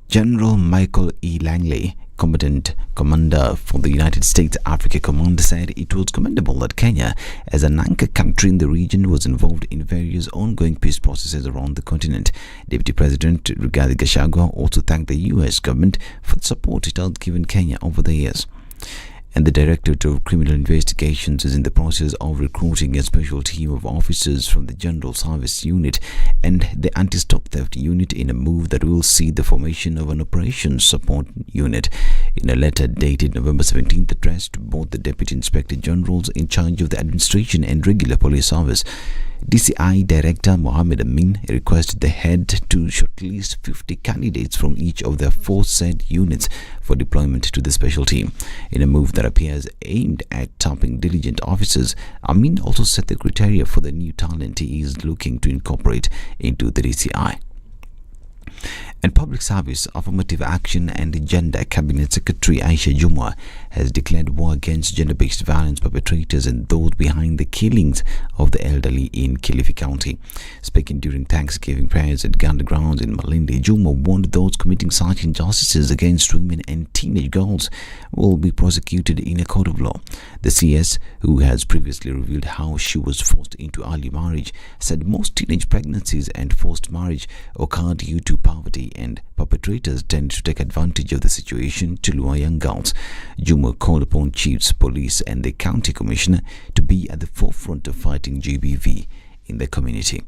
General Michael E. Langley, combatant commander for the United States Africa Command, said it was commendable that Kenya, as an anchor country in the region, was involved in various ongoing peace processes around the continent. Deputy President Rigathi Gachagua also thanked the U.S. government for the support it has given Kenya over the years. And the Directorate of Criminal Investigations is in the process of recruiting a special team of officers from the General Service Unit and the Anti-Stop Theft Unit in a move that will see the formation of an Operations Support Unit. In a letter dated November 17th addressed to both the Deputy Inspector Generals in charge of the administration and regular police service, DCI Director Mohammed Amin requested the head to shortlist 50 candidates from each of their four said units for deployment to the special team. In a move that appears aimed at tapping diligent officers, Amin also set the criteria for the new talent he is looking to incorporate into the DCI. And Public Service, Affirmative Action and Gender Cabinet Secretary Aisha Jumwa has declared war against gender-based violence perpetrators and those behind the killings of the elderly in Kilifi County. Speaking during Thanksgiving prayers at Gandhi Grounds in Malindi, Jumwa warned those committing such injustices against women and teenage girls will be prosecuted in a court of law. The CS, who has previously revealed how she was forced into early marriage, said most teenage pregnancies and forced marriage occur due to poverty, and perpetrators tend to take advantage of the situation to lure young girls. Jumwa called upon chiefs, police and the county commissioner to be at the forefront of fighting GBV in the community.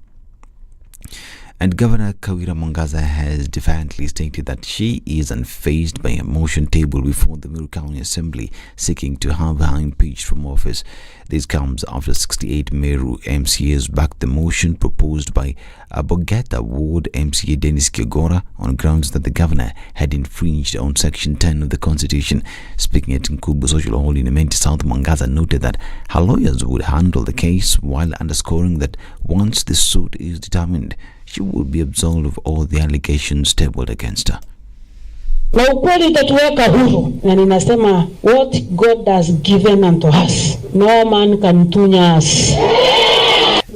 And Governor Kawira Mwangaza has defiantly stated that she is unfazed by a motion tabled before the Meru County Assembly seeking to have her impeached from office. This comes after 68 Meru MCAs backed the motion proposed by Bogeta Ward MCA Dennis Kiogora on grounds that the governor had infringed on Section 10 of the Constitution. Speaking at Nkubu Social Hall in Imenti South, Mwangaza noted that her lawyers would handle the case while underscoring that once the suit is determined, she would be absolved of all the allegations tabled against her. Na ukweli itatuweka huru, na ninasema what God has given unto us, no man can tunya us.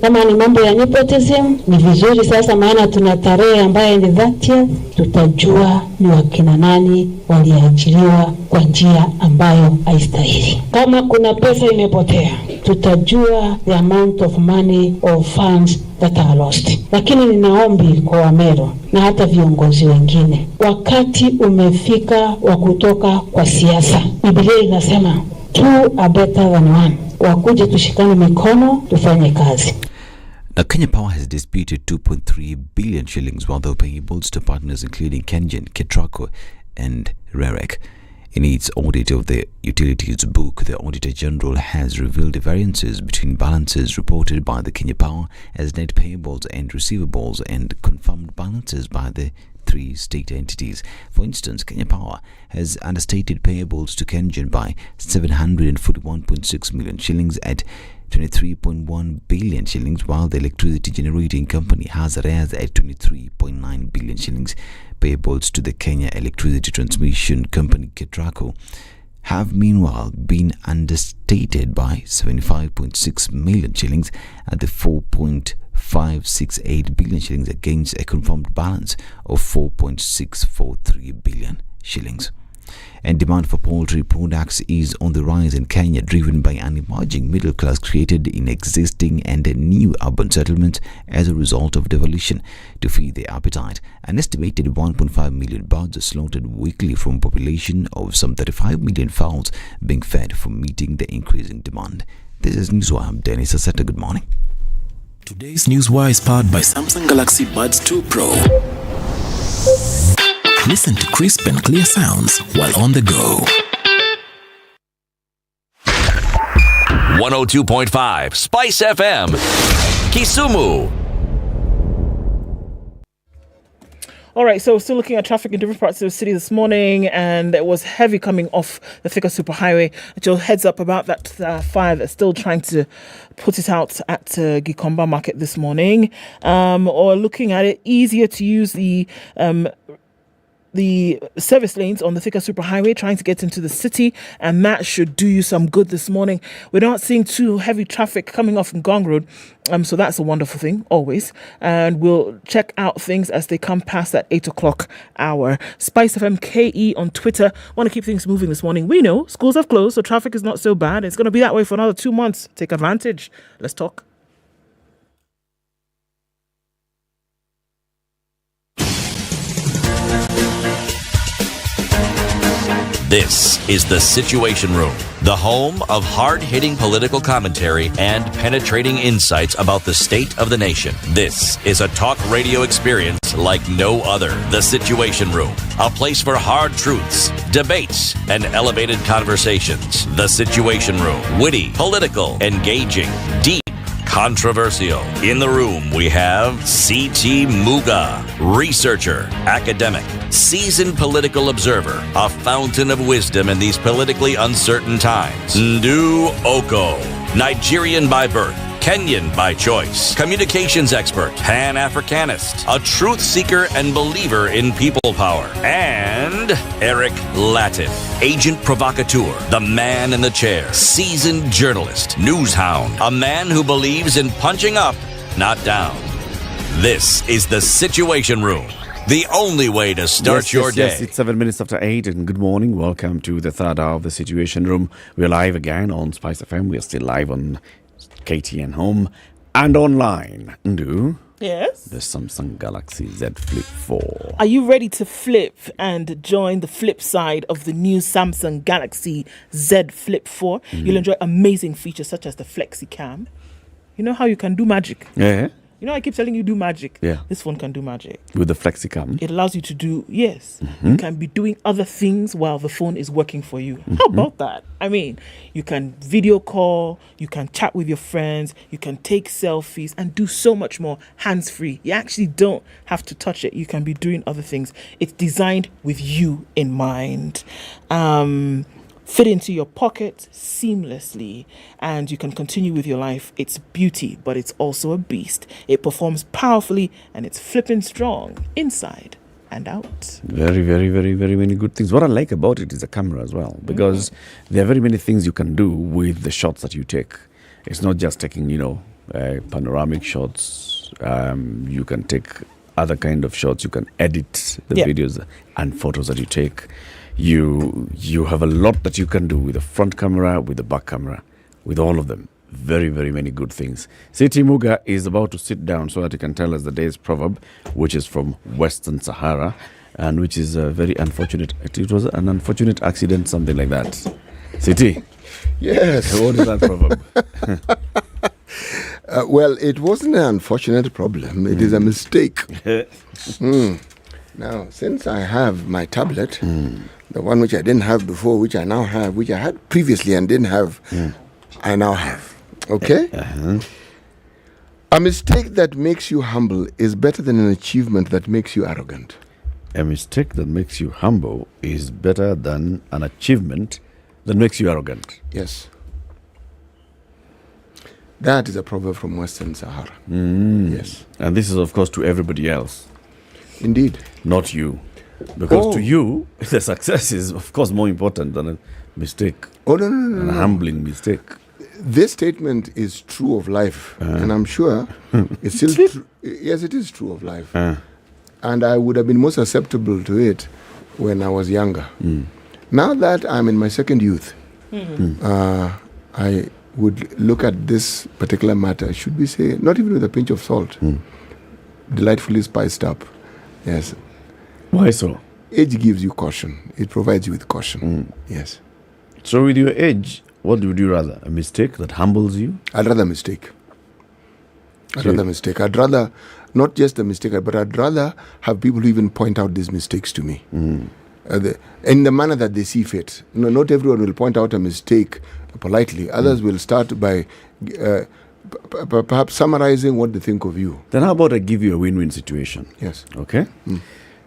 Kama ni mambo ya nepotism, ni vizuri sasa, maana tuna tarehe ambayo ni 30th, tutajua ni wakina nani waliajiriwa kwa njia ambayo haistahili. Kama kuna pesa imepotea, tutajua the amount of money or funds that are lost. Lakini ninaombi kwa Wamero na hata viongozi wengine, wakati umefika wa kutoka kwa siasa. Biblia inasema two are better than one. Wakuje tushikane mikono tufanye kazi. Now, Kenya Power has disputed 2.3 billion shillings worth of payables to partners including Kengen, Ketraco and Rerec. In its audit of the utilities book, the Auditor General has revealed variances between balances reported by the Kenya Power as net payables and receivables and confirmed balances by the three state entities. For instance, Kenya Power has understated payables to Kengen by 741.6 million shillings at 23.1 billion shillings, while the electricity generating company has arrears at 23.9 billion shillings. Payables to the Kenya Electricity Transmission Company, Ketraco, have meanwhile been understated by 75.6 million shillings at the 4.568 billion shillings against a confirmed balance of 4.643 billion shillings. And demand for poultry products is on the rise in Kenya, driven by an emerging middle class created in existing and new urban settlements as a result of devolution. To feed their appetite, an estimated 1.5 million birds are slaughtered weekly from a population of some 35 million fowls being fed for meeting the increasing demand. This is Newswire. I'm Dennis Aseta. Good morning. Today's Newswire is powered by Samsung Galaxy Buds 2 Pro. Listen to crisp and clear sounds while on the go. 102.5 SpiceFM, Kisumu. All right, so we're still looking at traffic in different parts of the city this morning, and it was heavy coming off the Thika Superhighway. Joe, heads up about that fire that's still trying to put it out at Gikomba Market this morning. Or looking at it, easier to use the service lanes on the Thika Superhighway trying to get into the city, and that should do you some good this morning. We're not seeing too heavy traffic coming off from Gong Road, so that's a wonderful thing, always. And we'll check out things as they come past that 8 o'clock hour. SpiceFM KE on Twitter. Want to keep things moving this morning. We know schools have closed, so traffic is not so bad. It's going to be that way for another 2 months. Take advantage. Let's talk. This is The Situation Room, the home of hard-hitting political commentary and penetrating insights about the state of the nation. This is a talk radio experience like no other. The Situation Room, a place for hard truths, debates, and elevated conversations. The Situation Room, witty, political, engaging, deep, controversial. In the room, we have C.T. Muga, researcher, academic, seasoned political observer, a fountain of wisdom in these politically uncertain times. Ndu Oko, Nigerian by birth, Kenyan by choice, communications expert, Pan-Africanist, a truth seeker and believer in people power, and Eric Latin, agent provocateur, the man in the chair, seasoned journalist, news hound, a man who believes in punching up, not down. This is The Situation Room, the only way to start your day. Yes, it's 7 minutes after 8, and good morning. Welcome to the third hour of The Situation Room. We're live again on Spice FM. We're still live on KTN Home and online. Ndu? Yes? The Samsung Galaxy Z Flip 4. Are you ready to flip and join the flip side of the new Samsung Galaxy Z Flip 4? You'll enjoy amazing features such as the Flexi Cam. You know how you can do magic? Yeah. You know, I keep telling you do magic. Yeah. This phone can do magic. With the FlexiCam. It allows you to do, yes. You can be doing other things while the phone is working for you. How about that? I mean, you can video call, you can chat with your friends, you can take selfies and do so much more hands-free. You actually don't have to touch it. You can be doing other things. It's designed with you in mind. Fit into your pocket seamlessly, and you can continue with your life. It's beauty, but it's also a beast. It performs powerfully, and it's flipping strong inside and out. Very, very, very, very many good things. What I like about it is the camera as well, because there are very many things you can do with the shots that you take. It's not just taking, panoramic shots. You can take other kind of shots. You can edit the videos and photos that you take. You have a lot that you can do with the front camera, with the back camera, with all of them. Very, very many good things. Siti Muga is about to sit down so that he can tell us the day's proverb, which is from Western Sahara, and which is very unfortunate. It was an unfortunate accident, something like that. Siti. Yes. What is that proverb? Well, it wasn't an unfortunate problem. It is a mistake. Now, since I have my tablet, the one which I didn't have before, which I now have, which I had previously and didn't have, I now have. Okay? A mistake that makes you humble is better than an achievement that makes you arrogant. A mistake that makes you humble is better than an achievement that makes you arrogant. Yes. That is a proverb from Western Sahara. Yes. And this is, of course, to everybody else. Indeed. Not you. Because to you, the success is, of course, more important than a mistake. Oh, no. A humbling mistake. This statement is true of life. And I'm sure it's still true. Yes, it is true of life. And I would have been more susceptible to it when I was younger. Now that I'm in my second youth, I would look at this particular matter, should we say, not even with a pinch of salt, delightfully spiced up. Yes. Why so? Age gives you caution. It provides you with caution. Yes. So with your age, what would you rather? A mistake that humbles you? I'd rather mistake. I'd rather not just a mistake, but I'd rather have people who even point out these mistakes to me. In the manner that they see fit. No, not everyone will point out a mistake politely. Others will start by perhaps summarizing what they think of you. Then how about I give you a win-win situation? Yes. Okay?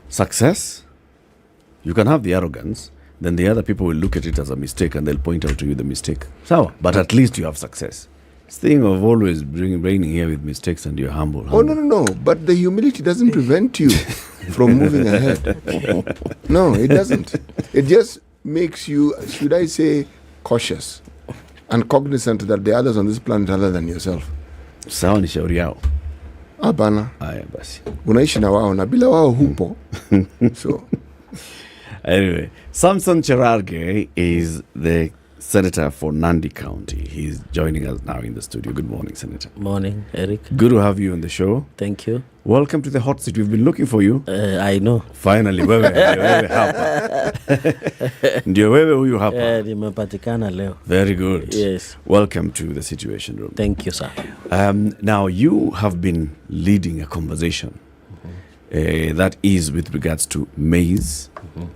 Success, you can have the arrogance, then the other people will look at it as a mistake and they'll point out to you the mistake. So, but at least you have success. This thing of always bringing here with mistakes and you're humble. Oh, no. But the humility doesn't prevent you from moving ahead. No, it doesn't. It just makes you, should I say, cautious and cognizant that the others on this planet other than yourself. Sawa ni shauri yao. Hapana. Aya basi. Unaishi na wao na bila wao hupo. So. Anyway, Samson Cherargei is the Senator for Nandi County. He's joining us now in the studio. Good morning, Senator. Morning, Eric. Good to have you on the show. Thank you. Welcome to the hot seat. We've been looking for you. I know. Finally, wewe hapa. Ndio wewe huyu hapa. Nimepatikana leo. Very good. Yes. Welcome to the Situation Room. Thank you, sir. Now, you have been leading a conversation that is with regards to maize,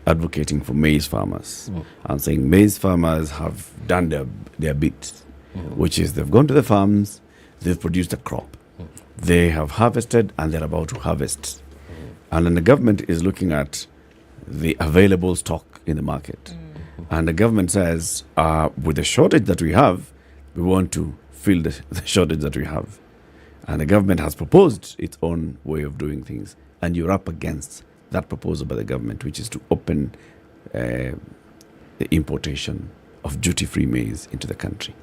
advocating for maize farmers, and saying maize farmers have done their bit, which is they've gone to the farms, they've produced a crop, they have harvested, and they're about to harvest. And then the government is looking at the available stock in the market. And the government says, with the shortage that we have, we want to fill the shortage that we have. And the government has proposed its own way of doing things. And you're up against that proposal by the government, which is to open the importation of duty-free maize into the country.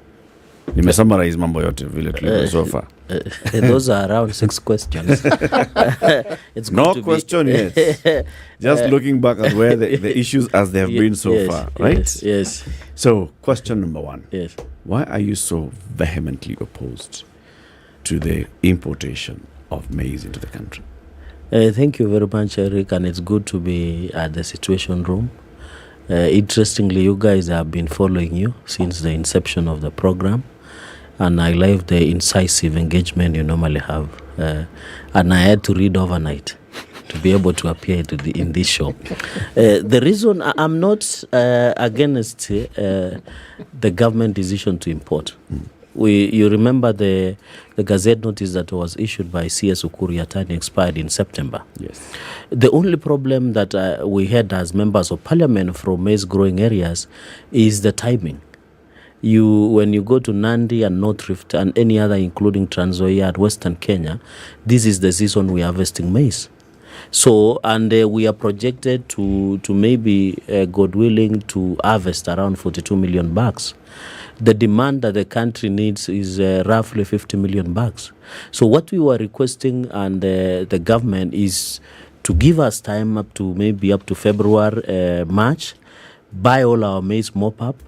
Nimesummarize mambo yote vile tulivyo so far. Those are around 6 questions. It's no question yet. Just looking back at where the issues as they have been so far, right? Yes. So, question number 1. Yes. Why are you so vehemently opposed to the importation of maize into the country? Thank you very much, Eric, and it's good to be at the Situation Room. Interestingly, you guys have been following you since the inception of the program, and I love the incisive engagement you normally have. And I had to read overnight to be able to appear in this show. The reason I'm not against the government decision to import. You remember the Gazette notice that was issued by C.S. Ukuri Atani expired in September. Yes. The only problem that we had as members of parliament from maize growing areas is the timing. When you go to Nandi and North Rift and any other, including Trans Nzoia and Western Kenya, this is the season we are harvesting maize. So, and we are projected to maybe, God willing, to harvest around 42 million bags. The demand that the country needs is roughly 50 million bags. So what we were requesting and the government is to give us time up to February, March, buy all our maize mop-up,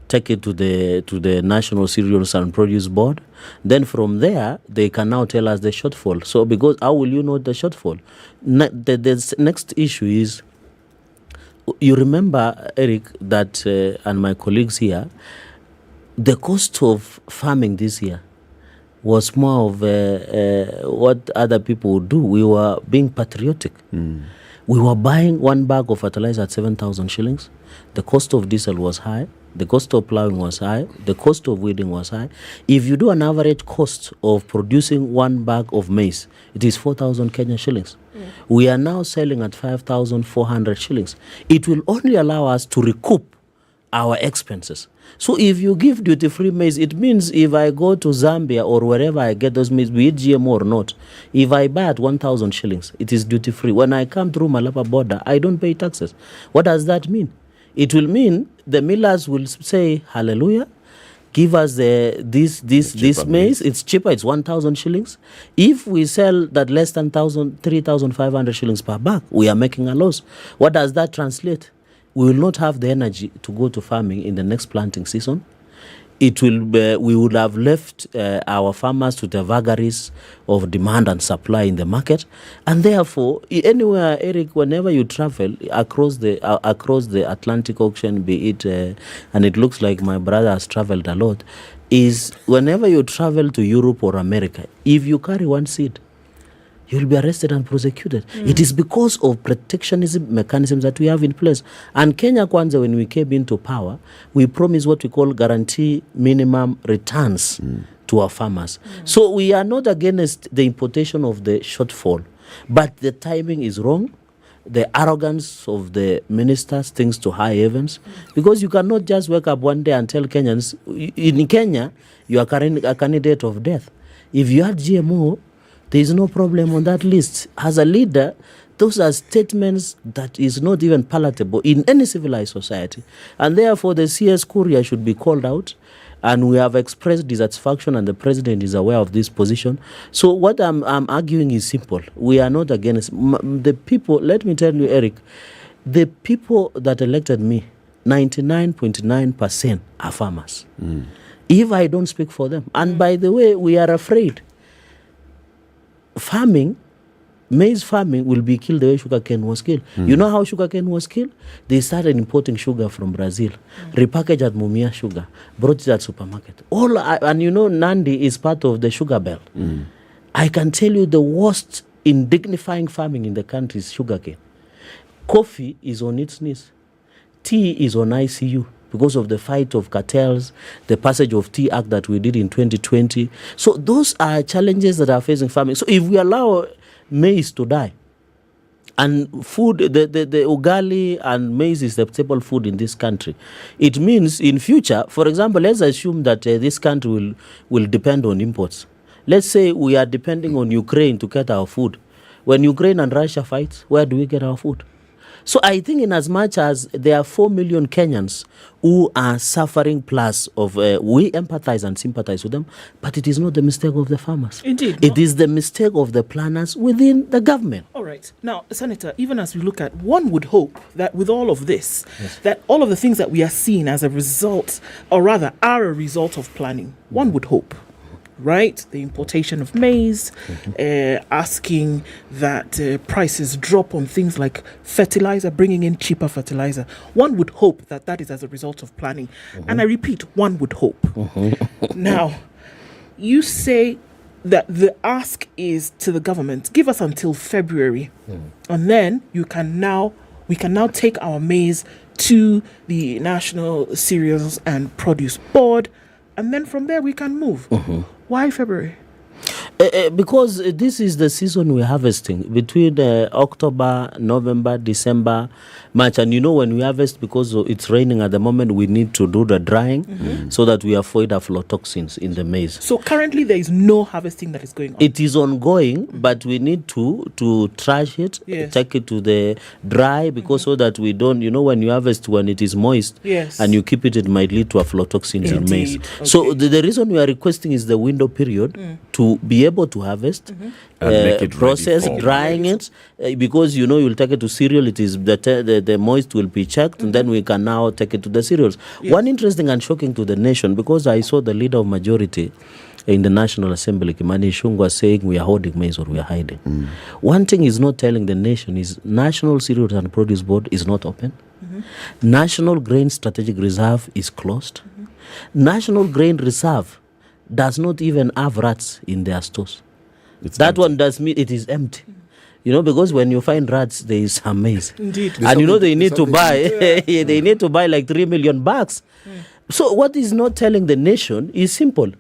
take it to the National Cereals and Produce Board. Then from there, they can now tell us the shortfall. So because how will you know the shortfall? The next issue is, you remember, Eric, that and my colleagues here, the cost of farming this year was more of what other people would do. We were being patriotic. We were buying one bag of fertilizer at 7,000 shillings. The cost of diesel was high. The cost of plowing was high. The cost of weeding was high. If you do an average cost of producing one bag of maize, it is 4,000 Kenyan shillings. We are now selling at 5,400 shillings. It will only allow us to recoup our expenses. So if you give duty-free maize, it means if I go to Zambia or wherever I get those maize, be it GMO or not, if I buy at 1,000 shillings, it is duty-free. When I come through Malapa border, I don't pay taxes. What does that mean? It will mean the millers will say, hallelujah, give us this maize. It's cheaper, it's 1,000 shillings. If we sell that less than 3,500 shillings per bag, we are making a loss. What does that translate? We will not have the energy to go to farming in the next planting season. We would have left our farmers to the vagaries of demand and supply in the market, and therefore, anywhere, Eric, whenever you travel across the Atlantic Ocean, be it, and it looks like my brother has traveled a lot, is whenever you travel to Europe or America, if you carry one seed, you will be arrested and prosecuted. It is because of protectionism mechanisms that we have in place. And Kenya Kwanza, when we came into power, we promised what we call guarantee minimum returns to our farmers. So we are not against the importation of the shortfall, but the timing is wrong. The arrogance of the ministers things to high heavens, because you cannot just wake up one day and tell Kenyans, in Kenya, you are a candidate of death. If you had GMO, there is no problem on that list. As a leader, those are statements that is not even palatable in any civilized society. And therefore, the CS Courier should be called out. And we have expressed dissatisfaction, and the president is aware of this position. So what I'm arguing is simple. We are not against the people. Let me tell you, Eric, the people that elected me, 99.9% are farmers. If I don't speak for them, and by the way, we are afraid. Maize farming will be killed the way sugarcane was killed. You know how sugarcane was killed? They started importing sugar from Brazil, repackaged at Mumia sugar, brought it at supermarket. And you know, Nandi is part of the sugar belt. I can tell you the worst in dignifying farming in the country is sugarcane. Coffee is on its knees. Tea is on ICU. Because of the fight of cartels, the passage of Tea Act that we did in 2020. So those are challenges that are facing farming. So if we allow maize to die, and food, the ugali and maize is the staple food in this country, it means in future, for example, let's assume that this country will depend on imports. Let's say we are depending on Ukraine to get our food. When Ukraine and Russia fight, where do we get our food? So I think in as much as there are 4 million Kenyans who are suffering, plus of we empathize and sympathize with them, but it is not the mistake of the farmers. Indeed. It is the mistake of the planners within the government. All right. Now, Senator, even as we look at, one would hope that with all of this, that all of the things that we are seeing as a result, or rather are a result of planning, one would hope, right? The importation of maize, asking that prices drop on things like fertilizer, bringing in cheaper fertilizer. One would hope that that is as a result of planning. And I repeat, one would hope. Now, you say that the ask is to the government, give us until February, and then we can now take our maize to the National Cereals and Produce Board, and then from there we can move. Why February? Because this is the season we're harvesting between October, November, December, March. And when we harvest, because it's raining at the moment, we need to do the drying so that we avoid aflatoxins in the maize. So currently there is no harvesting that is going on. It is ongoing, but we need to trash it, take it to the dry, because so that we don't, when you harvest when it is moist and you keep it, it might lead to aflatoxins in maize. Okay. So the reason we are requesting is the window period to be able to harvest, make it process, drying it, because you'll take it to cereal. It is the moist will be checked, and then we can now take it to the cereals. One interesting and shocking to the nation, because I saw the leader of majority in the National Assembly, Kimani Ichung'wah, saying we are holding maize or we are hiding. One thing he's not telling the nation is National Cereals and Produce Board is not open. National Grain Strategic Reserve is closed. National Grain Reserve does not even have rats in their stores. One does mean it is empty. Because when you find rats, there is some maize. Indeed. And they need to buy, they need to buy like 3 million bags. So what is not telling the nation is simple.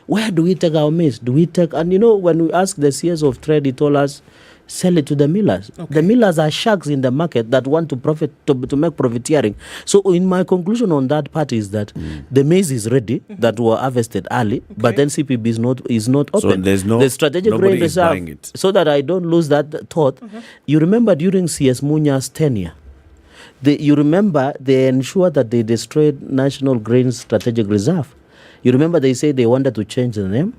Where do we take our maize? Do we take, and when we ask the CS of Trade, he told us, sell it to the millers. Okay. The millers are sharks in the market that want to profit, to make profiteering. So in my conclusion on that part is that the maize is ready, that were harvested early, but then CPB is not open. So there's the strategic grain reserve, so that I don't lose that thought. You remember during CS Munya's tenure, you remember they ensured that they destroyed National Grain Strategic Reserve. You remember they said they wanted to change the name?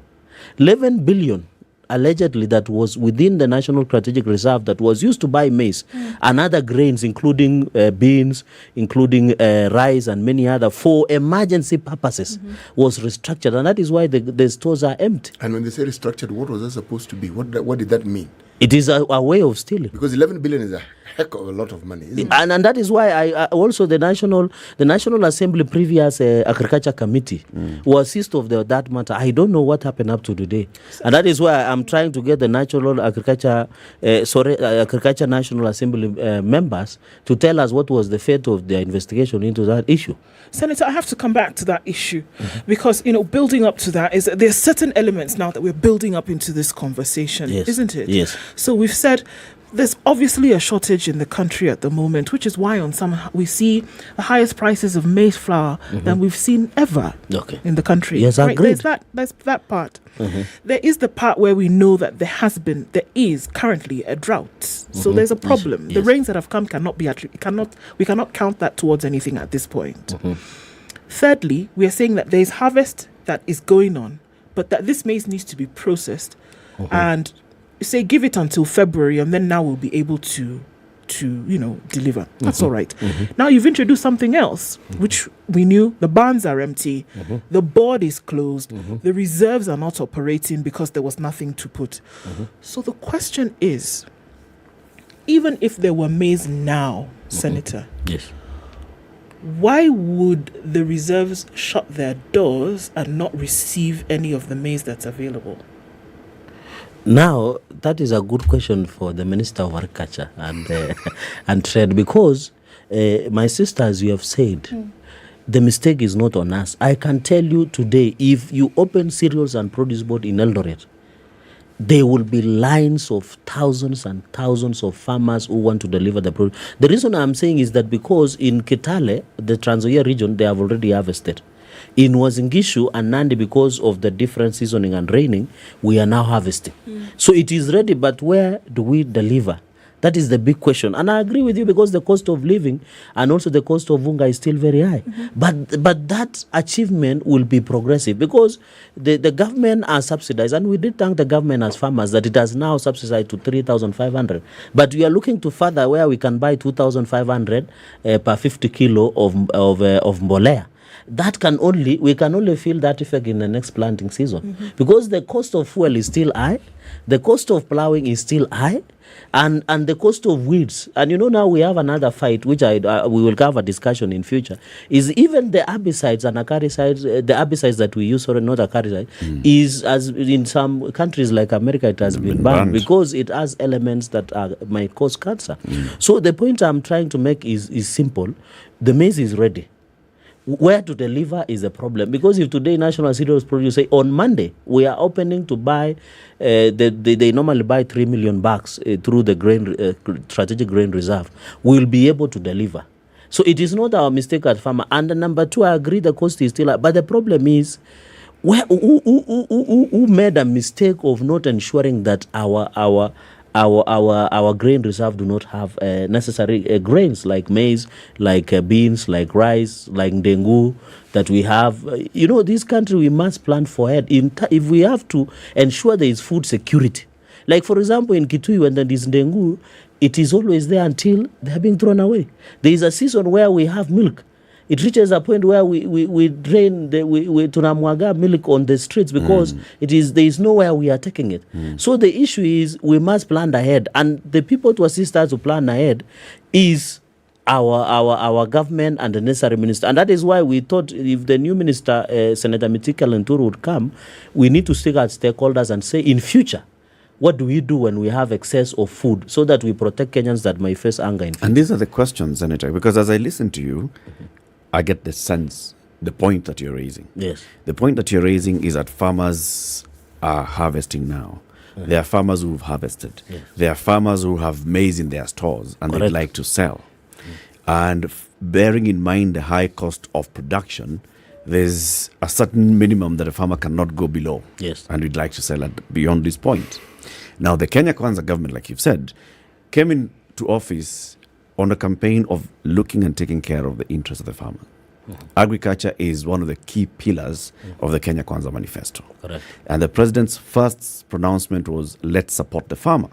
11 billion allegedly that was within the National Strategic Reserve that was used to buy maize and other grains, including beans, including rice and many other, for emergency purposes, was restructured. And that is why the stores are empty. And when they say restructured, what was that supposed to be? What did that mean? It is a way of stealing. Because 11 billion is a heck of a lot of money, isn't it? And that is why I also the National Assembly previous Agriculture Committee was assist of that matter. I don't know what happened up to today. And that is why I'm trying to get the Agriculture National Assembly members to tell us what was the fate of their investigation into that issue. Senator, I have to come back to that issue because, building up to that is that there's certain elements now that we're building up into this conversation, isn't it? Yes. So we've said there's obviously a shortage in the country at the moment, which is why on some we see the highest prices of maize flour than we've seen ever in the country. Yes, I agree. There's that part. There is the part where we know that there is currently a drought. So there's a problem. The rains that have come we cannot count that towards anything at this point. Thirdly, we are saying that there's harvest that is going on, but that this maize needs to be processed and say give it until February and then now we'll be able to deliver. That's all right. Now you've introduced something else, which we knew the barns are empty, the board is closed, the reserves are not operating because there was nothing to put. So the question is, even if there were maize now, Senator, why would the reserves shut their doors and not receive any of the maize that's available? Now, that is a good question for the Minister of Agriculture and Trade, because my sister, as you have said, the mistake is not on us. I can tell you today, if you open Cereals and Produce Board in Eldoret, there will be lines of thousands and thousands of farmers who want to deliver the produce. The reason I'm saying is that because in Kitale, the Trans Nzoia region, they have already harvested. In Uasin Gishu and Nandi, because of the different seasoning and raining, we are now harvesting. So it is ready, but where do we deliver? That is the big question. And I agree with you, because the cost of living and also the cost of unga is still very high. But that achievement will be progressive, because the government are subsidized, and we did thank the government as farmers that it has now subsidized to 3,500. But we are looking to further where we can buy 2,500 per 50 kilo of mbolea. We can only feel that effect in the next planting season, because the cost of fuel is still high, the cost of plowing is still high, and the cost of weeds. And now we have another fight, which we will have a discussion in future, is even the herbicides and acaricides, the herbicides that we use, or not acaricides, is, as in some countries like America, it has been banned because it has elements that might cause cancer. So the point I'm trying to make is simple. The maize is ready. Where to deliver is a problem, because if today National Cereals Produce say on Monday we are opening to buy, they normally buy 3 million bags through the strategic grain reserve, we'll be able to deliver. So it is not our mistake at farmer. And number two, I agree the cost is still high, but the problem is who made a mistake of not ensuring that our grain reserve do not have necessary grains like maize, like beans, like rice, like ndengu that we have. This country, we must plan for it. If we have to ensure there is food security, like for example in Kitui, when there is ndengu, it is always there until they are being thrown away. There is a season where we have milk. It reaches a point where we drain, we tunamwaga milk on the streets because there is nowhere we are taking it. So the issue is we must plan ahead, and the people to assist us to plan ahead is our government and the necessary minister. And that is why we thought if the new minister, Senator Mitika Lenturu, would come, we need to stick at stakeholders and say in future, what do we do when we have excess of food so that we protect Kenyans that may face hunger in future? And these are the questions, Senator, because as I listen to you, I get the sense, the point that you're raising. Yes. The point that you're raising is that farmers are harvesting now. There are farmers who've harvested. Yes. There are farmers who have maize in their stores and Correct. they'd like to sell. And bearing in mind the high cost of production, there's a certain minimum that a farmer cannot go below. Yes. And we'd like to sell at beyond this point. Now, the Kenya Kwanza government, like you've said, came into office on a campaign of looking and taking care of the interests of the farmer. Agriculture is one of the key pillars of the Kenya Kwanza manifesto. Correct. And the president's first pronouncement was, let's support the farmer.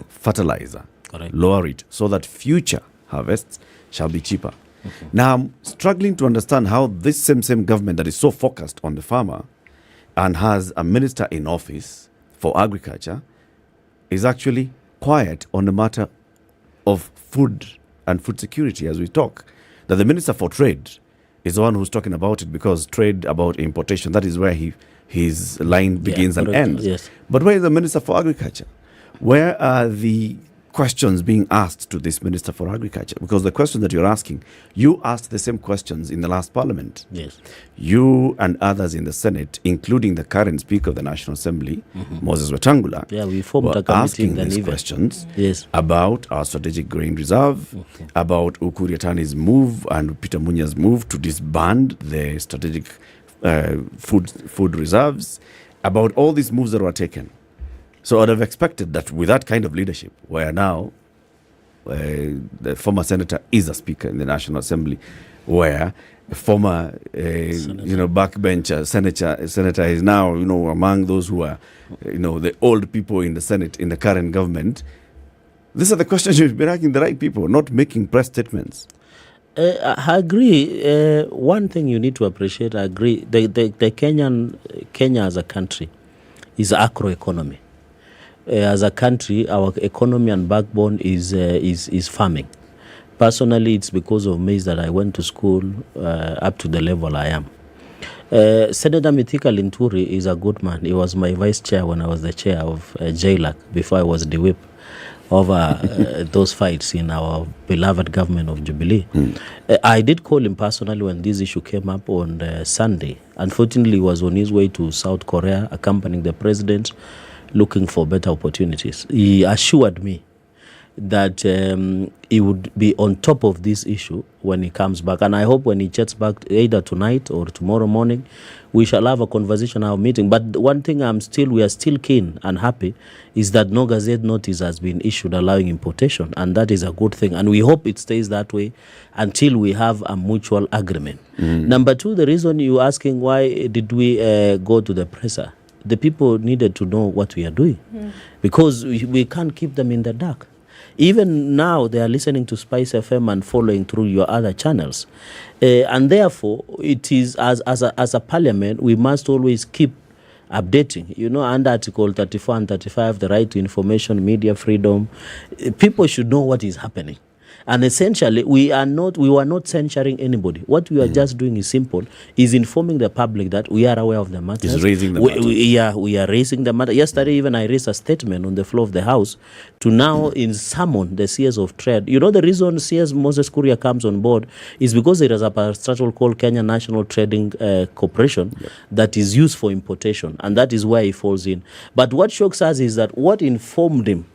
Fertilizer, Correct. lower it so that future harvests shall be cheaper. Now, I'm struggling to understand how this same government that is so focused on the farmer and has a minister in office for agriculture is actually quiet on the matter of food and food security as we talk. That the Minister for Trade is the one who's talking about it, because trade about importation, that is where his line begins and ends. Yes. But where is the Minister for Agriculture? Where are the questions being asked to this Minister for Agriculture? Because the question that you're asking, you asked the same questions in the last Parliament. Yes. You and others in the Senate, including the current Speaker of the National Assembly, Moses Wetangula, we formed were a committee asking then these even. questions Yes. about our strategic grain reserve, about Ukur Yatani's move and Peter Munya's move to disband the strategic food reserves, about all these moves that were taken. So I'd have expected that with that kind of leadership, where now the former senator is a speaker in the National Assembly, where a former backbencher senator is now among those who are the old people in the Senate in the current government. These are the questions you've been asking the right people, not making press statements. I agree. One thing you need to appreciate, I agree. The Kenya as a country is agro economy. As a country, our economy and backbone is farming. Personally, it's because of maize that I went to school up to the level I am. Senator Mitika Linturi is a good man. He was my vice chair when I was the chair of JLAC before I was the whip over those fights in our beloved government of Jubilee. I did call him personally when this issue came up on Sunday. Unfortunately, he was on his way to South Korea accompanying the president, looking for better opportunities. He assured me that he would be on top of this issue when he comes back. And I hope when he chats back either tonight or tomorrow morning, we shall have a conversation, our meeting. But one thing we are still keen and happy is that no Gazette notice has been issued allowing importation. And that is a good thing. And we hope it stays that way until we have a mutual agreement. Number two, the reason you're asking why did we go to the presser? The people needed to know what we are doing because we can't keep them in the dark. Even now, they are listening to SpiceFM and following through your other channels. And therefore, it is as a parliament, we must always keep updating. Under Article 34 and 35, the right to information, media freedom, people should know what is happening. And essentially, we were not censuring anybody. What we are just doing is simple, is informing the public that we are aware of the matter. Is raising the matter. We are raising the matter. Yesterday, even I raised a statement on the floor of the House to now summon the CS of Trade. You know, the reason CS Moses Kuria comes on board is because there is a parastatal called Kenya National Trading Corporation that is used for importation, and that is where he falls in. But what shocks us is that what informed him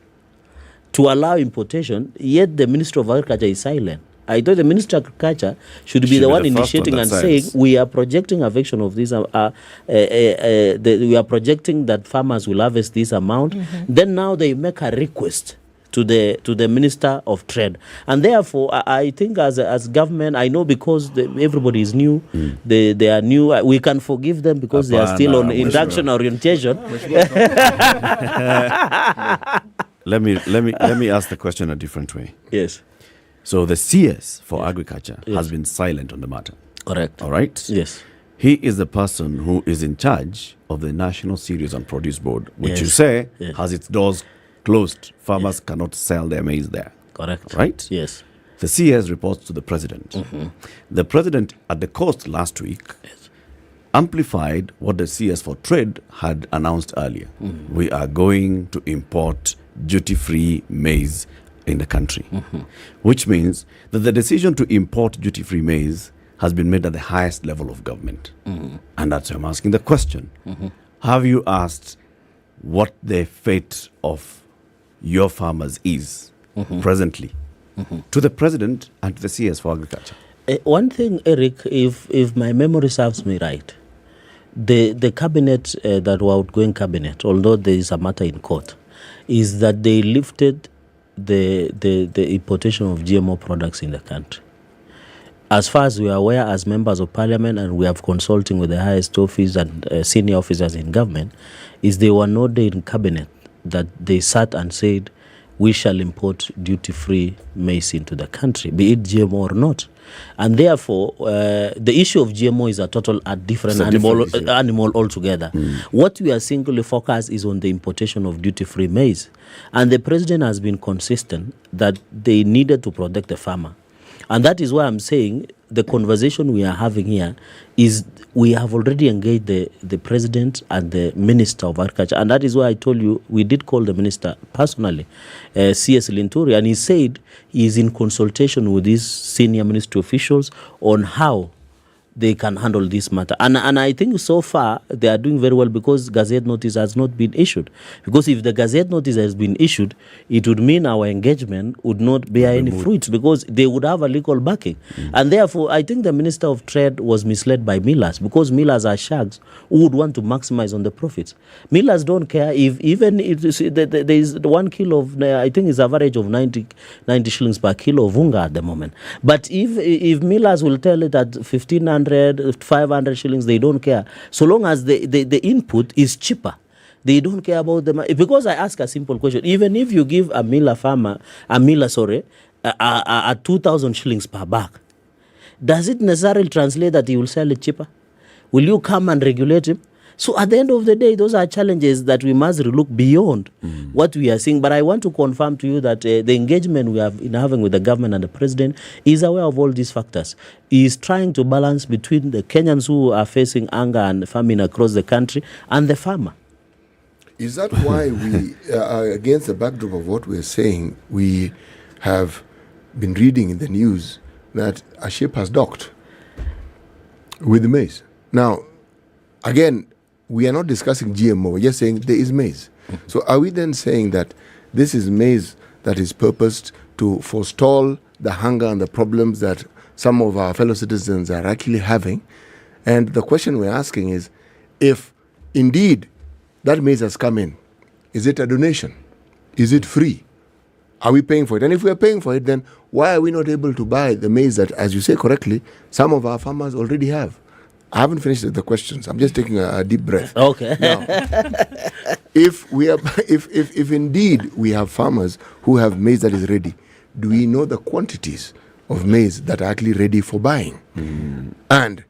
to allow importation, yet the Minister of Agriculture is silent. I thought the Minister of Agriculture should be the one initiating and saying, we are projecting a version of this, we are projecting that farmers will harvest this amount. Then now they make a request to the Minister of Trade. And therefore, I think as government, I know because everybody is new, they are new, we can forgive them because they are still on induction orientation. Let me ask the question a different way. Yes. So the CS for Agriculture has been silent on the matter. Correct. All right? Yes. He is the person who is in charge of the National Cereals and Produce Board, which you say has its doors closed. Farmers cannot sell their maize there. Correct. Right? Yes. The CS reports to the president. The president at the coast last week amplified what the CS for Trade had announced earlier. We are going to import duty-free maize in the country, which means that the decision to import duty-free maize has been made at the highest level of government. And that's why I'm asking the question. Have you asked what the fate of your farmers is presently to the president and to the CS for Agriculture? One thing, Eric, if my memory serves me right, the cabinet, that were outgoing cabinet, although there is a matter in court, is that they lifted the importation of GMO products in the country. As far as we are aware, as members of parliament, and we have consulting with the highest office and senior officers in government, is they were not in cabinet that they sat and said, we shall import duty-free maize into the country, be it GMO or not. And therefore, the issue of GMO is a different animal altogether. What we are singly focused is on the importation of duty-free maize. And the president has been consistent that they needed to protect the farmer. And that is why I'm saying the conversation we are having here is we have already engaged the president and the Minister of Agriculture. And that is why I told you we did call the minister personally, CS Linturi, and he said he is in consultation with these senior ministry officials on how they can handle this matter. And I think so far they are doing very well because Gazette notice has not been issued. Because if the Gazette notice has been issued, it would mean our engagement would not bear any fruits because they would have a legal backing. And therefore, I think the Minister of Trade was misled by millers because millers are sharks who would want to maximize on the profits. Millers don't care if there is 1 kilo of, I think it's an average of 90 shillings per kilo of unga at the moment. But if millers will tell it at 1,500, 500 shillings, they don't care. So long as the input is cheaper, they don't care about the money. Because I ask a simple question. Even if you give a 2,000 shillings per bag, does it necessarily translate that he will sell it cheaper? Will you come and regulate him? So at the end of the day, those are challenges that we must look beyond what we are seeing. But I want to confirm to you that the engagement we have been having with the government and the president is aware of all these factors. He is trying to balance between the Kenyans who are facing hunger and famine across the country and the farmer. Is that why we, against the backdrop of what we're saying, we have been reading in the news that a ship has docked with the maize? Now, again, we are not discussing GMO. We're just saying there is maize. So are we then saying that this is maize that is purposed to forestall the hunger and the problems that some of our fellow citizens are actually having? And the question we're asking is, if indeed that maize has come in, is it a donation? Is it free? Are we paying for it? And if we are paying for it, then why are we not able to buy the maize that, as you say correctly, some of our farmers already have? I haven't finished the questions. I'm just taking a deep breath. Okay. Now, if indeed we have farmers who have maize that is ready, do we know the quantities of maize that are actually ready for buying? And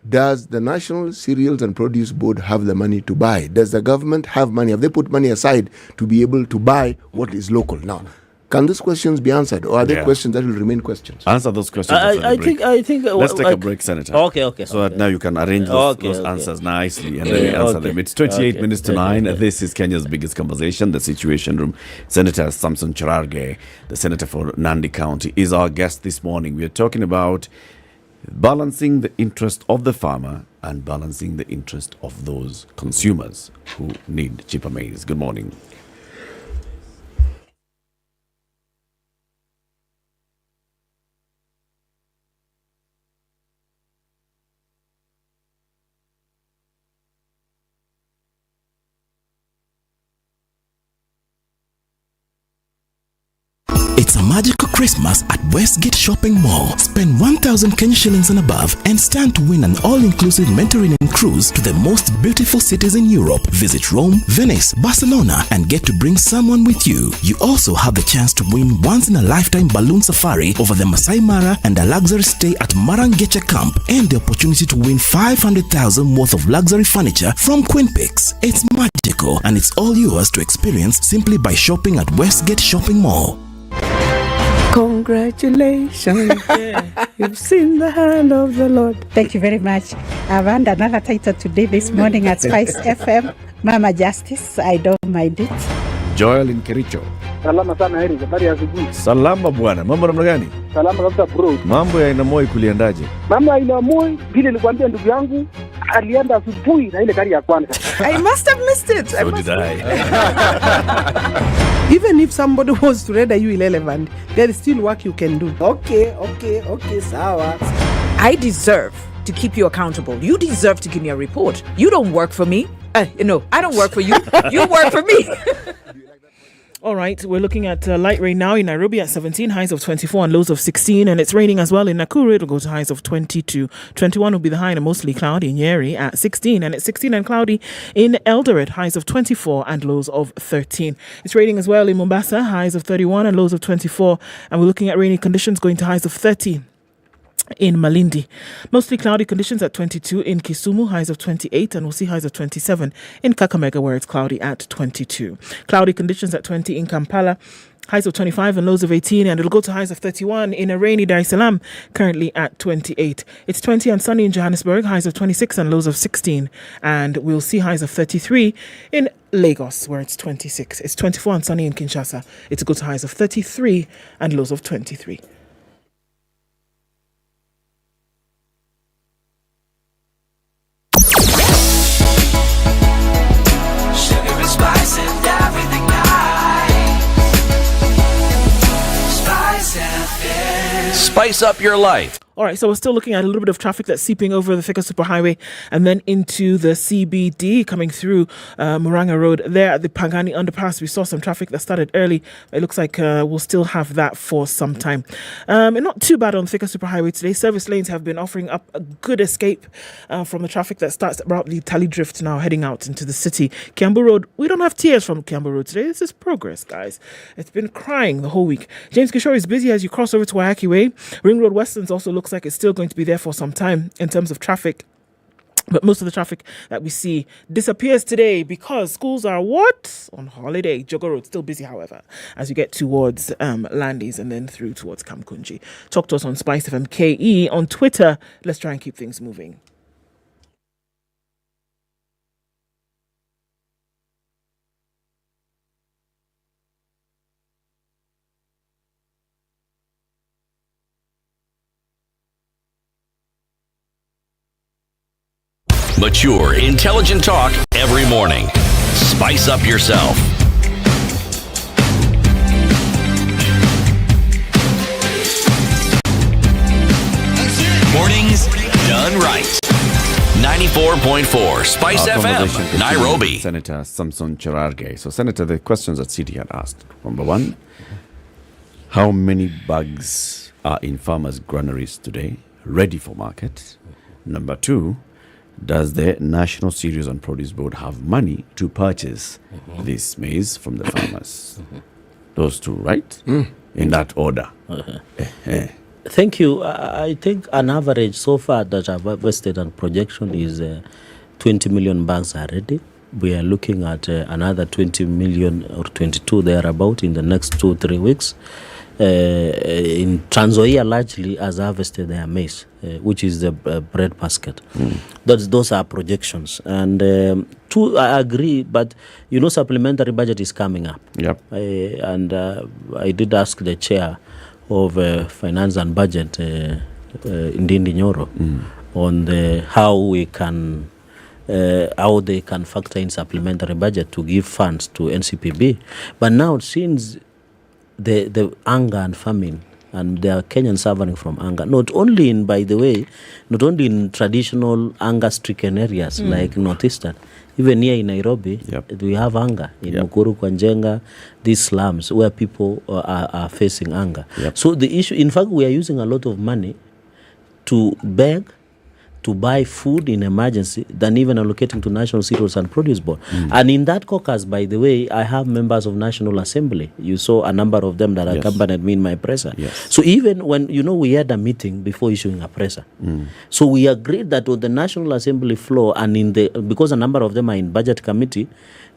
does the National Cereals and Produce Board have the money to buy? Does the government have money? Have they put money aside to be able to buy what is local? Now, Can these questions be answered, or are they questions that will remain questions? Answer those questions. I think. Let's take a break, Senator. Okay. So that now you can arrange those answers nicely and then answer them. It's 28 minutes to 9. This is Kenya's biggest conversation, the Situation Room. Senator Samson Cherargei, the Senator for Nandi County, is our guest this morning. We are talking about balancing the interest of the farmer and balancing the interest of those consumers who need cheaper maize. Good morning. It's a magical Christmas at Westgate Shopping Mall. Spend 1,000 Kenya shillings and above and stand to win an all-inclusive Mediterranean cruise to the most beautiful cities in Europe. Visit Rome, Venice, Barcelona, and get to bring someone with you. You also have the chance to win once-in-a-lifetime balloon safari over the Masai Mara and a luxury stay at Marangecha Camp, and the opportunity to win 500,000 worth of luxury furniture from Queen Picks. It's magical, and it's all yours to experience simply by shopping at Westgate Shopping Mall. Congratulations. You've seen the hand of the Lord. Thank you very much. I've earned another title today, this morning at SpiceFM. Mama Justice, I don't mind it. Joel in Kericho. Salama sana Heri, habari ya asubuhi. Salama bwana, mambo namna gani? Salama kabisa bro. Mambo ya Aina Moi kuliendaje? Mambo ya Aina Moi, vile nilikwambia ndugu yangu, alienda asubuhi na ile gari ya kwanza. I must have missed it. So did I. Even if somebody was to render you irrelevant, there is still work you can do. Okay, sawa. I deserve to keep you accountable. You deserve to give me a report. You don't work for me. I don't work for you. You work for me. All right, we're looking at light rain now in Nairobi at 17, highs of 24 and lows of 16. And it's raining as well in Nakuru. It'll go to highs of 22. 21 will be the high and mostly cloudy in Nyeri at 16. And it's 16 and cloudy in Eldoret, highs of 24 and lows of 13. It's raining as well in Mombasa, highs of 31 and lows of 24. And we're looking at rainy conditions going to highs of 30. In Malindi. Mostly cloudy conditions at 22 in Kisumu, highs of 28, and we'll see highs of 27 in Kakamega, where it's cloudy at 22. Cloudy conditions at 20 in Kampala, highs of 25 and lows of 18, and it'll go to highs of 31 in a rainy Dar es Salaam, currently at 28. It's 20 and sunny in Johannesburg, highs of 26 and lows of 16, and we'll see highs of 33 in Lagos, where it's 26. It's 24 and sunny in Kinshasa. It'll go to highs of 33 and lows of 23. Spice and everything nice. Spice FM. Spice up your life. All right, so we're still looking at a little bit of traffic that's seeping over the Thika Superhighway and then into the CBD coming through Murang'a Road. There at the Pangani Underpass, we saw some traffic that started early. It looks like we'll still have that for some time. And not too bad on Thika Superhighway today. Service lanes have been offering up a good escape from the traffic that starts abruptly Tally Drift now heading out into the city. Kiambu Road, we don't have tears from Kiambu Road today. This is progress, guys. It's been crying the whole week. James Kishore is busy as you cross over to Waiheke Way. Ring Road Westlands also looks like it's still going to be there for some time in terms of traffic. But most of the traffic that we see disappears today because schools are what? On holiday. Jogo Road still busy, however, as you get towards Landis and then through towards Kamkunji. Talk to us on SpiceFM KE on Twitter. Let's try and keep things moving. Mature, intelligent talk every morning. Spice up yourself. Mornings done right. 94.4 Spice FM, Nairobi. Senator Samson Cherargei. So, Senator, the questions that City had asked. Number one, how many bags are in farmers' granaries today, ready for market? Number two, does the National Cereals and Produce Board have money to purchase this maize from the farmers? Those two, right? In that order. Thank you. I think an average so far that I've invested on projection is 20 million bags are ready. we are looking at another 20 million or 22 thereabout in the next 2-3 weeks. In Trans Nzoia largely has harvested their maize, which is the bread basket. Those are projections. And I agree, but supplementary budget is coming up. Yep. I did ask the chair of Finance and Budget, Ndindi Nyoro, on how they can factor in supplementary budget to give funds to NCPB. But now, since the hunger and famine, and there are Kenyans suffering from hunger, not only in traditional hunger-stricken areas like Northeastern, even here in Nairobi, we have hunger in Nakuru, Kwanjenga, these slums where people are facing hunger. So the issue, in fact, we are using a lot of money to beg, to buy food in emergency than even allocating to National Cereals and Produce Board. And in that caucus, by the way, I have members of National Assembly. You saw a number of them that accompanied me in my presser. So even when, we had a meeting before issuing a presser. So we agreed that on the National Assembly floor and because a number of them are in Budget Committee,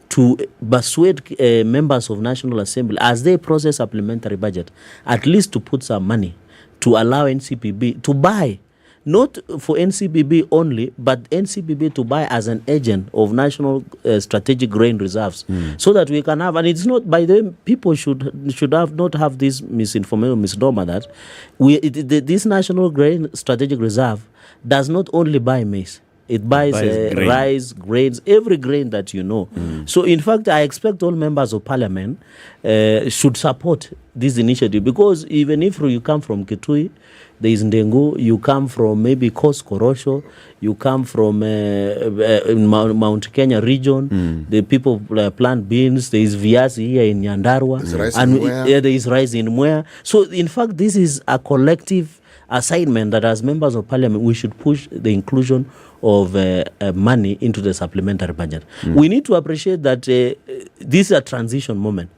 to persuade members of National Assembly as they process supplementary budget, at least to put some money to allow NCPB to buy, not for NCPB only, but NCPB to buy as an agent of national strategic grain reserves, so that we can have, and it's not, by the way, people should not have this misinformation, misnomer that this national grain strategic reserve does not only buy maize. It buys rice, grains, every grain that you know. So, in fact, I expect all members of parliament should support this initiative, because even if you come from Kitui, there is Ndengu, you come from maybe Coast Korosho, you come from Mount Kenya region, the people plant beans, there is Viazi here in Nyandarua, and there is rice in Mwea. So, in fact, this is a collective assignment that as members of parliament, we should push the inclusion of money into the supplementary budget. We need to appreciate that this is a transition moment,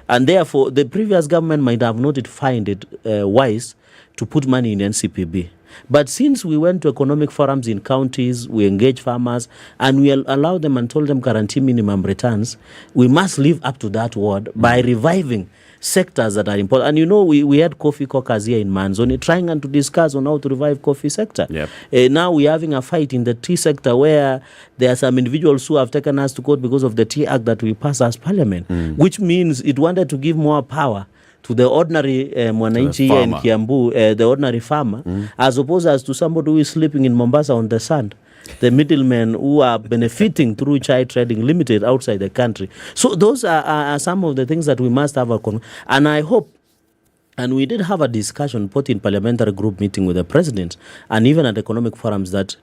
and therefore the previous government might have not found it wise to put money in NCPB. But since we went to economic forums in counties, we engaged farmers, and we allowed them and told them guarantee minimum returns, we must live up to that word by reviving sectors that are important. And we had coffee caucus here in Manzoni trying to discuss on how to revive coffee sector. Now we're having a fight in the tea sector where there are some individuals who have taken us to court because of the Tea Act that we passed as parliament, which means it wanted to give more power to the ordinary mwananchi here in Kiambu, the ordinary farmer, as opposed as to somebody who is sleeping in Mombasa on the sand, the middlemen who are benefiting through child trading limited outside the country. So those are some of the things that we must have and I hope, and we did have a discussion both in parliamentary group meeting with the president and even at economic forums, that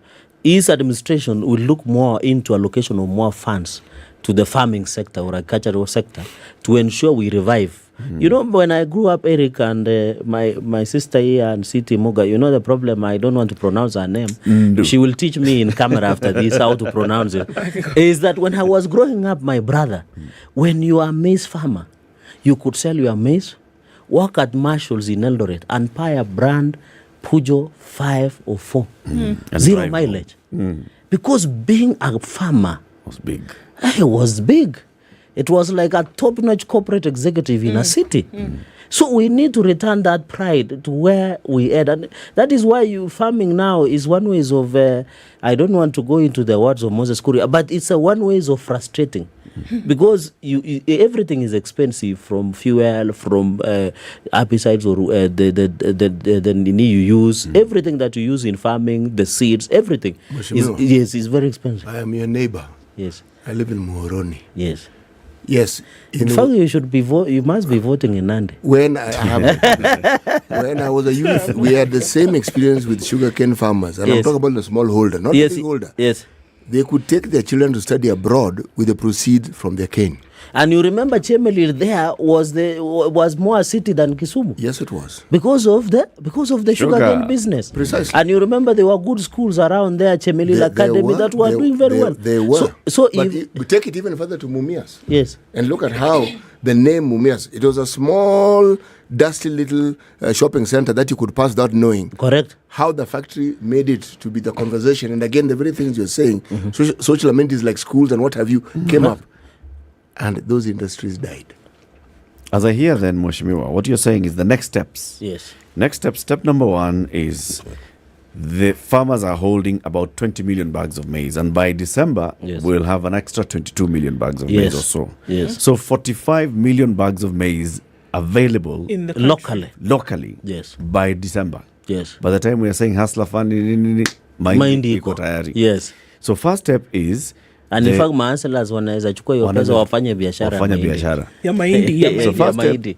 his administration will look more into allocation of more funds to the farming sector or agricultural sector to ensure we revive. When I grew up, Eric, and my sister here and Siti Muga, the problem, I don't want to pronounce her name. She will teach me in camera after this how to pronounce it. Is that when I was growing up, my brother, when you are a maize farmer, you could sell your maize, work at Marshalls in Eldoret, and buy a brand Pujo 5 or 4. Zero mileage. Because being a farmer was big. It was big. It was like a top-notch corporate executive in a city. So we need to return that pride to where we had. And that is why farming now is one way of, I don't want to go into the words of Moses Kuria, but it's a one way of frustrating. Because everything is expensive, from fuel, from herbicides or the you use, everything that you use in farming, the seeds, everything is very expensive. I am your neighbor. Yes. I live in Muhoroni. Yes. Yes. In fact, you must be voting in Nandi. When I was a youth, we had the same experience with sugarcane farmers. And I'm talking about the smallholder, not the big holder. Yes. They could take their children to study abroad with the proceeds from their cane. And you remember Chemelil there was more a city than Kisumu. Yes, it was. Because of the sugarcane business. Precisely. And you remember there were good schools around there, Chemelil Academy, that were doing very well. They were. But we take it even further to Mumias. Yes. And look at how the name Mumias, it was a small, dusty little shopping center that you could pass without knowing. Correct. How the factory made it to be the conversation. And again, the very things you're saying, social amenities like schools and what have you came up. And those industries died. As I hear then, Mheshimiwa, what you're saying is the next steps. Yes. Next step number one is the farmers are holding about 20 million bags of maize. And by December, we'll have an extra 22 million bags of maize or so. Yes. So 45 million bags of maize available in the locally yes, by December. Yes. By the time we are saying hustler fund, Mahindi iko tayari. Yes. So first step is, and in fact mahaslas wanaweza chukua hiyo pesa wafanye biashara ya mahindi. So first step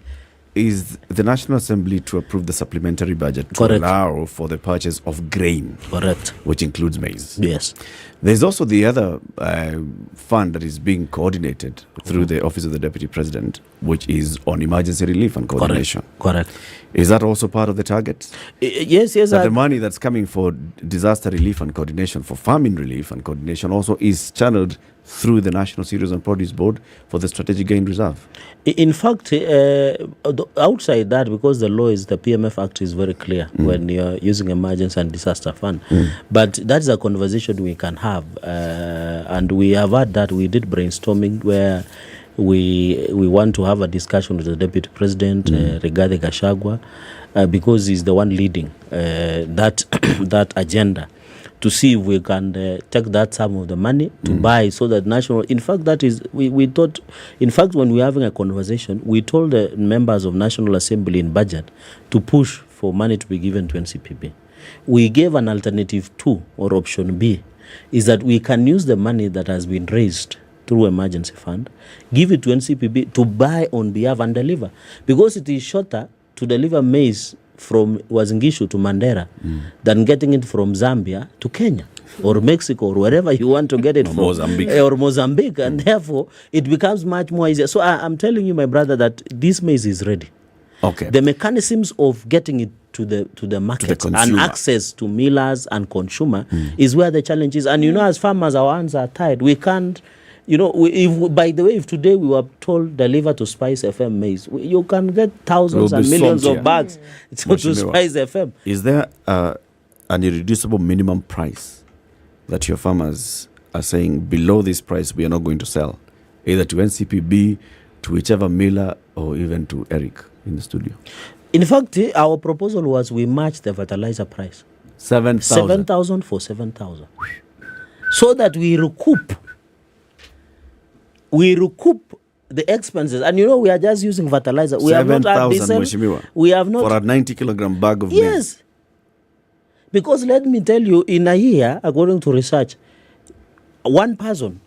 is the National Assembly to approve the supplementary budget to allow for the purchase of grain. Correct. Which includes maize. Yes. There's also the other fund that is being coordinated through the Office of the Deputy President, which is on emergency relief and coordination. Correct. Is that also part of the target? Yes. That the money that's coming for disaster relief and coordination, for famine relief and coordination, also is channeled through the National Cereals and Produce Board for the Strategic Gain Reserve. In fact, outside that, because the law is, the PMF Act is very clear when you're using emergency and disaster fund. But that's a conversation we can have. And we have had that. We did brainstorming where we want to have a discussion with the Deputy President regarding Gachagua, because he's the one leading that agenda, to see if we can take that sum of the money to buy, so that national, in fact, that is, we thought, in fact, when we were having a conversation, we told the members of National Assembly in budget to push for money to be given to NCPB. We gave an alternative 2, or option B, is that we can use the money that has been raised through emergency fund, give it to NCPB to buy on behalf and deliver, because it is shorter to deliver maize from Wazingishu to Mandera than getting it from Zambia to Kenya or Mexico or wherever you want to get it from. Mozambique. And therefore, it becomes much more easier. So I'm telling you, my brother, that this maize is ready. Okay. The mechanisms of getting it to the market and access to millers and consumer is where the challenge is. And you know, as farmers, our hands are tied. We can't, you know, by the way, if today we were told deliver to SpiceFM maize, you can get thousands and millions of bags to SpiceFM. Is there an irreducible minimum price that your farmers are saying, below this price we are not going to sell, either to NCPB, to whichever miller, or even to Eric in the studio? In fact, our proposal was we match the fertilizer price. 7,000 for 7,000. So that we recoup the expenses. And you know, we are just using fertilizer. We have not had diesel. We have not, for a 90 kilogram bag of maize. Because let me tell you, in a year, according to research, one person,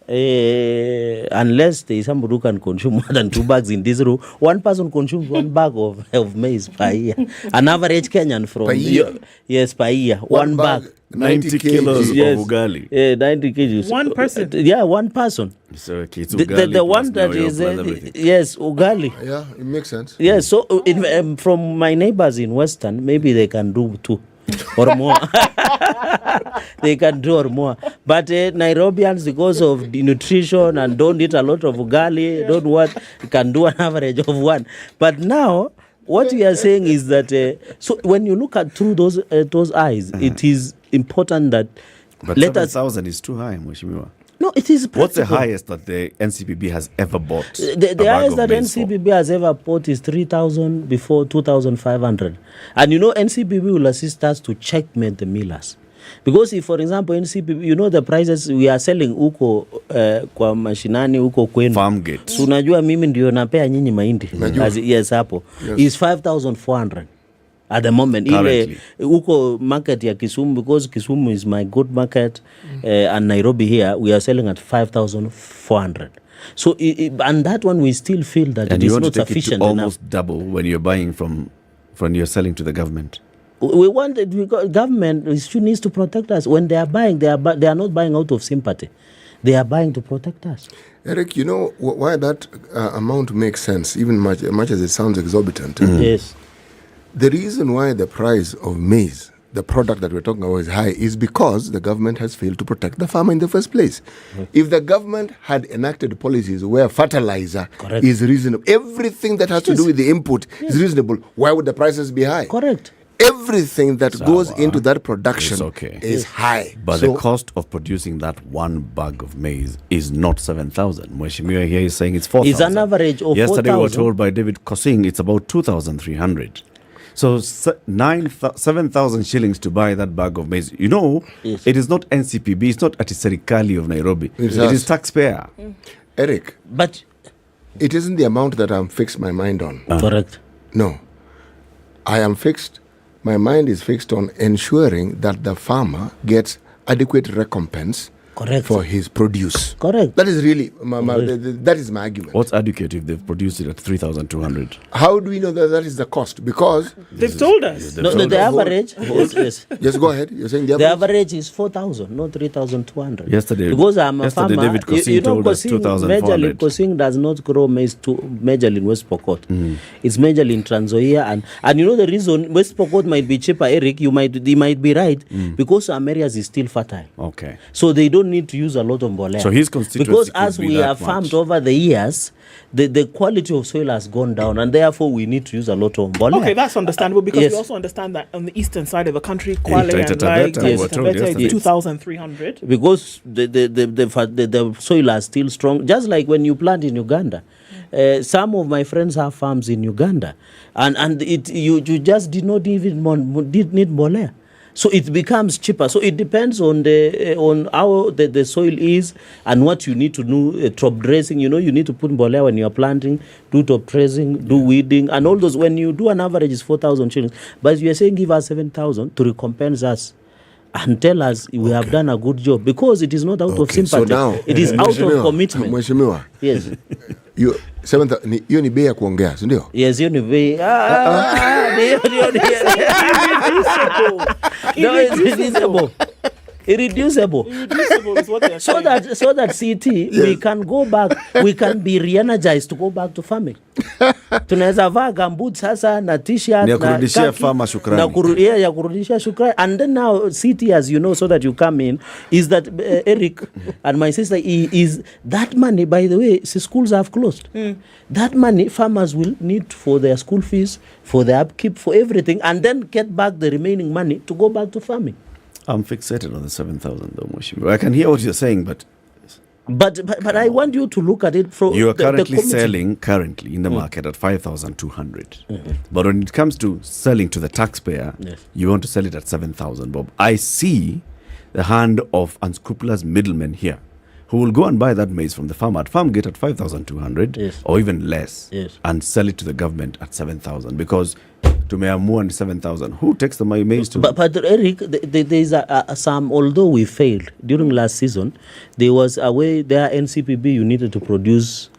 unless there is somebody who can consume more than 2 bags in this room, one person consumes 1 bag of maize per year. An average Kenyan from per year? Yes, per year. One bag. 90 kilos of ugali. 90 kgs. One person? Yeah, one person. So okay, it's ugali, the one that is, yes, ugali. Yeah, it makes sense. Yes, so from my neighbors in Western, maybe they can do 2 or more. They can do or more. But Nairobians, because of the nutrition and don't eat a lot of ugali, can do an average of 1. But now, what we are saying is that, so when you look at through those eyes, it is important that... But 7,000 is too high, Mheshimiwa. No, it is practical. What's the highest that the NCPB has ever bought? The highest that NCPB has ever bought is 3,000, before 2,500. And you know, NCPB will assist us to checkmate the millers. Because if, for example, NCPB, you know the prices we are selling huko kwa mashinani huko kwenu. Farm gate. So unajua mimi ndio napea nyinyi mahindi. Yes, hapo. Is 5,400 at the moment. Ile huko market ya Kisumu, because Kisumu is my good market, and Nairobi here, we are selling at 5,400. So, and that one we still feel that and it is not sufficient enough. And you want to take it to almost double when you're buying from you're selling to the government. We want it, because government needs to protect us. When they are buying, they are not buying out of sympathy. They are buying to protect us. Eric, you know why that amount makes sense, even much as it sounds exorbitant. Yes. The reason why the price of maize the product that we're talking about is high is because the government has failed to protect the farmer in the first place. If the government had enacted policies where fertilizer is reasonable, everything that has to do with the input is reasonable, why would the prices be high? Correct. Everything that goes into that production is high. But the cost of producing that one bag of maize is not 7,000. Mheshimiwa here is saying it's 4,000. It's an average of 4,000. Yesterday we were told by David Kosing it's about 2,300. So 7,000 shillings to buy that bag of maize. You know, it is not NCPB, it's not Atiserikali of Nairobi. It is taxpayer. Eric, but it isn't the amount that I'm fixed my mind on. Correct. No. My mind is fixed on ensuring that the farmer gets adequate recompense for his produce. Correct. That is really, that is my argument. What's adequate if they've produced it at 3,200? How do we know that that is the cost? Because they've told us. The average is just go ahead. You're saying the average is 4,000, not 3,200. Yesterday, because I'm a farmer. David Kosing told us 2,400. Kosing does not grow maize majorly in West Pokot. It's majorly in Trans Nzoia, and you know the reason West Pokot might be cheaper, Eric. They might be right because some areas is still fertile. Okay. So they don't need to use a lot of mbolea. So his constituency because as we have farmed over the years, the quality of soil has gone down, and therefore we need to use a lot of mbolea. Okay, that's understandable because we also understand that on the eastern side of the country, Kwale and Lai, is 2,300. Because the soil is still strong. Just like when you plant in Uganda. Some of my friends have farms in Uganda, and you just did not even need mbolea. So it becomes cheaper. So it depends on how the soil is and what you need to do. Top dressing, you need to put mbolea when you are planting, do top dressing, do weeding, and all those. When you do an average, is 4,000 shillings. But you are saying give us 7,000 to recompense us and tell us we have done a good job, because it is not out of sympathy. So now, it is out of commitment. Mheshimiwa. Yes. Hiyo ni bei ya kuongea, si ndio? Yes, hiyo ni bei. Irreducible is what they are saying. So that CT, we can go back, we can be re-energized to go back to farming. Tunaweza vaa gumboots sasa na t-shirt na kurudishia farmer shukrani. Ya kurudishia shukrani. And then now CT, as you know, so that you come in, is that Eric and my sister, is that money, by the way, schools have closed. That money farmers will need for their school fees, for their upkeep, for everything, and then get back the remaining money to go back to farming. I'm fixated on the 7,000 though, Mheshimiwa. I can hear what you're saying, but I want you to look at it from you are currently selling in the market at 5,200. But when it comes to selling to the taxpayer, you want to sell it at 7,000, Bob. I see the hand of unscrupulous middlemen here who will go and buy that maize from the farmer at farm gate at 5,200 or even less and sell it to the government at 7,000, because to Meamu and 7,000. Who takes the maize to? But Eric, there is some, although we failed during last season, there was a way there NCPB you needed to produce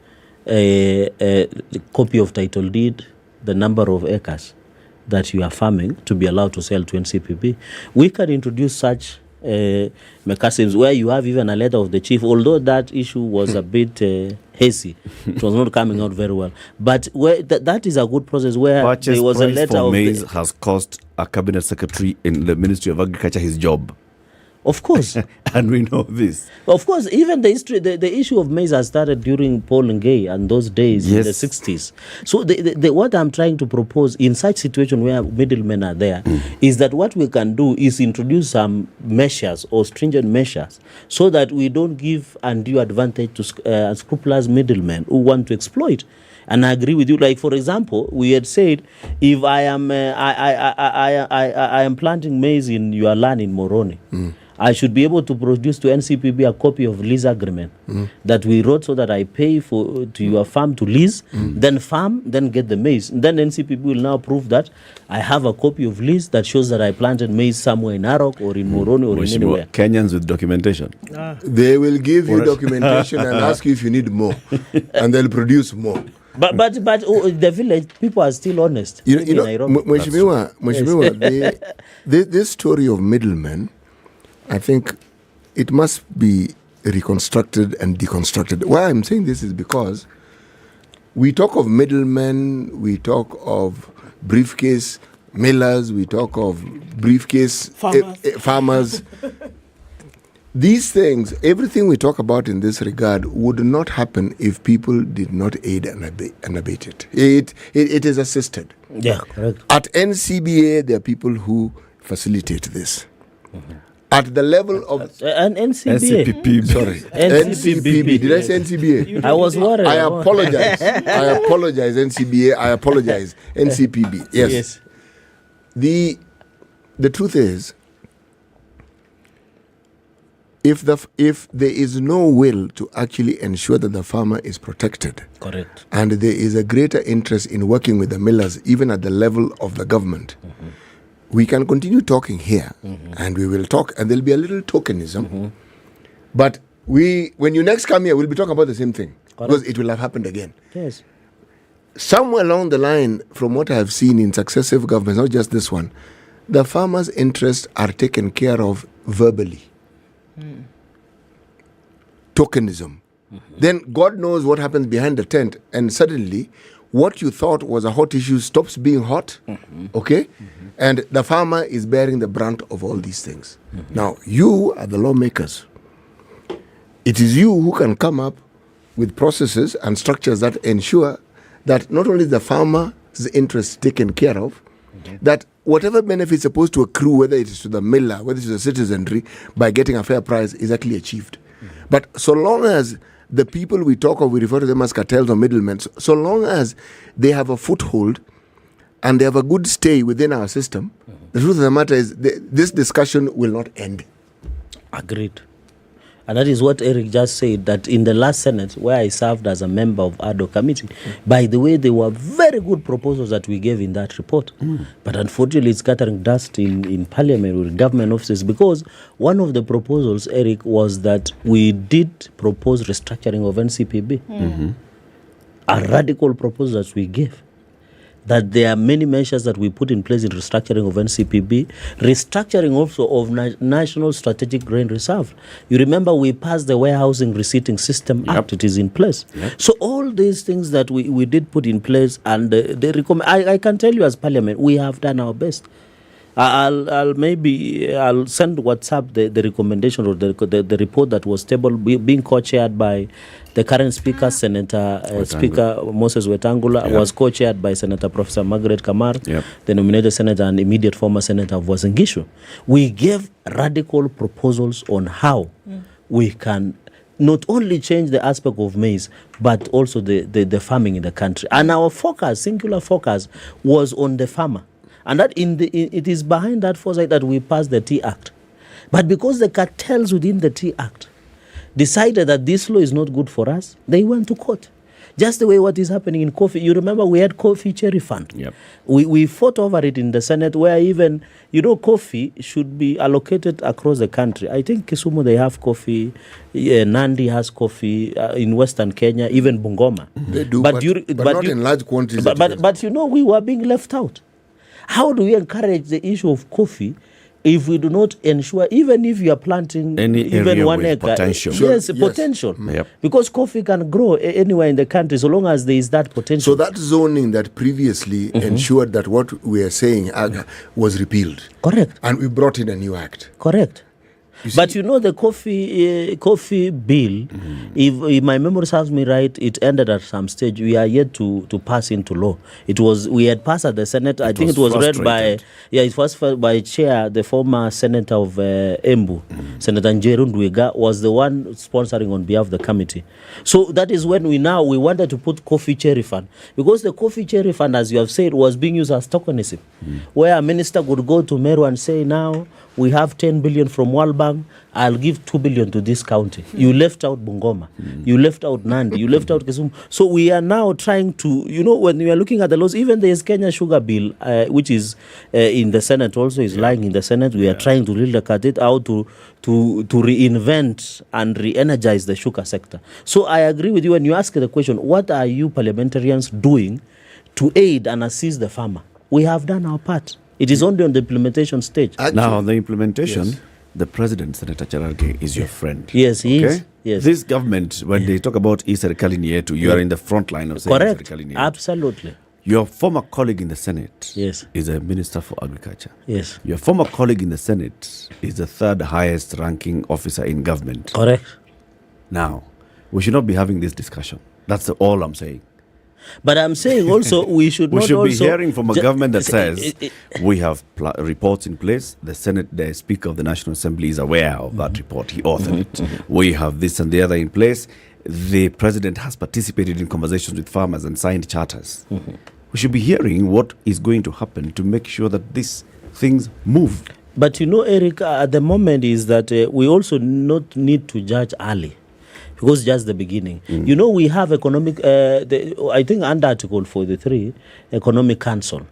a copy of title deed, the number of acres that you are farming to be allowed to sell to NCPB. We can introduce such mechanisms where you have even a letter of the chief, although that issue was a bit hazy. It was not coming out very well. But where that is a good process where there was a letter for of maize has cost a cabinet secretary in the Ministry of Agriculture his job. Of course. And we know this. Of course, even the history, the issue of maize has started during Paul Ngei and those days in the 60s. So what I'm trying to propose in such situation where middlemen are there is that what we can do is introduce some measures or stringent measures so that we don't give undue advantage to unscrupulous middlemen who want to exploit. And I agree with you. Like, for example, we had said, if I am planting maize in your land in Moroni, I should be able to produce to NCPB a copy of lease agreement that we wrote so that I pay to your farm to lease, then farm, then get the maize. Then NCPB will now prove that I have a copy of lease that shows that I planted maize somewhere in Narok or in Moroni or in anywhere. Kenyans with documentation. They will give you documentation and ask you if you need more, and they'll produce more. But the village people are still honest. Mheshimiwa, this story of middlemen, I think it must be reconstructed and deconstructed. Why I'm saying this is because we talk of middlemen, we talk of briefcase millers, we talk of briefcase farmers. These things, everything we talk about in this regard would not happen if people did not aid and abet it. It is assisted. Yeah, correct. At NCBA, there are people who facilitate this. At the level of an NCBA. NCPB. Sorry. NCPB. Did I say NCBA? I was worried. I apologize. I apologize, NCBA. I apologize, NCPB. Yes. The truth is, if there is no will to actually ensure that the farmer is protected, correct, and there is a greater interest in working with the millers, even at the level of the government, we can continue talking here, and we will talk, and there'll be a little tokenism. But when you next come here, we'll be talking about the same thing, because it will have happened again. Yes. Somewhere along the line, from what I have seen in successive governments, not just this one, the farmers' interests are taken care of verbally. Tokenism. Then God knows what happens behind the tent, and suddenly what you thought was a hot issue stops being hot, okay? And the farmer is bearing the brunt of all these things. Now, you are the lawmakers. It is you who can come up with processes and structures that ensure that not only the farmer's interests taken care of, that whatever benefit is supposed to accrue, whether it is to the miller, whether it is to the citizenry, by getting a fair price, is actually achieved. But so long as the people we talk of, we refer to them as cartels or middlemen, so long as they have a foothold and they have a good stay within our system, the truth of the matter is this discussion will not end. Agreed. And that is what Eric just said, that in the last Senate, where I served as a member of ADO committee, by the way, there were very good proposals that we gave in that report. But unfortunately, it's gathering dust in Parliament or government offices, because one of the proposals, Eric, was that we did propose restructuring of NCPB. A radical proposal that we gave. That there are many measures that we put in place in restructuring of NCPB, restructuring also of National Strategic Grain Reserve. You remember we passed the Warehousing Receipting System Act, it is in place. So all these things that we did put in place, and they recommend, I can tell you as Parliament, we have done our best. I'll send WhatsApp the recommendation or the report that was tabled, being co-chaired by the current Speaker, Senator Speaker Moses Wetangula, was co-chaired by Senator Professor Margaret Kamar, the nominated Senator and immediate former Senator of Uasin Gishu. We gave radical proposals on how we can not only change the aspect of maize, but also the farming in the country. And our focus, singular focus, was on the farmer. And that it is behind that foresight that we passed the Tea Act. But because the cartels within the Tea Act decided that this law is not good for us, they went to court. Just the way what is happening in coffee. You remember we had coffee cherry fund. We fought over it in the Senate, where even, coffee should be allocated across the country. I think Kisumu, they have coffee. Nandi has coffee. In Western Kenya, even Bungoma. They do, but not in large quantities. But we were being left out. How do we encourage the issue of coffee if we do not ensure, even if you are planting even 1 acre, potential. Potential. Because coffee can grow anywhere in the country so long as there is that potential. So that zoning that previously ensured that what we are saying was repealed. Correct. And we brought in a new act. Correct. But the coffee bill, if my memory serves me right, it ended at some stage. We are yet to pass into law. We had passed at the Senate. I think it was read by, it was by Chair, the former Senator of Embu, Senator Nyeri Ndwiga, was the one sponsoring on behalf of the committee. So that is when we wanted to put coffee cherry fund, because the coffee cherry fund, as you have said, was being used as tokenism, where a minister would go to Meru and say, now we have 10 billion from World Bank, I'll give 2 billion to this county. You left out Bungoma. You left out Nandi. You left out Kisumu. So we are now trying to, when we are looking at the laws, even there is Kenya Sugar Bill, which is in the Senate also, is lying in the Senate. We are trying to really look at it, how to reinvent and re-energize the sugar sector. So I agree with you when you ask the question, what are you parliamentarians doing to aid and assist the farmer? We have done our part. It is only on the implementation stage. Now, the implementation, the president, Senator Cherargei, is your friend. Yes, he is. Yes. This government, when they talk about Serikali Yetu, you are in the front line of saying Correct. Serikali Yetu. Absolutely. Your former colleague in the Senate Yes. is a Minister for Agriculture. Yes. Your former colleague in the Senate is the third highest ranking officer in government. Correct. Now, we should not be having this discussion. That's all I'm saying. But I'm saying also we should We not should be also hearing from a government that says it- we have reports in place. The Senate, the Speaker of the National Assembly is aware of that report. He authored it. We have this and the other in place. The President has participated in conversations with farmers and signed charters. We should be hearing what is going to happen to make sure that these things move. But you know, Eric, at the moment is that we also not need to judge early. Because just the beginning. You know, we have economic, I think under Article 43, Economic Council.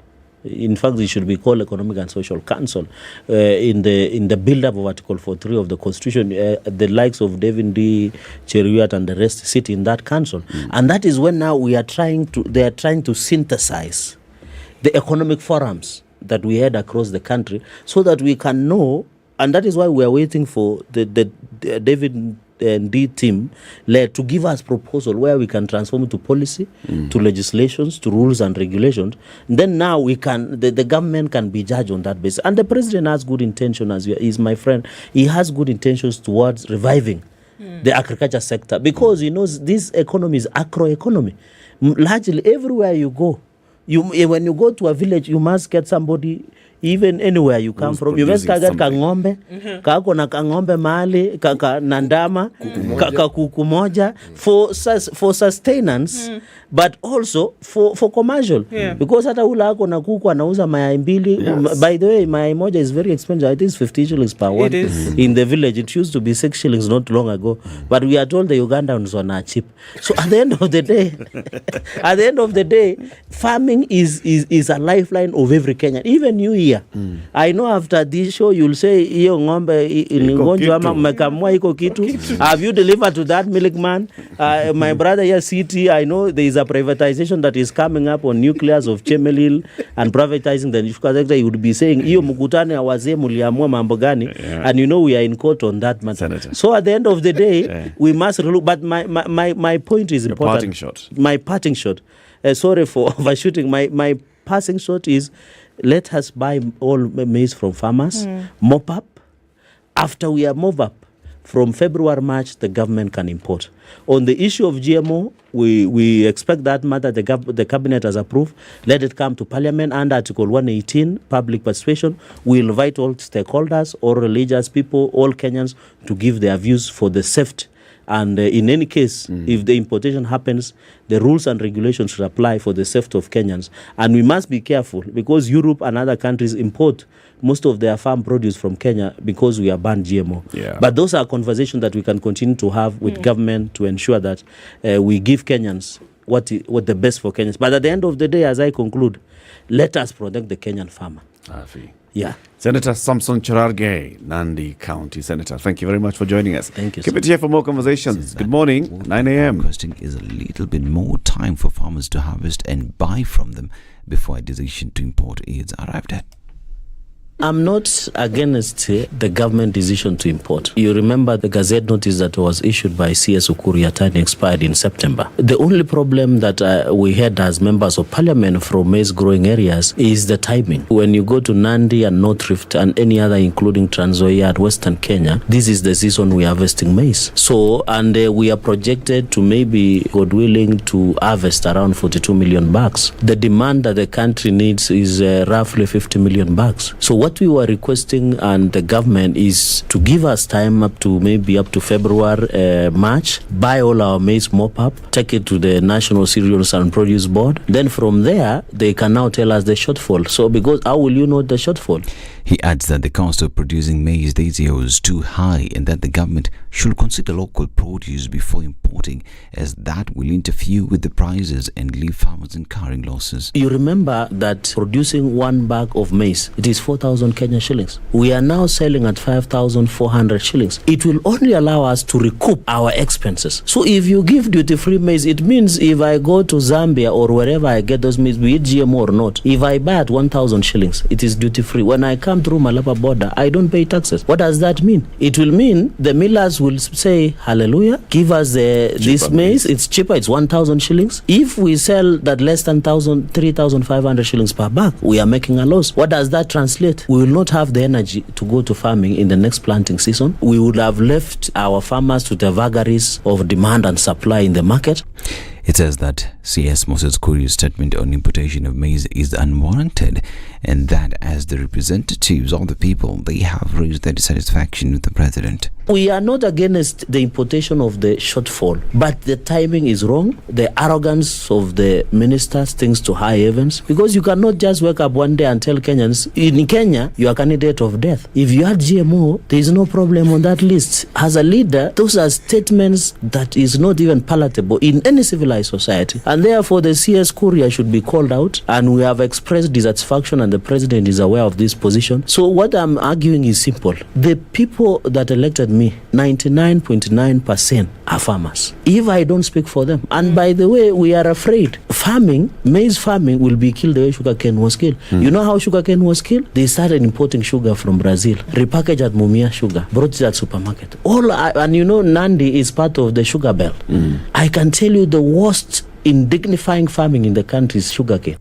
In fact, it should be called Economic and Social Council. In the build-up of Article 43 of the Constitution, the likes of David D. Cheruiyot and the rest sit in that council. And that is when now they are trying to synthesize the economic forums that we had across the country so that we can know, and that is why we are waiting for the David and D team to give us proposal where we can transform it to policy, to legislations, to rules and regulations. Then now we can, the government can be judged on that basis. And the president has good intention, as he's my friend. He has good intentions towards reviving the agriculture sector because he knows this economy is agro-economy. Largely everywhere you go, when you go to a village, you must get somebody. Even anywhere you come from, you must get kangombe, kako na kangombe mahali, kaka nandama, kaka kuku moja for sustenance, but also for commercial. Because hata ula ako na kuku anauza mayai mbili. By the way, mayai moja is very expensive. I think it's 50 shillings per one. In the village, it used to be 6 shillings not long ago. But we are told the Ugandans are not cheap. So at the end of the day, farming is a lifeline of every Kenyan. Even you here. I know after this show you'll say hiyo ng'ombe ni ngonjwa ama mmekamua iko kitu. Have you delivered to that milkman? My brother here City, I know there is a privatization that is coming up on nucleus of Chemelil and privatizing the sugar sector. You would be saying hiyo mkutano ya wazee mliamua mambo gani? And you know we are in court on that matter. Senator. So at the end of the day we must look, but my point is important. Parting shot. My parting shot. Sorry for overshooting. My passing shot is let us buy all maize from farmers, mop up. After we are mop up, from February, March, the government can import. On the issue of GMO, we expect that matter the cabinet has approved. Let it come to Parliament under Article 118, public participation. We invite all stakeholders, all religious people, all Kenyans to give their views for the safety. And in any case, if the importation happens, the rules and regulations should apply for the safety of Kenyans. And we must be careful because Europe and other countries import most of their farm produce from Kenya because we are banned GMO. But those are conversations that we can continue to have with government to ensure that we give Kenyans what the best for Kenyans. But at the end of the day, as I conclude, let us protect the Kenyan farmer. Yeah. Senator Samson Cherargei, Nandi County Senator. Thank you very much for joining us. Thank you. Keep it here for more conversations. Good morning, 9 a.m. Requesting is a little bit more time for farmers to harvest and buy from them before a decision to import is arrived at. I'm not against the government decision to import. You remember the Gazette notice that was issued by CS Ukuri Yatani expired in September. The only problem that we had as members of parliament from maize growing areas is the timing. When you go to Nandi and North Rift and any other including Trans Nzoia and Western Kenya, this is the season we are harvesting maize. So, and we are projected to maybe, God willing, to harvest around 42 million bags. The demand that the country needs is roughly 50 million bags. So what we were requesting and the government is to give us time up to February, March, buy all our maize mop up, take it to the National Cereals and Produce Board. Then from there, they can now tell us the shortfall. So because how will you know the shortfall? He adds that the cost of producing maize this year is too high and that the government should consider local produce before importing, as that will interfere with the prices and leave farmers incurring losses. You remember that producing one bag of maize, it is 4,000 5,000 Kenya shillings. We are now selling at 5,400 shillings. It will only allow us to recoup our expenses. So if you give duty-free maize, it means if I go to Zambia or wherever I get those maize, be it GMO or not, if I buy at 1,000 shillings, it is duty-free. When I come through Malapa border, I don't pay taxes. What does that mean? It will mean the millers will say, hallelujah, give us this maize. It's cheaper, it's 1,000 shillings. If we sell that less than 3,500 shillings per bag, we are making a loss. What does that translate? We will not have the energy to go to farming in the next planting season. We would have left our farmers to the vagaries of demand and supply in the market. It says that CS Moses Kuri's statement on importation of maize is unwarranted, and that as the representatives of the people, they have raised their dissatisfaction with the president. We are not against the importation of the shortfall, but the timing is wrong. The arrogance of the ministers thinks to high heavens, because you cannot just wake up one day and tell Kenyans, in Kenya, you are a candidate of death. If you had GMO, there is no problem on that list. As a leader, those are statements that is not even palatable in any civilized society. And therefore, the CS Courier should be called out, and we have expressed dissatisfaction, and the president is aware of this position. So what I'm arguing is simple. The people that elected me, 99.9% are farmers. If I don't speak for them, and by the way, we are afraid farming, maize farming will be killed the way sugarcane was killed. You know how sugarcane was killed? They started importing sugar from Brazil, repackaged at Mumia Sugar, brought it at supermarket. And you know, Nandi is part of the sugar belt. I can tell you the worst in dignifying farming in the country is sugarcane.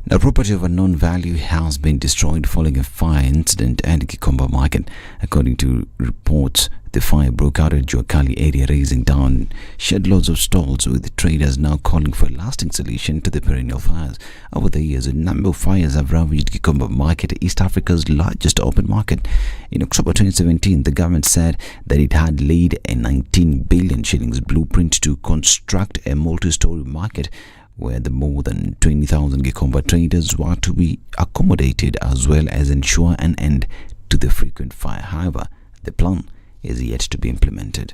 The property of unknown value has been destroyed following a fire incident at Gikomba Market. According to reports, the fire broke out at Juakali area, raising down shed loads of stalls, with traders now calling for a lasting solution to the perennial fires. Over the years, a number of fires have ravaged Gikomba Market, East Africa's largest open market. In October 2017, the government said that it had laid a 19 billion shillings blueprint to construct a multi-story market where the more than 20,000 Gikomba traders were to be accommodated, as well as ensure an end to the frequent fire. However, the plan is yet to be implemented.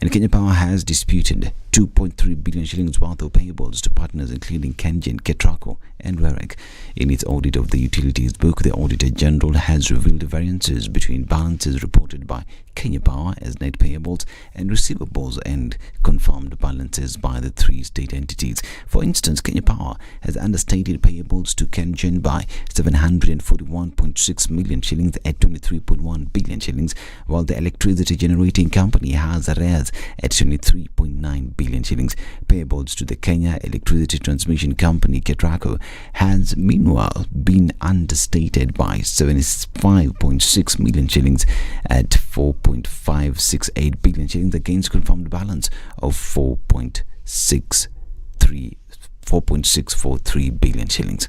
And Kenya Power has disputed 2.3 billion shillings worth of payables to partners including Kengen, Ketraco and Rerec. In its audit of the utilities book, the Auditor General has revealed variances between balances reported by Kenya Power as net payables and receivables and confirmed balances by the three state entities. For instance, Kenya Power has understated payables to Kengen by 741.6 million shillings at 23.1 billion shillings, while the electricity generating company has arrears at 23.9 billion shillings. Payables to the Kenya Electricity Transmission Company, Ketraco, has meanwhile been understated by 75.6 million shillings at 4.568 billion shillings against confirmed balance of 4.643 billion shillings.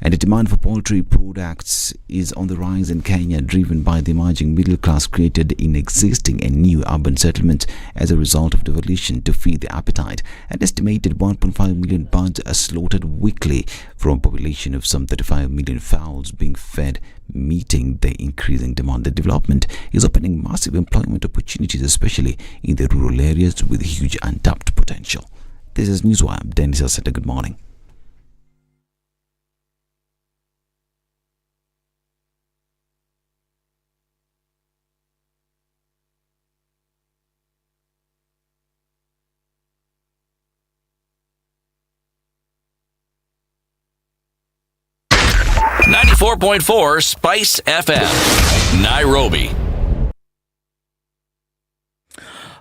And the demand for poultry products is on the rise in Kenya, driven by the emerging middle class created in existing and new urban settlements as a result of devolution to feed the appetite. An estimated 1.5 million birds are slaughtered weekly from a population of some 35 million fowls being fed, meeting the increasing demand. The development is opening massive employment opportunities, especially in the rural areas with huge untapped potential. This is Newswire. Dennis Aseta, good morning. .4 Spice FM, Nairobi.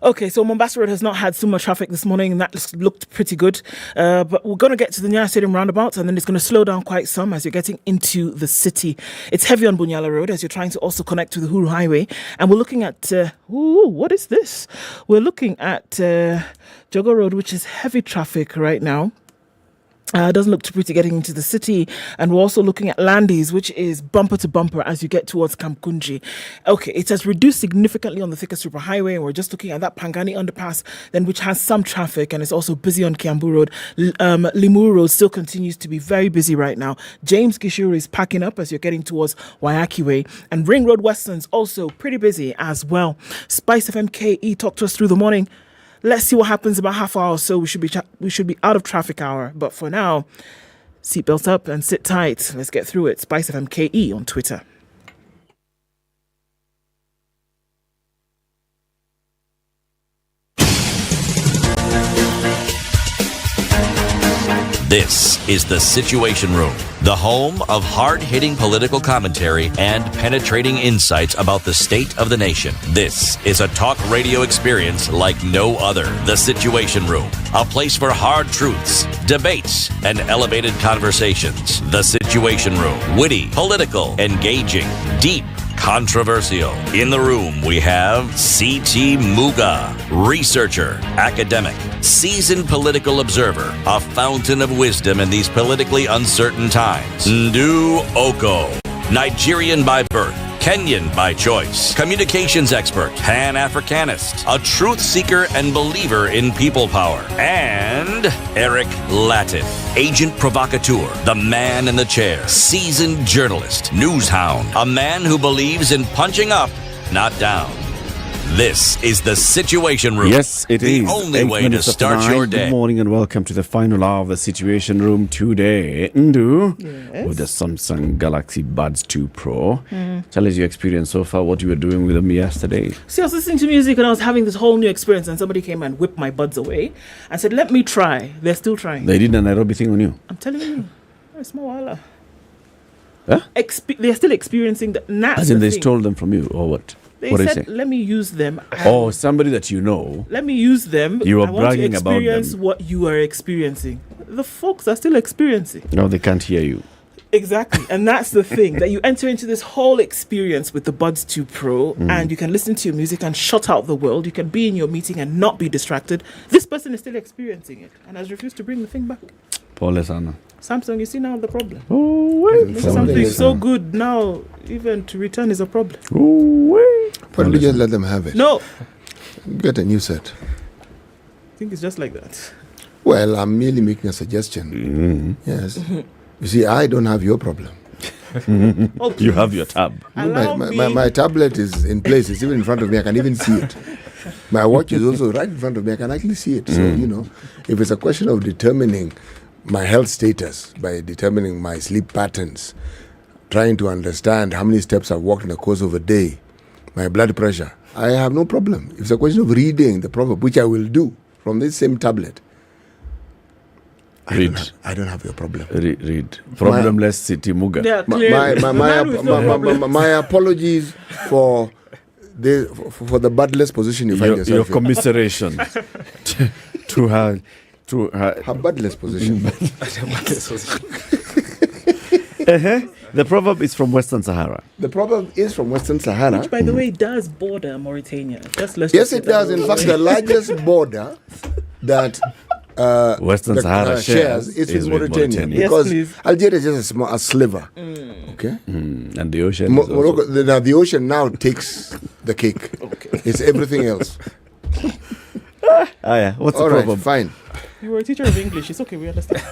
Okay, so Mombasa Road has not had so much traffic this morning, and that looked pretty good. But we're going to get to the Nyeri Stadium roundabout, and then it's going to slow down quite some as you're getting into the city. It's heavy on Bunyala Road as you're trying to also connect to the Huru Highway. And we're looking at, what is this? We're looking at Jogo Road, which is heavy traffic right now. Doesn't look too pretty getting into the city. And we're also looking at Landis, which is bumper to bumper as you get towards Kamkunji. Okay, it has reduced significantly on the Thika Super Highway, and we're just looking at that Pangani underpass, then which has some traffic, and it's also busy on Kiambu Road. Limuru Road still continues to be very busy right now. James Gishuru is packing up as you're getting towards Wayaki Way, and Ring Road Western's also pretty busy as well. SpiceFM KE, talk to us through the morning. Let's see what happens about half hour or so. We should be out of traffic hour. But for now, Seatbelts up and sit tight. Let's get through it. SpiceFM KE on Twitter. This is The Situation Room, the home of hard-hitting political commentary and penetrating insights about the state of the nation. This is a talk radio experience like no other. The Situation Room, a place for hard truths, debates, and elevated conversations. The Situation Room, witty, political, engaging, deep, controversial. In the room, we have C.T. Muga, researcher, academic, seasoned political observer, a fountain of wisdom in these politically uncertain times. Ndu Oko, Nigerian by birth, Kenyan by choice, communications expert, Pan-Africanist, a truth seeker and believer in people power, and Eric Latin, agent provocateur, the man in the chair, seasoned journalist, news hound, a man who believes in punching up, not down. This is The Situation Room. Yes, it the is. The only way to start your day. Good morning and welcome to the final hour of The Situation Room today. Ndu, with the Samsung Galaxy Buds 2 Pro. Tell us your experience so far, what you were doing with them yesterday. See, I was listening to music and I was having this whole new experience, and somebody came and whipped my buds away and said, let me try. They're still trying. They did a Nairobi thing on you? I'm telling you. It's more while. Huh? They're still experiencing the gnats. As in they stole them from you, or what? They what said, let me use them. Oh, somebody that you know. Let me use them. You are I want bragging to about experience them. what you are experiencing. The folks are still experiencing. No, they can't hear you. Exactly. And that's the thing, that you enter into this whole experience with the Buds 2 Pro and you can listen to your music and shut out the world. You can be in your meeting and not be distracted. This person is still experiencing it and has refused to bring the thing back. Paul Sana. Samsung, you see now the problem. Oh, wait. Something so good now, even to return is a problem. Oh, wait. Why don't you just let them have it? No. Get a new set. I think it's just like that. Well, I'm merely making a suggestion. Yes. You see, I don't have your problem. You have your tab. My tablet is in place. It's even in front of me. I can even see it. My watch is also right in front of me. I can actually see it. So, if it's a question of determining my health status by determining my sleep patterns, trying to understand how many steps I've walked in the course of a day, my blood pressure, I have no problem. If it's a question of reading the proverb, which I will do from this same tablet, I don't have your problem. Read. Problemless City Muga. Yeah, my apologies for the budless position you find yourself your in. Commiseration to her budless position. The proverb is from Western Sahara. The proverb is from Western Sahara. Which, by the way, does border Mauritania. Yes, it does. In fact, the largest border that Western Sahara shares is with Mauritania. Because Algeria is just a sliver. Okay? And the ocean Morocco, the ocean now takes the cake. Okay. It's everything else. What's all the right, problem? Fine. You were a teacher of English. It's okay, we understand.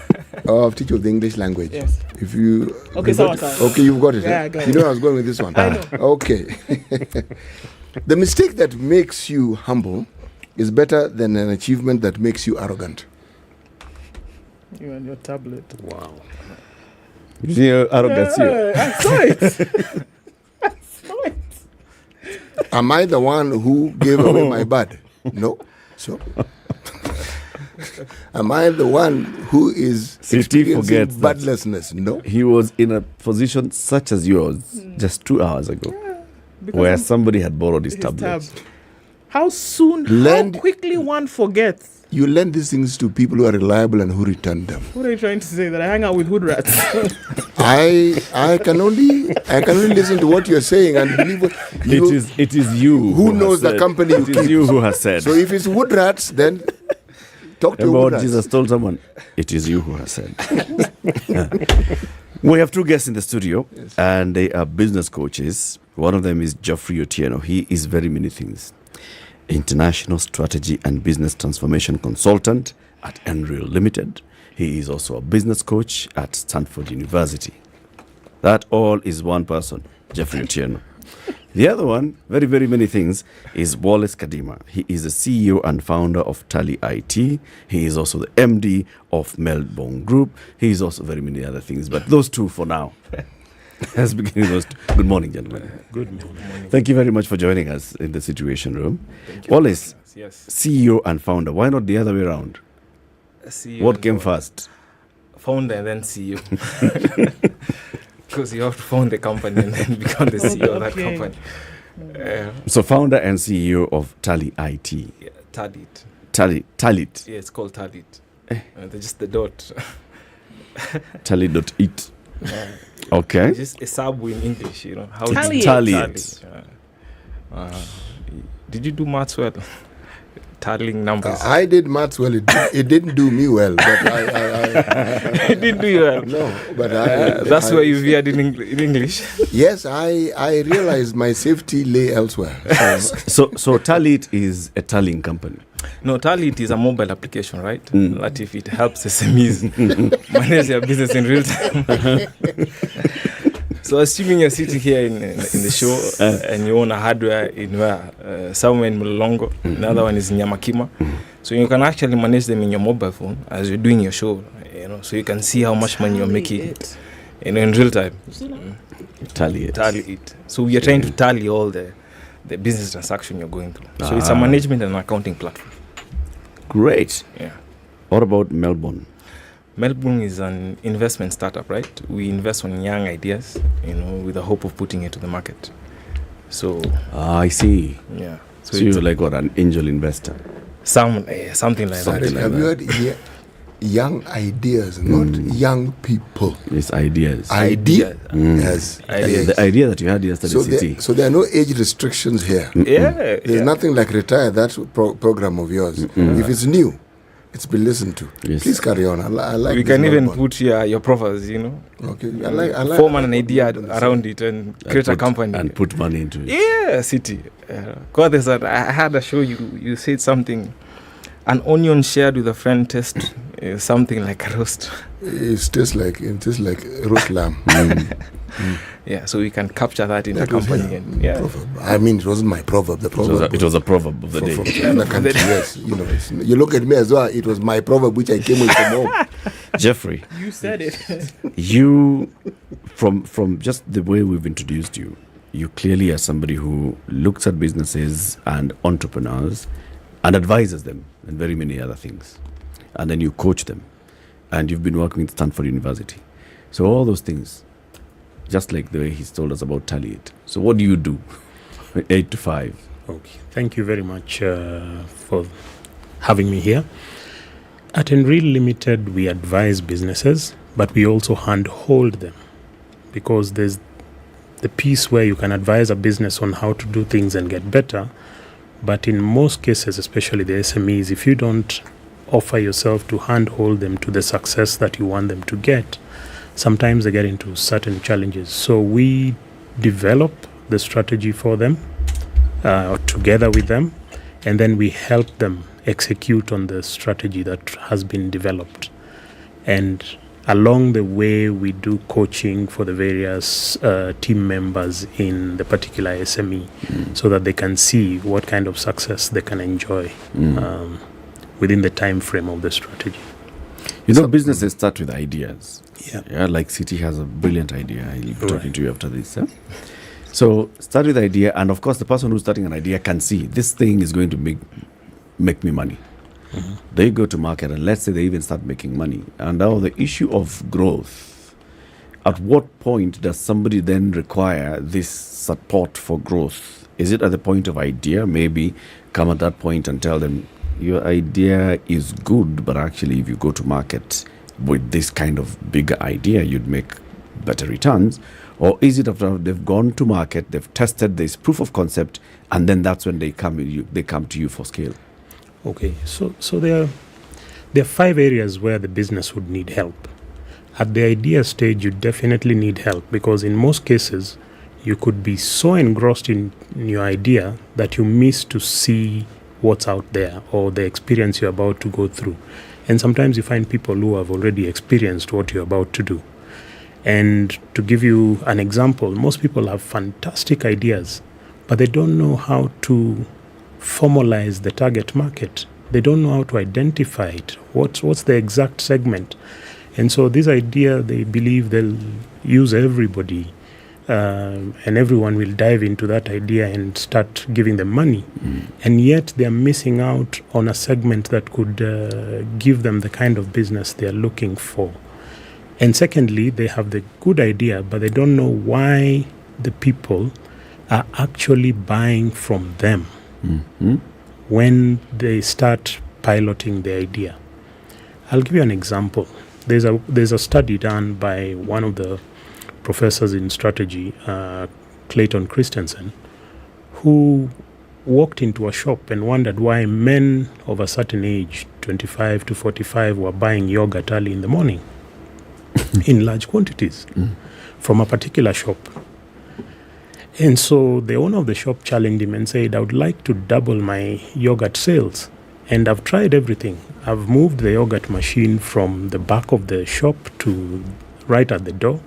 Teacher of the English language. Yes. If you okay, you've got it. Yeah, I got it. You know I was going with this one. I know. Okay. The mistake that makes you humble is better than an achievement that makes you arrogant. You and your tablet. Wow. You see your arrogance here? I saw it. Am I the one who gave away my bud? No. So, am I the one who is experiencing budlessness? No. He was in a position such as yours just 2 hours ago, where somebody had borrowed his tablet. How quickly one forgets. You lend these things to people who are reliable and who return them. What are you trying to say? That I hang out with hood rats? I can only listen to what you're saying and believe what it is you who knows the company you keep. It is you who has said. So if it's wood rats, then talk to wood rats. Jesus told someone, it is you who has said. We have two guests in the studio, and they are business coaches. One of them is Geoffrey Otieno. He is very many things. International strategy and business transformation consultant at Enreal Limited. He is also a business coach at Stanford University. That all is one person, Geoffrey Otieno. The other one, very, very many things, is Wallace Kadima. He is the CEO and founder of Tally IT. He is also the MD of Melbourne Group. He is also very many other things, but those two for now. Let's begin with those two. Good morning, gentlemen. Good morning. Thank you very much for joining us in the Situation Room. Wallace, yes. CEO and founder. Why not the other way around? CEO What came first? Founder and then CEO. Because you have to found the company and then become the CEO of that company. So founder and CEO of Tally IT. Yeah, Tallit. Tallit. Yeah, it's called Tallit. They're just the dot. Tally.it. Okay. It's just a subway in English, you know. How Tallit. Did you do maths well? Tallying numbers. I did maths well. It didn't do me well, but I It didn't do you well. No, but that's why you veered in English. Yes, I realized my safety lay elsewhere. So Tallit is a tallying company. No, Tallit is a mobile application, right? That if it helps SMEs manage their business in real time. So assuming you're sitting here in the show and you own a hardware in where somewhere in Mulongo, another one is in Nyamakima. So you can actually manage them in your mobile phone as you're doing your show, you know, so you can see how much money you're making in real time. Tally it. So we are trying to tally all the business transaction you're going through. So it's a management and accounting platform. Great. Yeah. What about Melbourne? Melbourne is an investment startup, right? We invest on young ideas, you know, with the hope of putting it to the market. So I see. Yeah. So you're like what, an angel investor? Something like that. Have you heard young ideas, not young people? It's ideas. Ideas. The idea that you had yesterday. So there are no age restrictions here. There's nothing like retire that program of yours. If it's new, it's been listened to. Yes. Please carry on. I like. We can even put your profiles, you know. Okay. I like form an idea around it and create a company and put money into it. Yeah, city. Because I had a show. You said something. An onion shared with a friend tastes something like a roast. It tastes like roast lamb. Yeah, so we can capture that in the company. I mean, it wasn't my proverb. The proverb. It was a proverb of the day. From the country, yes. You know, you look at me as well. It was my proverb which I came with from home. Jeffrey, you said it. You, from just the way we've introduced you, you clearly are somebody who looks at businesses and entrepreneurs and advises them and very many other things, and then you coach them, and you've been working with Stanford University. So all those things. Just like the way he's told us about Tallit. So what do you do? 8 to 5. Okay. Thank you very much for having me here. At Enreal Limited, we advise businesses, but we also handhold them, because there's the piece where you can advise a business on how to do things and get better. But in most cases, especially the SMEs, if you don't offer yourself to handhold them to the success that you want them to get, sometimes they get into certain challenges. So we develop the strategy for them together with them, and then we help them execute on the strategy that has been developed. And along the way, we do coaching for the various team members in the particular SME so that they can see what kind of success they can enjoy within the time frame of the strategy. You know, businesses start with ideas. Yeah, like City has a brilliant idea. I'll be talking to you after this. So start with the idea, and of course the person who's starting an idea can see this thing is going to make me money. They go to market, and let's say they even start making money. And now the issue of growth, at what point does somebody then require this support for growth? Is it at the point of idea? Maybe come at that point and tell them, your idea is good, but actually if you go to market with this kind of bigger idea, you'd make better returns? Or is it after they've gone to market, they've tested this proof of concept, and then that's when they come to you for scale? Okay, so there are 5 areas where the business would need help. At the idea stage, you definitely need help, because in most cases, you could be so engrossed in your idea that you miss to see what's out there or the experience you're about to go through. And sometimes you find people who have already experienced what you're about to do. And to give you an example, most people have fantastic ideas, but they don't know how to formalize the target market. They don't know how to identify it. What's the exact segment? And so this idea, they believe they'll use everybody and everyone will dive into that idea and start giving them money. And yet they're missing out on a segment that could give them the kind of business they're looking for. And secondly, they have the good idea, but they don't know why the people are actually buying from them when they start piloting the idea. I'll give you an example. There's a study done by one of the professors in strategy, Clayton Christensen, who walked into a shop and wondered why men of a certain age, 25 to 45, were buying yogurt early in the morning in large quantities from a particular shop. And so the owner of the shop challenged him and said, I would like to double my yogurt sales. And I've tried everything. I've moved the yogurt machine from the back of the shop to right at the door,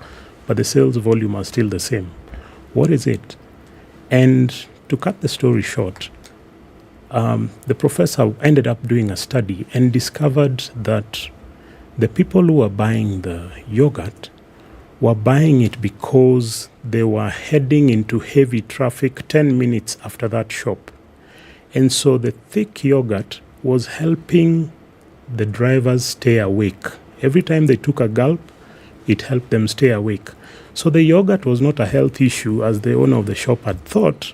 but the sales volume are still the same. What is it? And to cut the story short, the professor ended up doing a study and discovered that the people who were buying the yogurt were buying it because they were heading into heavy traffic 10 minutes after that shop. And so the thick yogurt was helping the drivers stay awake. Every time they took a gulp, it helped them stay awake. So the yogurt was not a health issue as the owner of the shop had thought.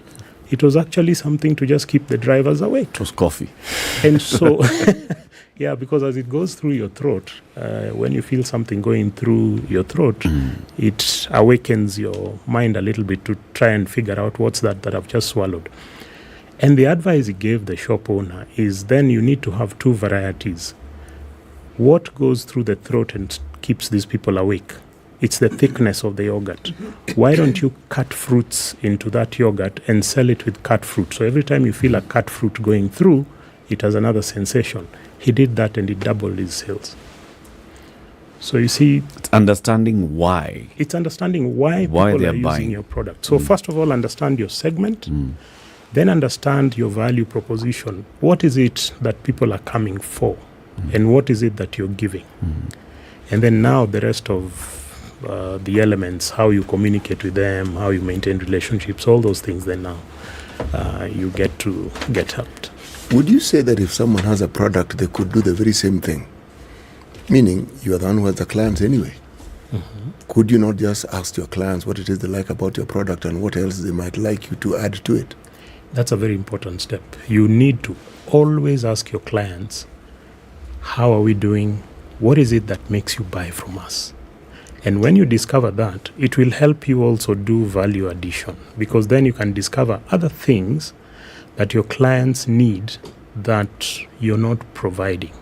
It was actually something to just keep the drivers awake. It was coffee. And so, yeah, because as it goes through your throat, when you feel something going through your throat, it awakens your mind a little bit to try and figure out what's that I've just swallowed. And the advice he gave the shop owner is then you need to have two varieties. What goes through the throat and keeps these people awake? It's the thickness of the yogurt. Why don't you cut fruits into that yogurt and sell it with cut fruit? So every time you feel a cut fruit going through, it has another sensation. He did that and it doubled his sales. So you see, it's understanding why. It's understanding why people are using buying your product. So first of all, understand your segment. Then understand your value proposition. What is it that people are coming for? And what is it that you're giving? And then now the rest of the elements, how you communicate with them, how you maintain relationships, all those things, then now you get helped. Would you say that if someone has a product, they could do the very same thing? Meaning, you are the one who has the clients anyway. Could you not just ask your clients what it is they like about your product and what else they might like you to add to it? That's a very important step. You need to always ask your clients, how are we doing? What is it that makes you buy from us? And when you discover that, it will help you also do value addition, because then you can discover other things that your clients need that you're not providing.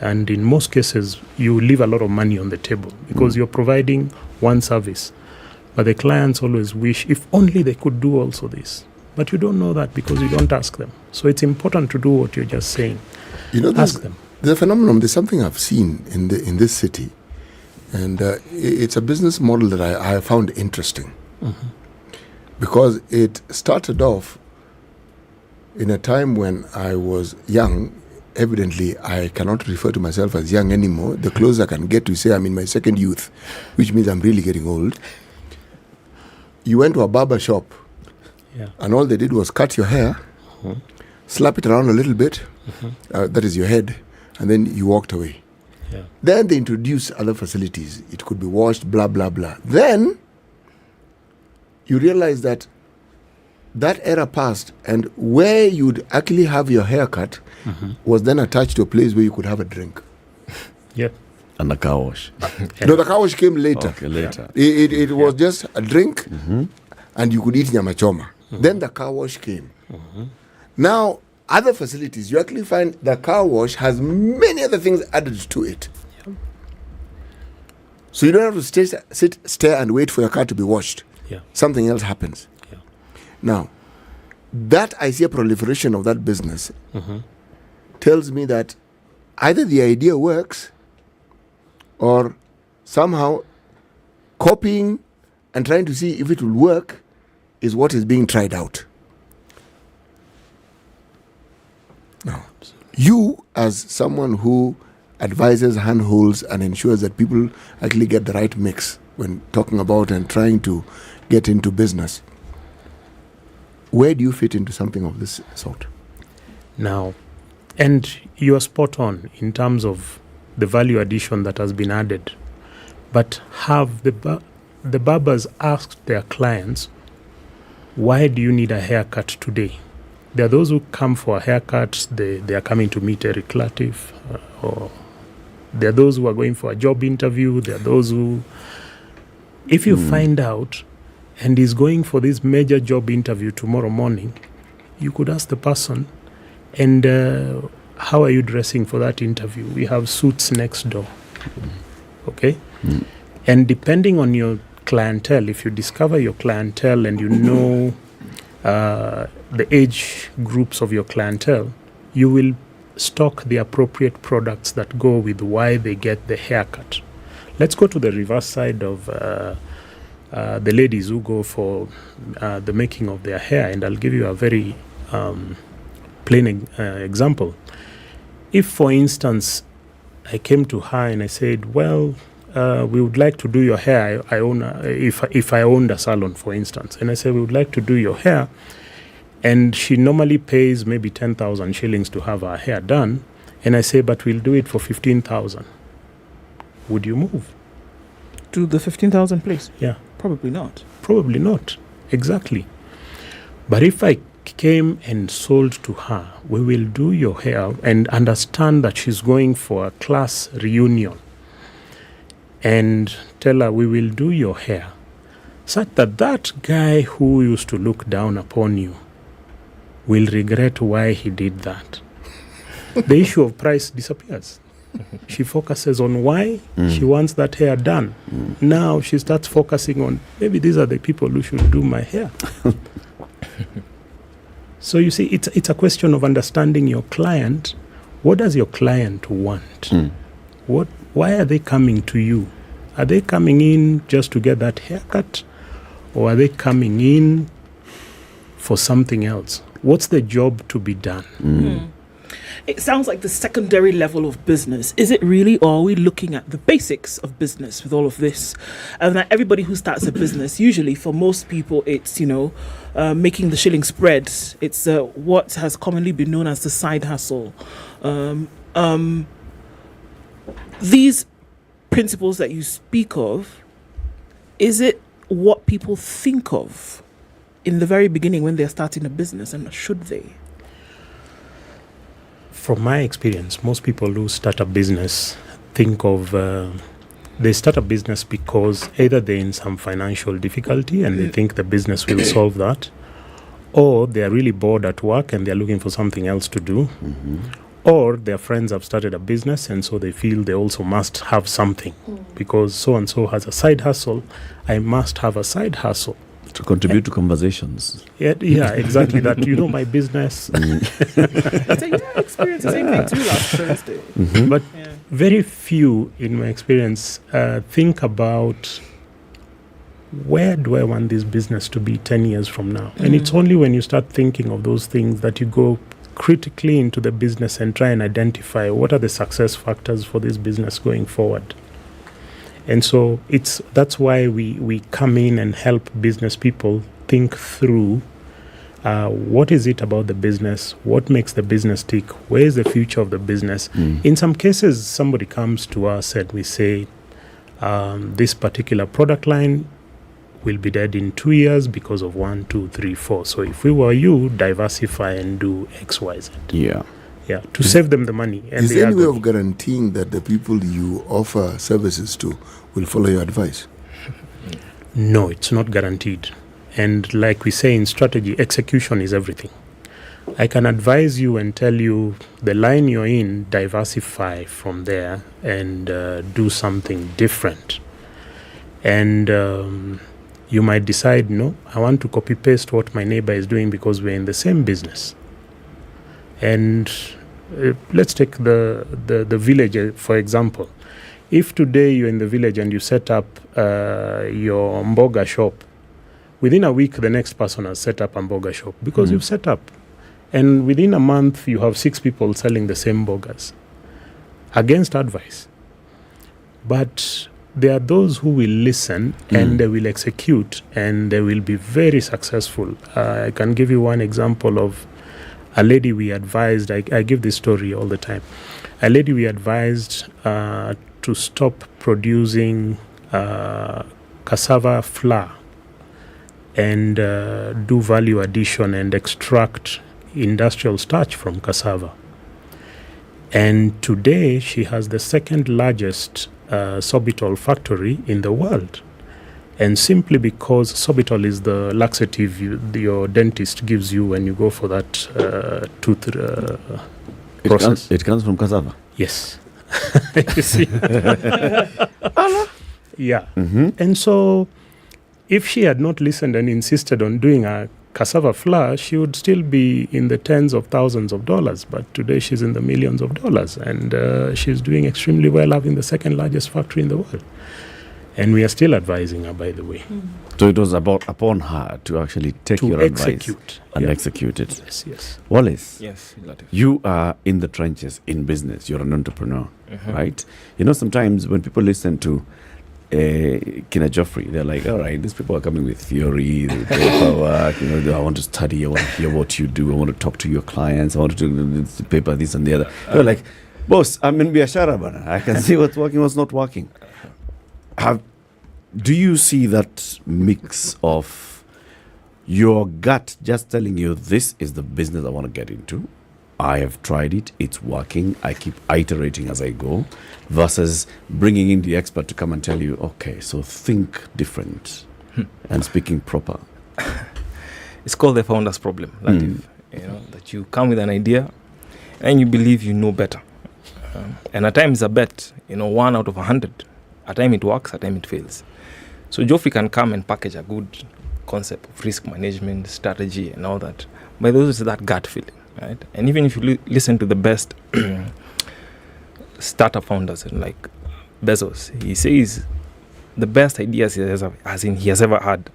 And in most cases, you leave a lot of money on the table because you're providing one service. But the clients always wish, if only they could do also this. But you don't know that because you don't ask them. So it's important to do what you're just saying. Ask them. There's a phenomenon, there's something I've seen in this city. And it's a business model that I found interesting. Because it started off in a time when I was young. Evidently, I cannot refer to myself as young anymore. The closer I can get to say I'm in my second youth, which means I'm really getting old. You went to a barber shop. And all they did was cut your hair, slap it around a little bit, that is your head, and then you walked away. Then they introduced other facilities. It could be washed, blah, blah, blah. Then you realize that era passed, and where you'd actually have your hair cut was then attached to a place where you could have a drink. And the car wash. No, the car wash came later. Okay, later. It was just a drink, and you could eat nyama choma. Then the car wash came. Now, other facilities, you actually find the car wash has many other things added to it. So you don't have to stare and wait for your car to be washed. Something else happens. Now, that I see a proliferation of that business tells me that either the idea works or somehow copying and trying to see if it will work is what is being tried out. Now, you as someone who advises, handholds, and ensures that people actually get the right mix when talking about and trying to get into business, where do you fit into something of this sort? Now, and you are spot on in terms of the value addition that has been added. But have the barbers asked their clients, why do you need a haircut today? There are those who come for a haircut, they are coming to meet a relative, or there are those who are going for a job interview, there are those who, if you find out and he's going for this major job interview tomorrow morning, you could ask the person, and how are you dressing for that interview? We have suits next door. Okay? And depending on your clientele, if you discover your clientele and you know the age groups of your clientele, you will stock the appropriate products that go with why they get the haircut. Let's go to the reverse side of the ladies who go for the making of their hair, and I'll give you a very plain example. If, for instance, I came to her and I said, well, we would like to do your hair. I own if I owned a salon, for instance, and I said, we would like to do your hair, and she normally pays maybe 10,000 shillings to have her hair done, and I say, but we'll do it for 15,000. Would you move? To the 15,000 place? Yeah. Probably not. Probably not. Exactly. But if I came and sold to her, we will do your hair, and understand that she's going for a class reunion, and tell her we will do your hair, such that that guy who used to look down upon you will regret why he did that. The issue of price disappears. She focuses on why she wants that hair done. Now she starts focusing on, maybe these are the people who should do my hair. So you see, it's a question of understanding your client. What does your client want? Why are they coming to you? Are they coming in just to get that haircut? Or are they coming in for something else? What's the job to be done? It sounds like the secondary level of business. Is it really, or are we looking at the basics of business with all of this? And that everybody who starts a business, usually for most people, it's, making the shilling spread. It's what has commonly been known as the side hustle. These principles that you speak of, is it what people think of in the very beginning when they're starting a business, and should they? From my experience, most people who start a business think of, they start a business because either they're in some financial difficulty and they think the business will solve that, or they're really bored at work and they're looking for something else to do, or their friends have started a business and so they feel they also must have something because so-and-so has a side hustle, I must have a side hustle. To contribute to conversations. Yeah, exactly. That, my business. I experienced the same thing too last Thursday. But very few, in my experience, think about where do I want this business to be 10 years from now? And it's only when you start thinking of those things that you go critically into the business and try and identify what are the success factors for this business going forward. And so that's why we come in and help business people think through what is it about the business, what makes the business tick, where is the future of the business. In some cases, somebody comes to us and we say, this particular product line will be dead in 2 years because of 1, 2, 3, 4. So if we were you, diversify and do X, Y, Z. Yeah, to save them the money. And is there any way of guaranteeing that the people you offer services to will follow your advice? No, it's not guaranteed. And like we say in strategy, execution is everything. I can advise you and tell you the line you're in, diversify from there and do something different. And you might decide, no, I want to copy-paste what my neighbor is doing because we're in the same business. And let's take the village, for example. If today you're in the village and you set up your mboga shop, Within a week, the next person has set up a burger shop because you've set up. And within a month, you have 6 people selling the same burgers against advice. But there are those who will listen and they will execute and they will be very successful. I can give you one example of a lady we advised. I give this story all the time. A lady we advised to stop producing cassava flour and do value addition and extract industrial starch from cassava. And today she has the second largest sorbitol factory in the world. And simply because sorbitol is the laxative your dentist gives you when you go for that tooth process. It comes from cassava? Yes. You see? Yeah. And so if she had not listened and insisted on doing a cassava flour, she would still be in the tens of thousands of dollars. But today she's in the millions of dollars. And she's doing extremely well, having the second largest factory in the world. And we are still advising her, by the way. So it was upon her to actually take your advice and execute it. Yes, yes. Wallace, yes, you are in the trenches in business. You're an entrepreneur, right? You know, sometimes when people listen to Kina Joffrey, they're like, all right, these people are coming with theory, paperwork, you know, I want to study, I want to hear what you do, I want to talk to your clients, I want to do the paper, this and the other. They're like, boss, I'm in biashara bana. I can see what's working, what's not working. Do you see that mix of your gut just telling you this is the business I want to get into, I have tried it, it's working, I keep iterating as I go, versus bringing in the expert to come and tell you, okay, so think different and speaking proper? It's called the founder's problem, Latif. You know, that you come with an idea and you believe you know better. And at times a bet, 1 out of 100. At times it works, at times it fails. So Joffrey can come and package a good concept of risk management, strategy and all that. But those is that gut feeling, right? And even if you listen to the best startup founders like Bezos, he says the best ideas he has ever had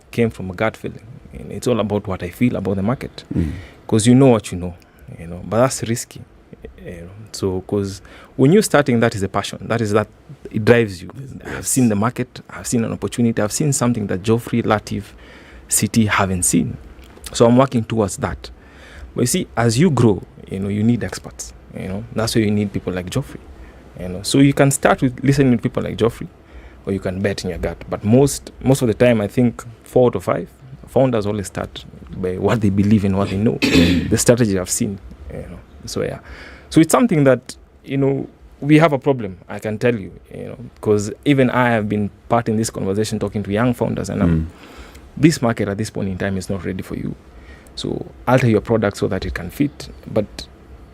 came from a gut feeling. And it's all about what I feel about the market. Because you know what you know, but that's risky. So because when you're starting, that is a passion, that it drives you. I've seen the market, I've seen an opportunity, I've seen something that Joffrey, Latif, City haven't seen, so I'm working towards that. But you see, as you grow, you need experts. That's why you need people like Joffrey. So you can start with listening to people like Joffrey, or you can bet in your gut. But most of the time, I think 4 out of 5 founders always start by what they believe in, what they know, the strategy I've seen. So yeah. So it's something that, we have a problem, I can tell you, because even I have been part in this conversation talking to young founders, and this market at this point in time is not ready for you. So alter your product so that it can fit. But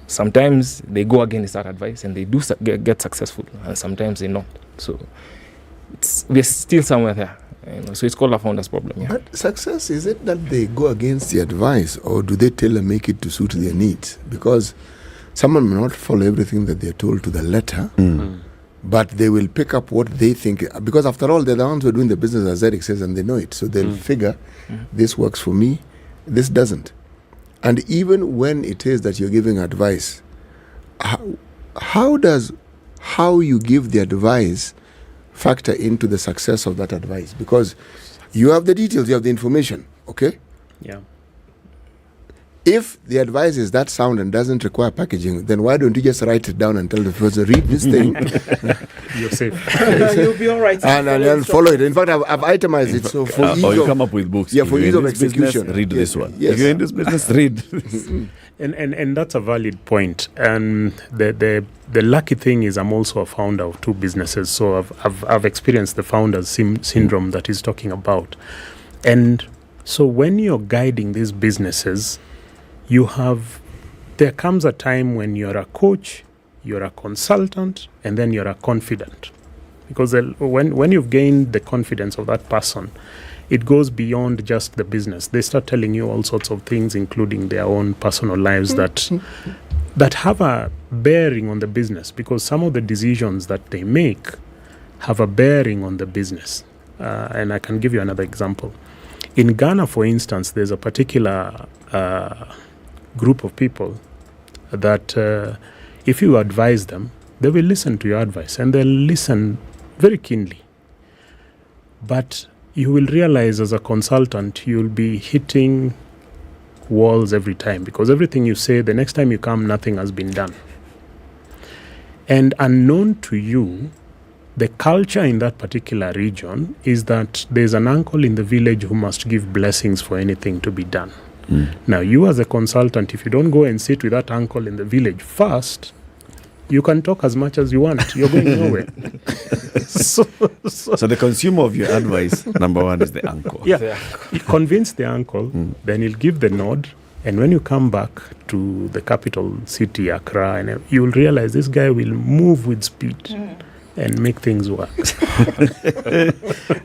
sometimes they go against that advice and they do get successful, and sometimes they not. So we're still somewhere there. So it's called a founder's problem. Yeah. But success, is it that they go against the advice, or do they tailor make it to suit their needs? Because someone may not follow everything that they're told to the letter, but they will pick up what they think. Because after all, they're the ones who are doing the business, as Eric says, and they know it. So they'll figure, this works for me, this doesn't. And even when it is that you're giving advice, how does how you give the advice factor into the success of that advice? Because you have the details, you have the information, okay? Yeah. If the advice is that sound and doesn't require packaging, then why don't you just write it down and tell the person, read this thing? You're safe. You'll be all right. And then follow it. In fact, I've itemized it. So for ease or you of, come up with books. Yeah, for ease of execution. Business, read this one. Yes. If you're in this business, read. And that's a valid point. And the lucky thing is I'm also a founder of 2 businesses. So I've experienced the founder's syndrome that he's talking about. And so when you're guiding these businesses, there comes a time when you're a coach, you're a consultant, and then you're a confidant. Because when you've gained the confidence of that person, it goes beyond just the business. They start telling you all sorts of things, including their own personal lives that have a bearing on the business, because some of the decisions that they make have a bearing on the business. And I can give you another example. In Ghana, for instance, there's a particular group of people that if you advise them, they will listen to your advice, and they'll listen very keenly. But you will realize as a consultant, you'll be hitting walls every time, because everything you say, the next time you come, nothing has been done. And unknown to you, the culture in that particular region is that there's an uncle in the village who must give blessings for anything to be done. Now, you as a consultant, if you don't go and sit with that uncle in the village first, you can talk as much as you want. You're going nowhere. So the consumer of your advice, number one, is the uncle. Yeah. You convince the uncle, then he'll give the nod. And when you come back to the capital city, Accra, and you'll realize this guy will move with speed and make things work.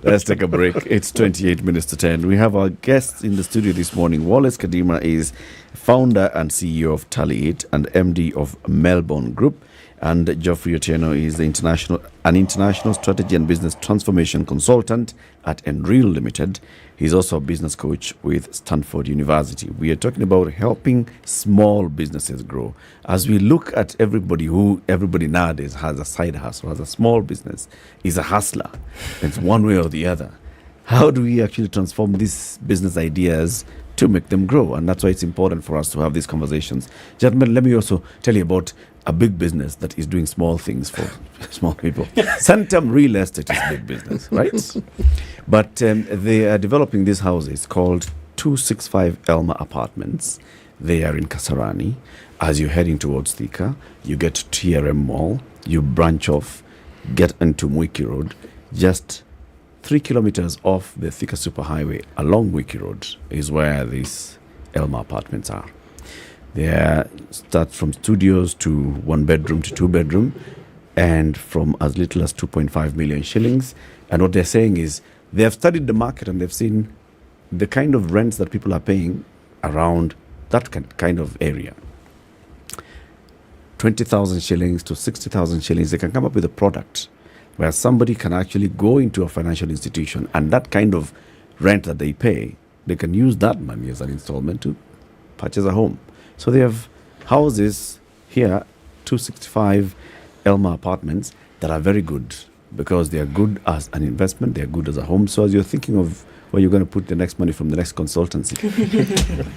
Let's take a break. It's 28 minutes to 10. We have our guests in the studio this morning. Wallace Kadima is founder and CEO of Tally8 and MD of Melbourne Group. And Geoffrey Otieno is an international strategy and business transformation consultant at Enreal Limited. He's also a business coach with Stanford University. We are talking about helping small businesses grow. As we look at everybody nowadays has a side hustle, has a small business, is a hustler. It's one way or the other. How do we actually transform these business ideas to make them grow? And that's why it's important for us to have these conversations. Gentlemen, let me also tell you about a big business that is doing small things for small people. Centum Real Estate is big business, right? But they are developing these houses called 265 Elma Apartments. They are in Kasarani. As you're heading towards Thika, you get to TRM Mall, you branch off, get into Mwiki Road. Just 3 kilometers off the Thika Superhighway along Mwiki Road is where these Elma Apartments are. They start from studios to 1 bedroom to 2 bedroom, and from as little as 2.5 million shillings. And what they're saying is they have studied the market and they've seen the kind of rents that people are paying around that kind of area. 20,000 shillings to 60,000 shillings, they can come up with a product where somebody can actually go into a financial institution, and that kind of rent that they pay, they can use that money as an installment to purchase a home. So they have houses here, 265 Elma Apartments, that are very good because they are good as an investment, they are good as a home. So as you're thinking of where you're going to put the next money from the next consultancy,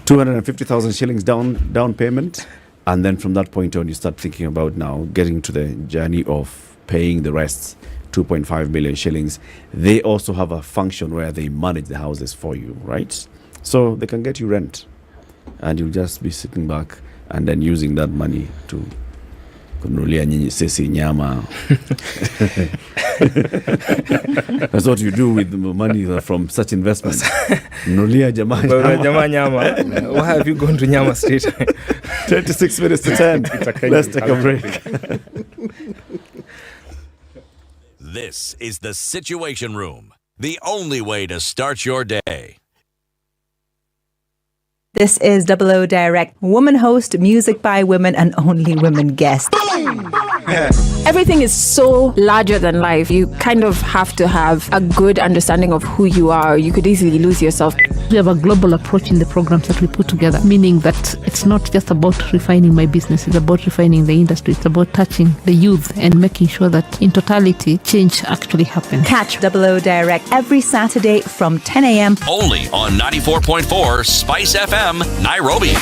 250,000 shillings down payment, and then from that point on, you start thinking about now getting to the journey of paying the rest, 2.5 million shillings. They also have a function where they manage the houses for you, right? So they can get you rent, and you'll just be sitting back and then using that money to kununulia nyinyi sisi nyama. That's what you do with the money from such investments. Kununulia Jama nyama. Why have you gone to Nyama Street? 26 minutes to 10. Let's take a break. This is the Situation Room, the only way to start your day. This is Double O Direct, woman host, music by women, and only women guests. Everything is so larger than life. You kind of have to have a good understanding of who you are. You could easily lose yourself. We have a global approach in the programs that we put together, meaning that it's not just about refining my business, it's about refining the industry. It's about touching the youth and making sure that in totality, change actually happens. Catch Double O Direct every Saturday from 10 a.m. Only on 94.4 Spice FM, Nairobi.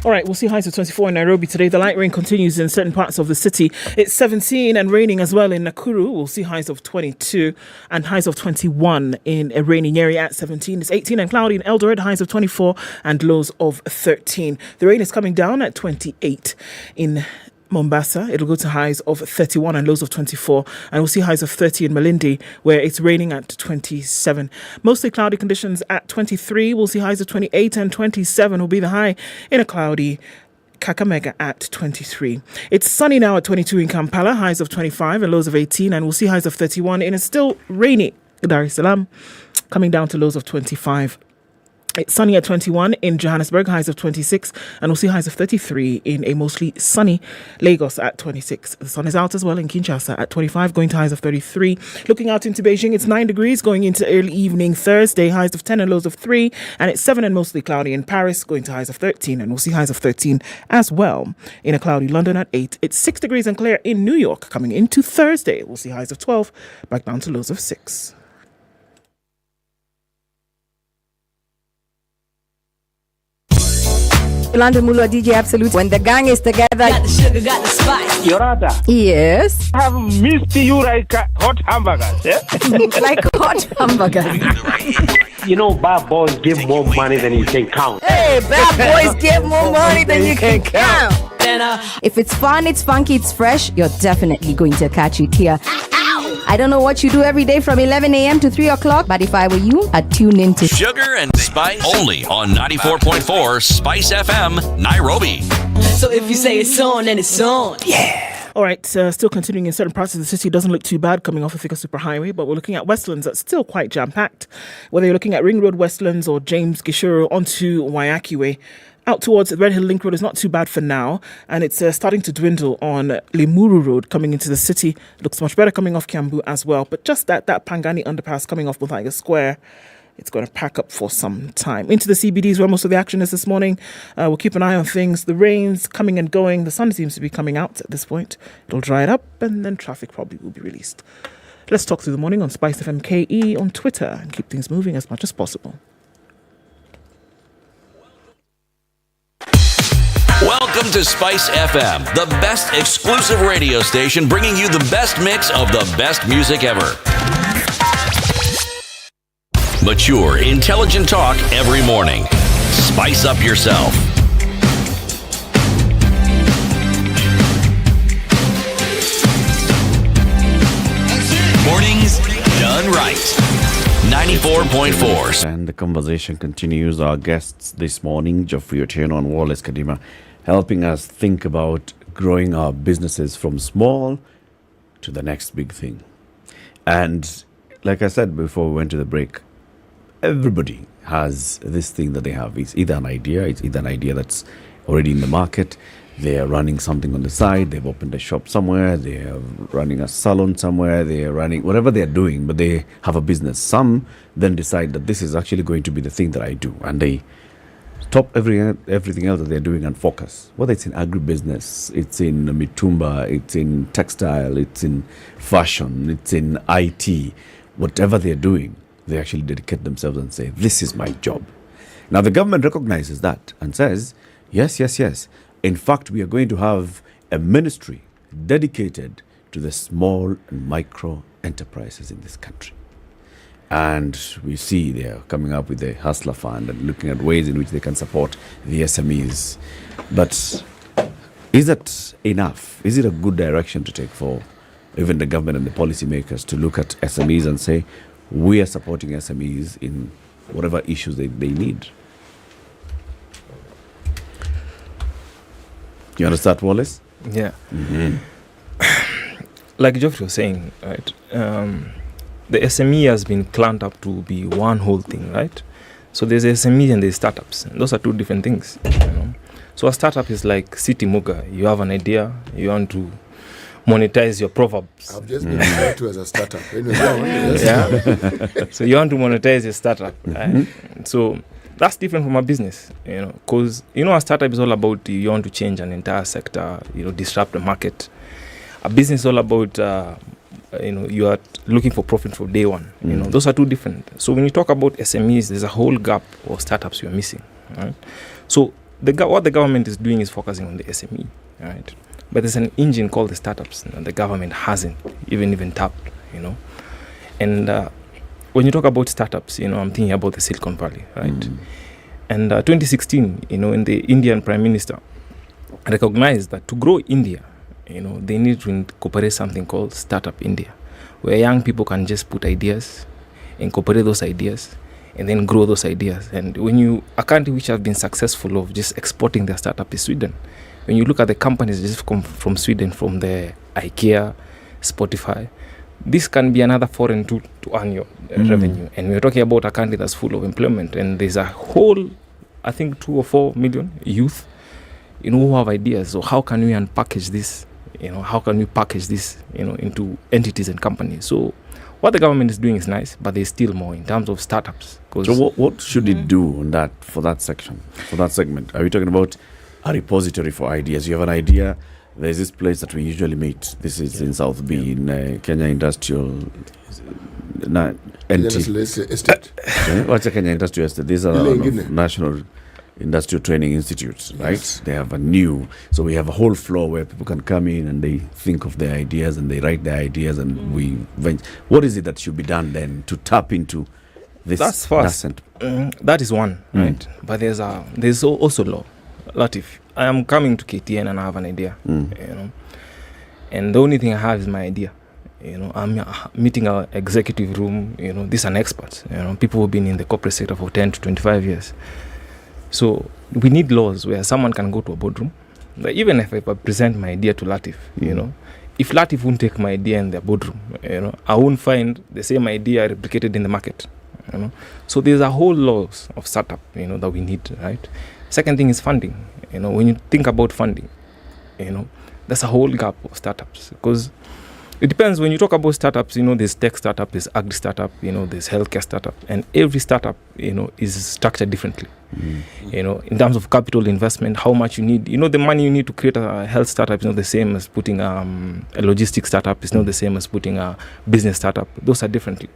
All right, we'll see highs of 24 in Nairobi today. The light rain continues in certain parts of the city. It's 17 and raining as well in Nakuru. We'll see highs of 22 and highs of 21 in a rainy Nyeri at 17. It's 18 and cloudy in Eldoret, highs of 24 and lows of 13. The rain is coming down at 28 in Mombasa. It'll go to highs of 31 and lows of 24, and we'll see highs of 30 in Malindi, where it's raining at 27. Mostly cloudy conditions at 23. We'll see highs of 28 and 27 will be the high in a cloudy Kakamega at 23. It's sunny now at 22 in Kampala, highs of 25 and lows of 18, and we'll see highs of 31 in a still rainy Dar es Salaam, coming down to lows of 25. It's sunny at 21 in Johannesburg, highs of 26, and we'll see highs of 33 in a mostly sunny Lagos at 26. The sun is out as well in Kinshasa at 25, going to highs of 33. Looking out into Beijing, it's 9 degrees going into early evening Thursday, highs of 10 and lows of 3, and it's 7 and mostly cloudy in Paris, going to highs of 13, and we'll see highs of 13 as well in a cloudy London at 8. It's 6 degrees and clear in New York coming into Thursday. We'll see highs of 12, back down to lows of 6. London Mulwa DJ Absolute. When the gang is together, got the sugar, got the spice. Yorada. Yes. I have missed you like hot hamburgers. Yeah? Like hot hamburgers. You know, bad boys give more money than you can count. Hey, bad boys give more money than you can count. If it's fun, it's funky, it's fresh, you're definitely going to catch it here. I don't know what you do every day from 11 a.m. to 3 o'clock, but if I were you, I'd tune in to Sugar and Spice only on 94.4 Spice FM, Nairobi. So if you say it's on, then it's on. Yeah. All right, still continuing in certain parts of the city. It doesn't look too bad coming off of Thika Superhighway, but we're looking at Westlands that's still quite jam-packed. Whether you're looking at Ring Road Westlands or James Gishuru onto Waiyaki Way, out towards Red Hill Link Road is not too bad for now, and it's starting to dwindle on Limuru Road coming into the city. Looks much better coming off Kiambu as well, but just that Pangani underpass coming off Muthaiga Square, it's going to pack up for some time. Into the CBDs where most of the action is this morning. We'll keep an eye on things. The rain's coming and going. The sun seems to be coming out at this point. It'll dry it up, and then traffic probably will be released. Let's talk through the morning on SpiceFM KE on Twitter and keep things moving as much as possible. Welcome to Spice FM, the best exclusive radio station bringing you the best mix of the best music ever. Mature, intelligent talk every morning. Spice up yourself. Mornings done right. 94.4. And the conversation continues. Our guests this morning, Geoffrey Otieno and Wallace Kadima, helping us think about growing our businesses from small to the next big thing. And like I said before we went to the break, everybody has this thing that they have. It's either an idea that's already in the market. They are running something on the side. They've opened a shop somewhere. They are running a salon somewhere. They are running whatever they are doing, but they have a business. Some then decide that this is actually going to be the thing that I do, and they stop everything else that they're doing and focus. Whether it's in agribusiness, it's in mitumba, it's in textile, it's in fashion, it's in IT, whatever they're doing, they actually dedicate themselves and say, this is my job. Now the government recognizes that and says, yes. In fact, we are going to have a ministry dedicated to the small and micro enterprises in this country. And we see they are coming up with the Hustler Fund and looking at ways in which they can support the SMEs. But is that enough? Is it a good direction to take for even the government and the policymakers to look at SMEs and say, we are supporting SMEs in whatever issues they need? You want to start, Wallace? Yeah. Mm-hmm. Like Geoffrey was saying, right? The SME has been clamped up to be one whole thing, right? So there's SME and there's startups. And those are two different things. You know? So a startup is like City Muga. You have an idea, you want to monetize your proverbs. I've just been referred to as a startup. Anyway, yeah. So you want to monetize your startup, right? So that's different from a business, you know, because, you know, a startup is all about you want to change an entire sector, you know, disrupt the market. A business is all about, you know, you are looking for profit from day one. You know, those are two different. So when you talk about SMEs, there's a whole gap of startups you're missing, right? So what the government is doing is focusing on the SME, right? But there's an engine called the startups that the government hasn't even tapped, you know. And when you talk about startups, you know, I'm thinking about the Silicon Valley, right? And 2016, you know, the Indian Prime Minister recognized that to grow India, you know, they need to incorporate something called Startup India, where young people can just put ideas, incorporate those ideas, and then grow those ideas. And when a country which has been successful of just exporting their startup is Sweden. When you look at the companies just come from Sweden, from the IKEA, Spotify, this can be another foreign tool to earn your revenue. And we're talking about a country that's full of employment, and there's a whole, I think, 2 or 4 million youth, who have ideas. So how can we unpackage this? How can we package this, into entities and companies? So what the government is doing is nice, but there's still more in terms of startups. So what should it do on that, for that section, for that segment? Are we talking about a repository for ideas? You have an idea, there's this place that we usually meet. This is in South B, in Kenya Industrial Estate. What's a Kenya Industrial Estate? These are National Industrial Training Institutes, right? Yes. They have so we have a whole floor where people can come in and they think of their ideas and they write their ideas, and what is it that should be done then to tap into this? That's first. That is one, right? But there's also law. Latif, I am coming to KTN and I have an idea, and the only thing I have is my idea. I'm meeting our executive room. These are experts. People who've been in the corporate sector for 10 to 25 years. So we need laws where someone can go to a boardroom. Like even if I present my idea to Latif, if Latif won't take my idea in their boardroom, I won't find the same idea replicated in the market. So there's a whole laws of startup, that we need, right? Second thing is funding. When you think about funding, there's a whole gap of startups, because it depends. When you talk about startups, there's tech startup, there's agri startup, there's healthcare startup, and every startup, is structured differently. In terms of capital investment, how much you need, the money you need to create a health startup is not the same as putting a logistics startup. It's not the same as putting a business startup. Those are differently.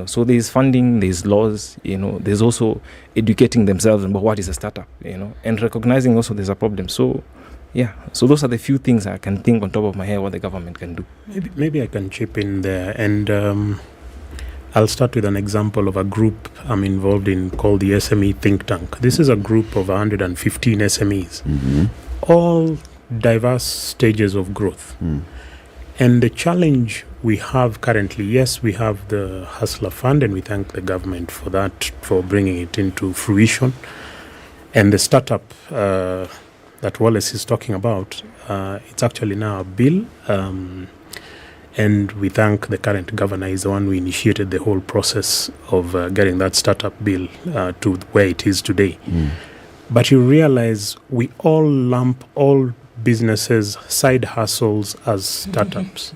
So there's funding, there's laws, there's also educating themselves about what is a startup, and recognizing also there's a problem. So, so those are the few things I can think on top of my head what the government can do. Maybe I can chip in there, and I'll start with an example of a group I'm involved in called the SME Think Tank. This is a group of 115 SMEs, all diverse stages of growth. And the challenge we have currently, yes, we have the Hustler Fund, and we thank the government for that, for bringing it into fruition. And the startup that Wallace is talking about, it's actually now a bill, and we thank the current governor. He's the one who initiated the whole process of getting that startup bill to where it is today. But you realize we all lump all businesses, side hustles as startups.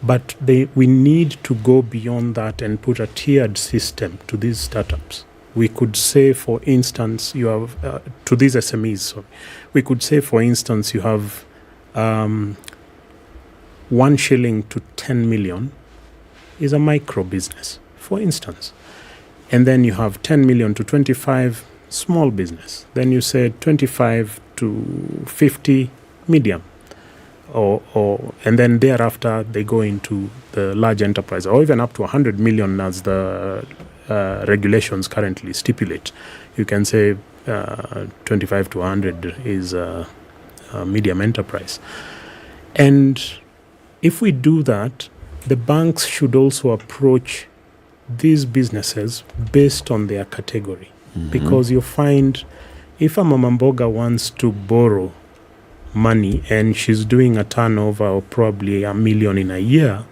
But we need to go beyond that and put a tiered system to these startups. We could say, for instance, you have, to these SMEs, we could say, for instance, you have 1 shilling to 10 million is a micro business, for instance. And then you have 10 million to 25 small business. Then you say 25 to 50 medium. And then thereafter they go into the large enterprise, or even up to 100 million as the regulations currently stipulate. You can say 25 to 100 is a medium enterprise. And if we do that, the banks should also approach these businesses based on their category. Because you find, if a Mama Mboga wants to borrow money and she's doing a turnover of probably $1 million in a year,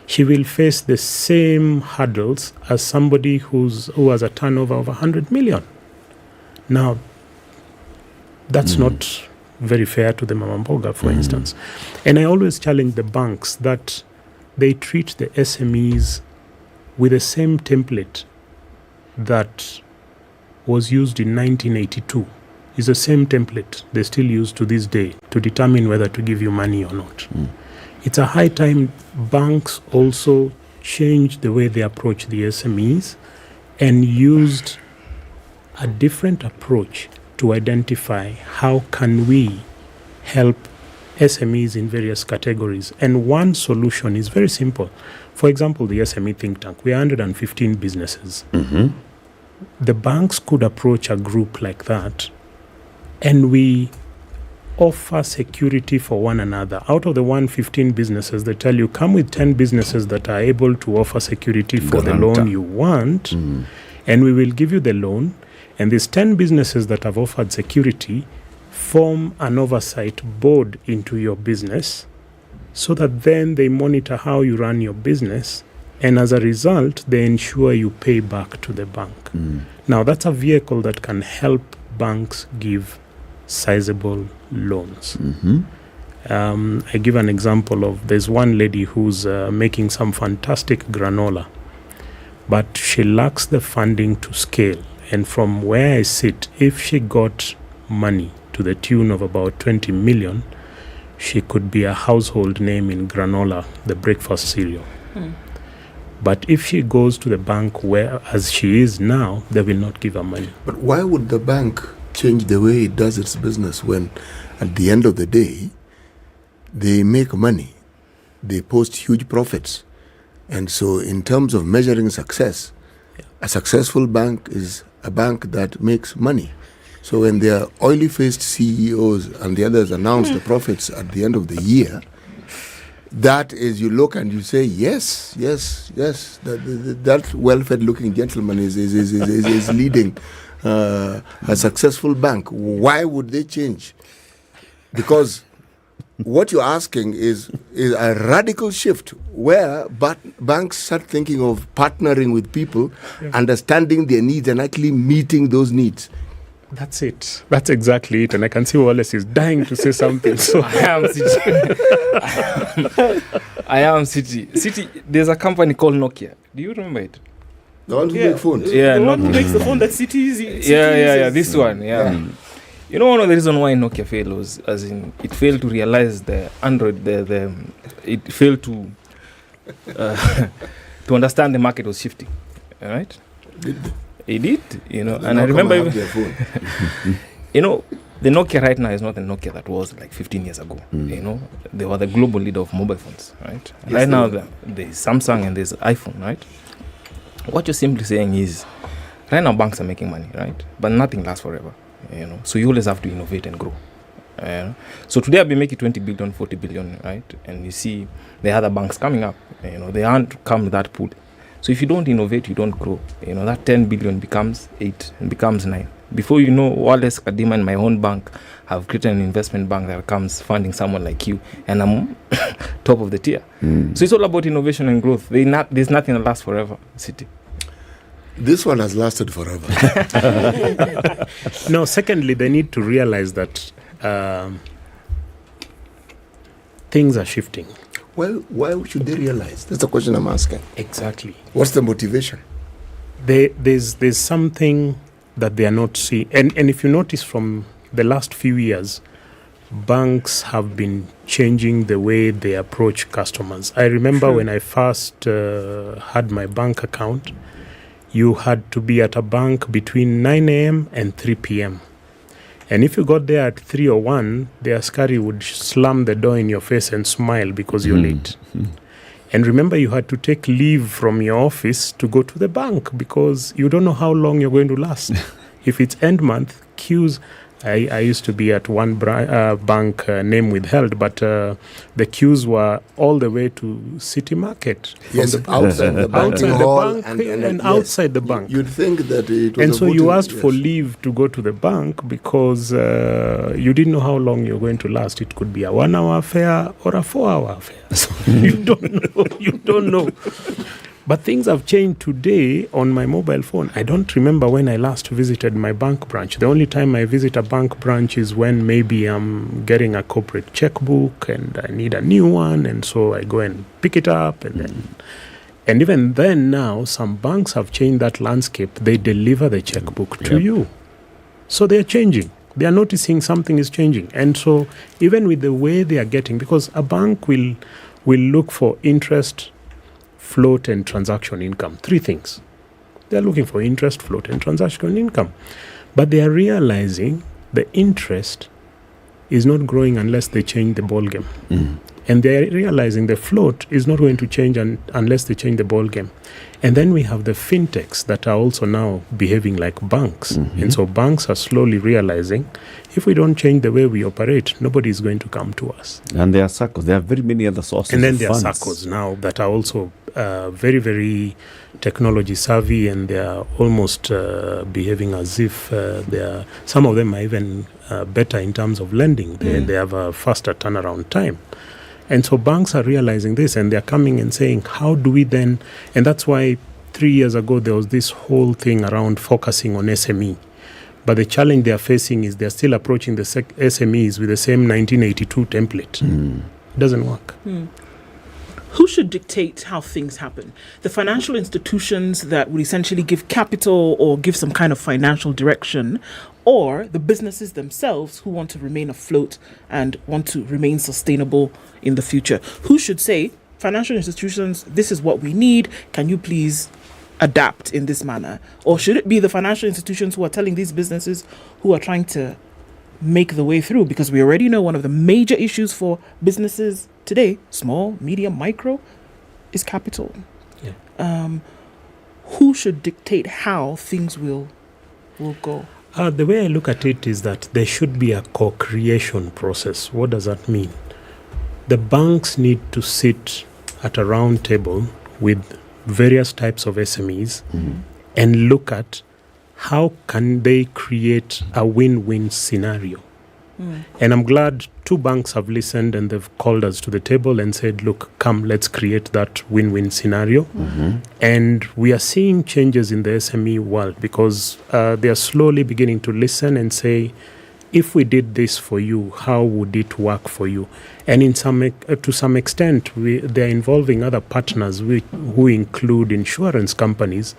she will face the same hurdles as somebody who has a turnover of 100 million. Now, that's not very fair to the Mama Mboga, for instance. And I always challenge the banks that they treat the SMEs with the same template that was used in 1982. It's the same template they still use to this day to determine whether to give you money or not. It's a high time banks also changed the way they approach the SMEs and used a different approach to identify how can we help SMEs in various categories. And one solution is very simple. For example, the SME Think Tank, we are 115 businesses. The banks could approach a group like that, and we offer security for one another. Out of the 115 businesses, they tell you, come with 10 businesses that are able to offer security for the loan you want, and we will give you the loan. And these 10 businesses that have offered security form an oversight board into your business, so that then they monitor how you run your business, and as a result, they ensure you pay back to the bank. Now, that's a vehicle that can help banks give sizable loans. I give an example of, there's one lady who's making some fantastic granola, but she lacks the funding to scale. And from where I sit, if she got money to the tune of about 20 million, she could be a household name in granola, the breakfast cereal. But if she goes to the bank where, as she is now, they will not give her money. But why would the bank change the way it does its business when, at the end of the day, they make money, they post huge profits? And so in terms of measuring success, a successful bank is a bank that makes money. So when their oily-faced CEOs and the others announce the profits at the end of the year, that is, you look and you say, yes, that well-fed looking gentleman is leading a successful bank. Why would they change? Because what you're asking is a radical shift where banks start thinking of partnering with people, understanding their needs and actually meeting those needs. That's it. That's exactly it. And I can see Wallace is dying to say something. So I am City. City, there's a company called Nokia. Do you remember it? The one who makes phones? Yeah, the one who Nokia. makes the phone that City uses. Yeah, this one, You know, one of the reasons why Nokia failed was, as in, it failed to realize the Android, it failed to understand the market was shifting, right? It did, and I remember, the Nokia right now is not the Nokia that was like 15 years ago. They were the global leader of mobile phones, right? Yes, Right now, there's Samsung and there's iPhone, right? What you're simply saying is, right now banks are making money, right? But nothing lasts forever, So you always have to innovate and grow. So today I'll be making 20 billion, 40 billion, right? And you see the other banks coming up, they aren't come to that pool. So if you don't innovate, you don't grow. That 10 billion becomes 8 and becomes 9. Before you know, Wallace, Kadima and my own bank have created an investment bank that comes funding someone like you, and I'm top of the tier. So it's all about innovation and growth. There's nothing that lasts forever, City. This one has lasted forever. No, secondly, they need to realize that things are shifting. Well, why should they realize? That's the question I'm asking. Exactly. What's the motivation? There's something that they are not seeing. And if you notice from the last few years, banks have been changing the way they approach customers. I remember when I first had my bank account, you had to be at a bank between 9 a.m. and 3 p.m. And if you got there at 3 or 1, the askari would slam the door in your face and smile because you're late. And remember, you had to take leave from your office to go to the bank because you don't know how long you're going to last. If it's end month, queues. I used to be at one bank, name withheld, but the queues were all the way to City Market. Yes, outside the bank, and outside the bank. You'd think that it was. And so you asked for leave to go to the bank because you didn't know how long you're going to last. It could be a 1 hour affair or a 4 hour affair. So you don't know. But things have changed today on my mobile phone. I don't remember when I last visited my bank branch. The only time I visit a bank branch is when maybe I'm getting a corporate checkbook and I need a new one, and so I go and pick it up. And even then now, some banks have changed that landscape. They deliver the checkbook to you. So they're changing. They are noticing something is changing. And so even with the way they are getting, because a bank will look for interest, float and transaction income. 3 things. They're looking for interest, float and transaction income. But they are realizing the interest is not growing unless they change the ball game. And they are realizing the float is not going to change unless they change the ball game. And then we have the fintechs that are also now behaving like banks. And so banks are slowly realizing if we don't change the way we operate, nobody is going to come to us. And there are circles. There are very many other sources and then of there funds. are circles now that are also very, very technology savvy, and they are almost behaving as if some of them are even better in terms of lending. They have a faster turnaround time. And so banks are realizing this, and they're coming and saying, how do we then, and that's why 3 years ago there was this whole thing around focusing on SME. But the challenge they are facing is they're still approaching the SMEs with the same 1982 template. It doesn't work. Who should dictate how things happen? The financial institutions that would essentially give capital or give some kind of financial direction, or the businesses themselves who want to remain afloat and want to remain sustainable in the future? Who should say, financial institutions, this is what we need, can you please adapt in this manner? Or should it be the financial institutions who are telling these businesses who are trying to make the way through? Because we already know one of the major issues for businesses today, small, medium, micro, is capital. Who should dictate how things will go? The way I look at it is that there should be a co-creation process. What does that mean? The banks need to sit at a round table with various types of SMEs and look at how can they create a win-win scenario. And I'm glad 2 banks have listened and they've called us to the table and said, look, come, let's create that win-win scenario. And we are seeing changes in the SME world because they are slowly beginning to listen and say, if we did this for you, how would it work for you? And in to some extent, they're involving other partners who include insurance companies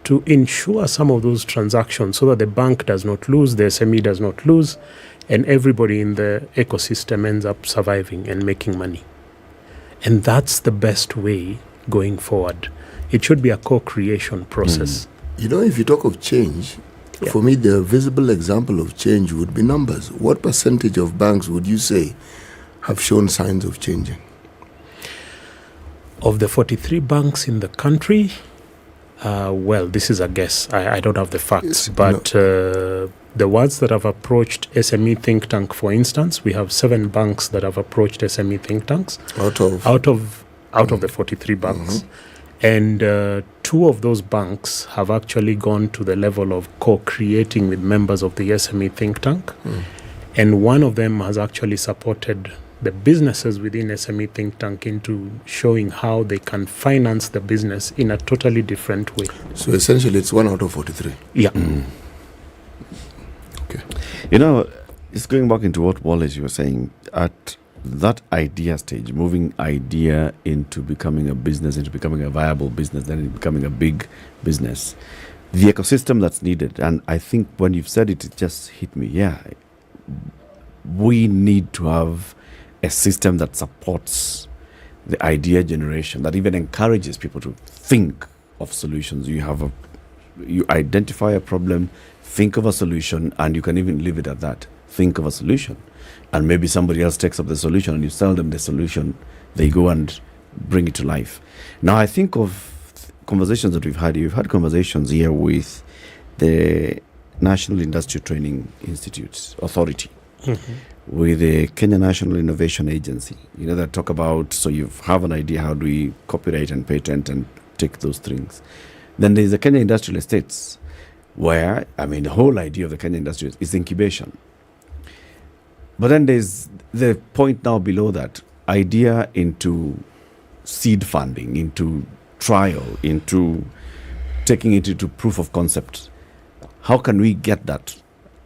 to ensure some of those transactions so that the bank does not lose, the SME does not lose, and everybody in the ecosystem ends up surviving and making money. And that's the best way going forward. It should be a co-creation process. You know, if you talk of change, for me, the visible example of change would be numbers. What percentage of banks would you say have shown signs of changing? Of the 43 banks in the country, well, this is a guess. I don't have the facts, but the ones that have approached SME think tank, for instance, we have 7 banks that have approached SME think tanks out of the 43 banks, and 2 of those banks have actually gone to the level of co-creating with members of the SME think tank, and one of them has actually supported the businesses within SME think tank into showing how they can finance the business in a totally different way. So essentially it's 1 out of 43. Yeah. Okay. You know, it's going back into what Wallace you were saying, at that idea stage, moving idea into becoming a business, into becoming a viable business, then into becoming a big business, the ecosystem that's needed. And I think when you've said it, it just hit me. Yeah, we need to have a system that supports the idea generation, that even encourages people to think of solutions. You identify a problem, think of a solution, and you can even leave it at that. Think of a solution. And maybe somebody else takes up the solution and you sell them the solution. They go and bring it to life. Now, I think of conversations that we've had. You've had conversations here with the National Industrial Training Institute Authority, with the Kenya National Innovation Agency, that talk about, so you have an idea, how do we copyright and patent and take those things. Then there's the Kenya Industrial Estates, where, the whole idea of the Kenya Industry is incubation. But then there's the point now below that, idea into seed funding, into trial, into taking it into proof of concept. How can we get that?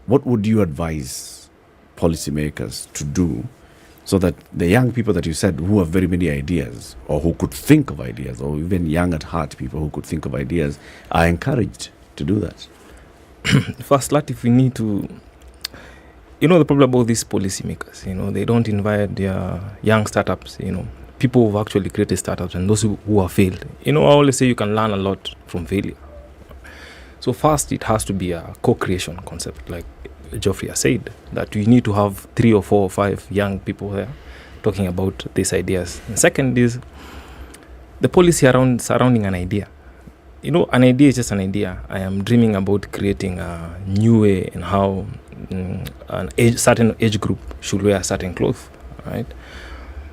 What would you advise policymakers to do so that the young people that you said who have very many ideas, or who could think of ideas, or even young at heart people who could think of ideas, are encouraged to do that? First, if we need to, the problem about these policymakers, they don't invite their young startups, people who've actually created startups and those who have failed. I always say you can learn a lot from failure. So first, it has to be a co-creation concept, like Geoffrey has said, that you need to have 3 or 4 or 5 young people there talking about these ideas. And second is the policy surrounding an idea. An idea is just an idea. I am dreaming about creating a new way in how certain age group should wear certain clothes, right?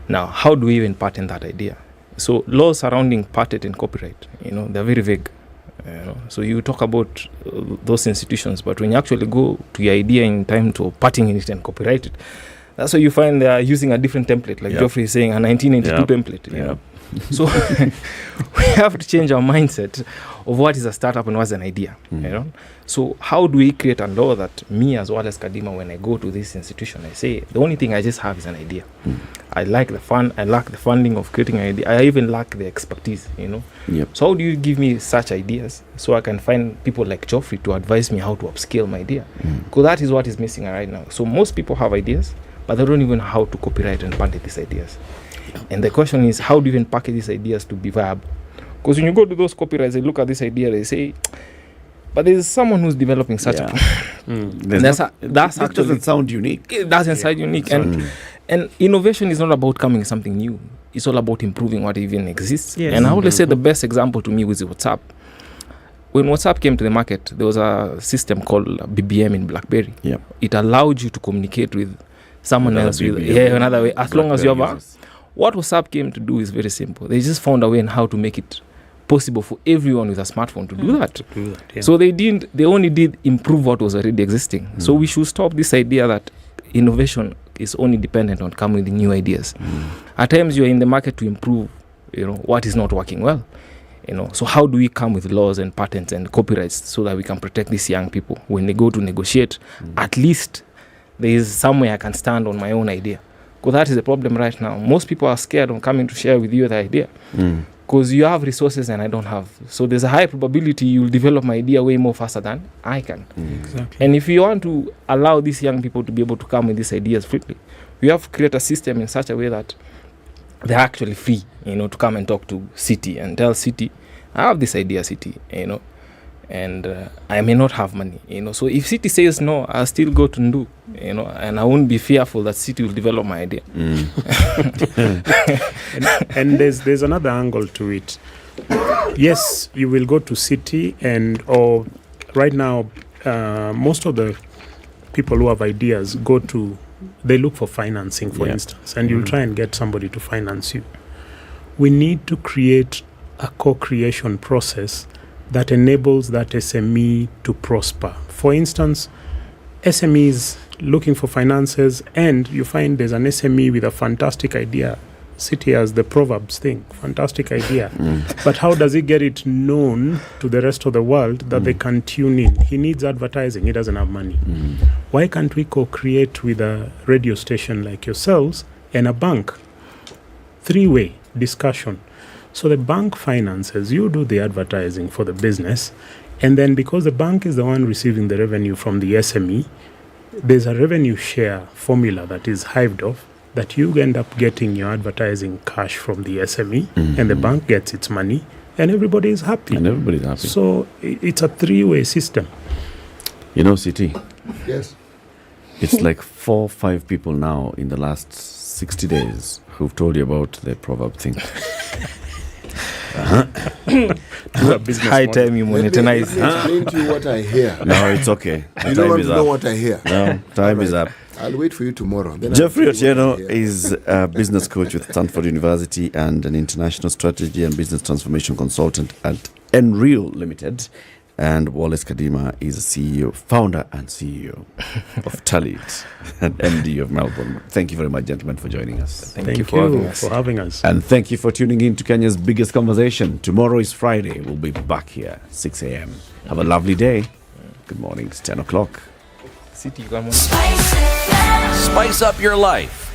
Now, how do we even patent that idea? So laws surrounding patent and copyright, they're very vague. So you talk about those institutions, but when you actually go to your idea in time to patenting it and copyright it, That's why you find they are using a different template, like Geoffrey is saying, a 1992 template. You know? So we have to change our mindset of what is a startup and what's an idea. You know. So how do we create a law that me as well as Kadima, when I go to this institution, I say the only thing I just have is an idea. I like the fun. I lack the funding of creating an idea. I even lack the expertise. You know. So how do you give me such ideas so I can find people like Geoffrey to advise me how to upscale my idea? Because that is what is missing right now. So most people have ideas, but they don't even know how to copyright and patent these ideas. And the question is, how do you even package these ideas to be viable? Because when you go to those copyrights, they look at this idea, they say, but there's someone who's developing such a that's actually doesn't sound unique. It doesn't sound unique. And innovation is not about coming with something new. It's all about improving what even exists. And I always say the best example to me was WhatsApp. When WhatsApp came to the market, there was a system called BBM in BlackBerry. It allowed you to communicate with someone else with another way, as long as you have a... What WhatsApp came to do is very simple. They just found a way on how to make it possible for everyone with a smartphone to do that. So they only did improve what was already existing. So we should stop this idea that innovation is only dependent on coming with new ideas. At times you are in the market to improve, you know, what is not working well. You know, so how do we come with laws and patents and copyrights so that we can protect these young people when they go to negotiate? At least there is somewhere I can stand on my own idea. Because that is the problem right now. Most people are scared of coming to share with you the idea. Because you have resources and I don't have. So there's a high probability you'll develop my idea way more faster than I can. Exactly. And if you want to allow these young people to be able to come with these ideas freely, we have to create a system in such a way that they're actually free, you know, to come and talk to City and tell City, I have this idea, City, you know, and I may not have money, you know. So if City says no, I'll still go to Ndu, you know, and I won't be fearful that City will develop my idea. And there's another angle to it. Yes, you will go to City, or right now, most of the people who have ideas they look for financing, for instance, and you'll try and get somebody to finance you. We need to create a co-creation process that enables that SME to prosper. For instance, SMEs looking for finances, and you find there's an SME with a fantastic idea. City has the Proverbs thing, fantastic idea. But how does he get it known to the rest of the world that they can tune in? He needs advertising, he doesn't have money. Why can't we co-create with a radio station like yourselves and a bank? Three-way discussion. So the bank finances, you do the advertising for the business, and then because the bank is the one receiving the revenue from the SME, there's a revenue share formula that is hived off, that you end up getting your advertising cash from the SME, and the bank gets its money, and everybody is happy. So it's a three-way system. You know, City? Yes. It's like 4 or 5 people now in the last 60 days who've told you about the proverb thing. High time you monetize. Let me explain to you what I hear. No, it's okay. You don't want to know what I hear. No, time is up. I'll wait for you tomorrow. Then Geoffrey Otieno is a business coach with Stanford University and an international strategy and business transformation consultant at Enreal Limited. And Wallace Kadima is a CEO, founder and CEO of Talit and MD of Melbourne. Thank you very much, gentlemen, for joining us. Thank you for having us. And thank you for tuning in to Kenya's biggest conversation. Tomorrow is Friday. We'll be back here 6 a.m. Have a lovely day. Good morning. It's 10 o'clock. City, Spice up your life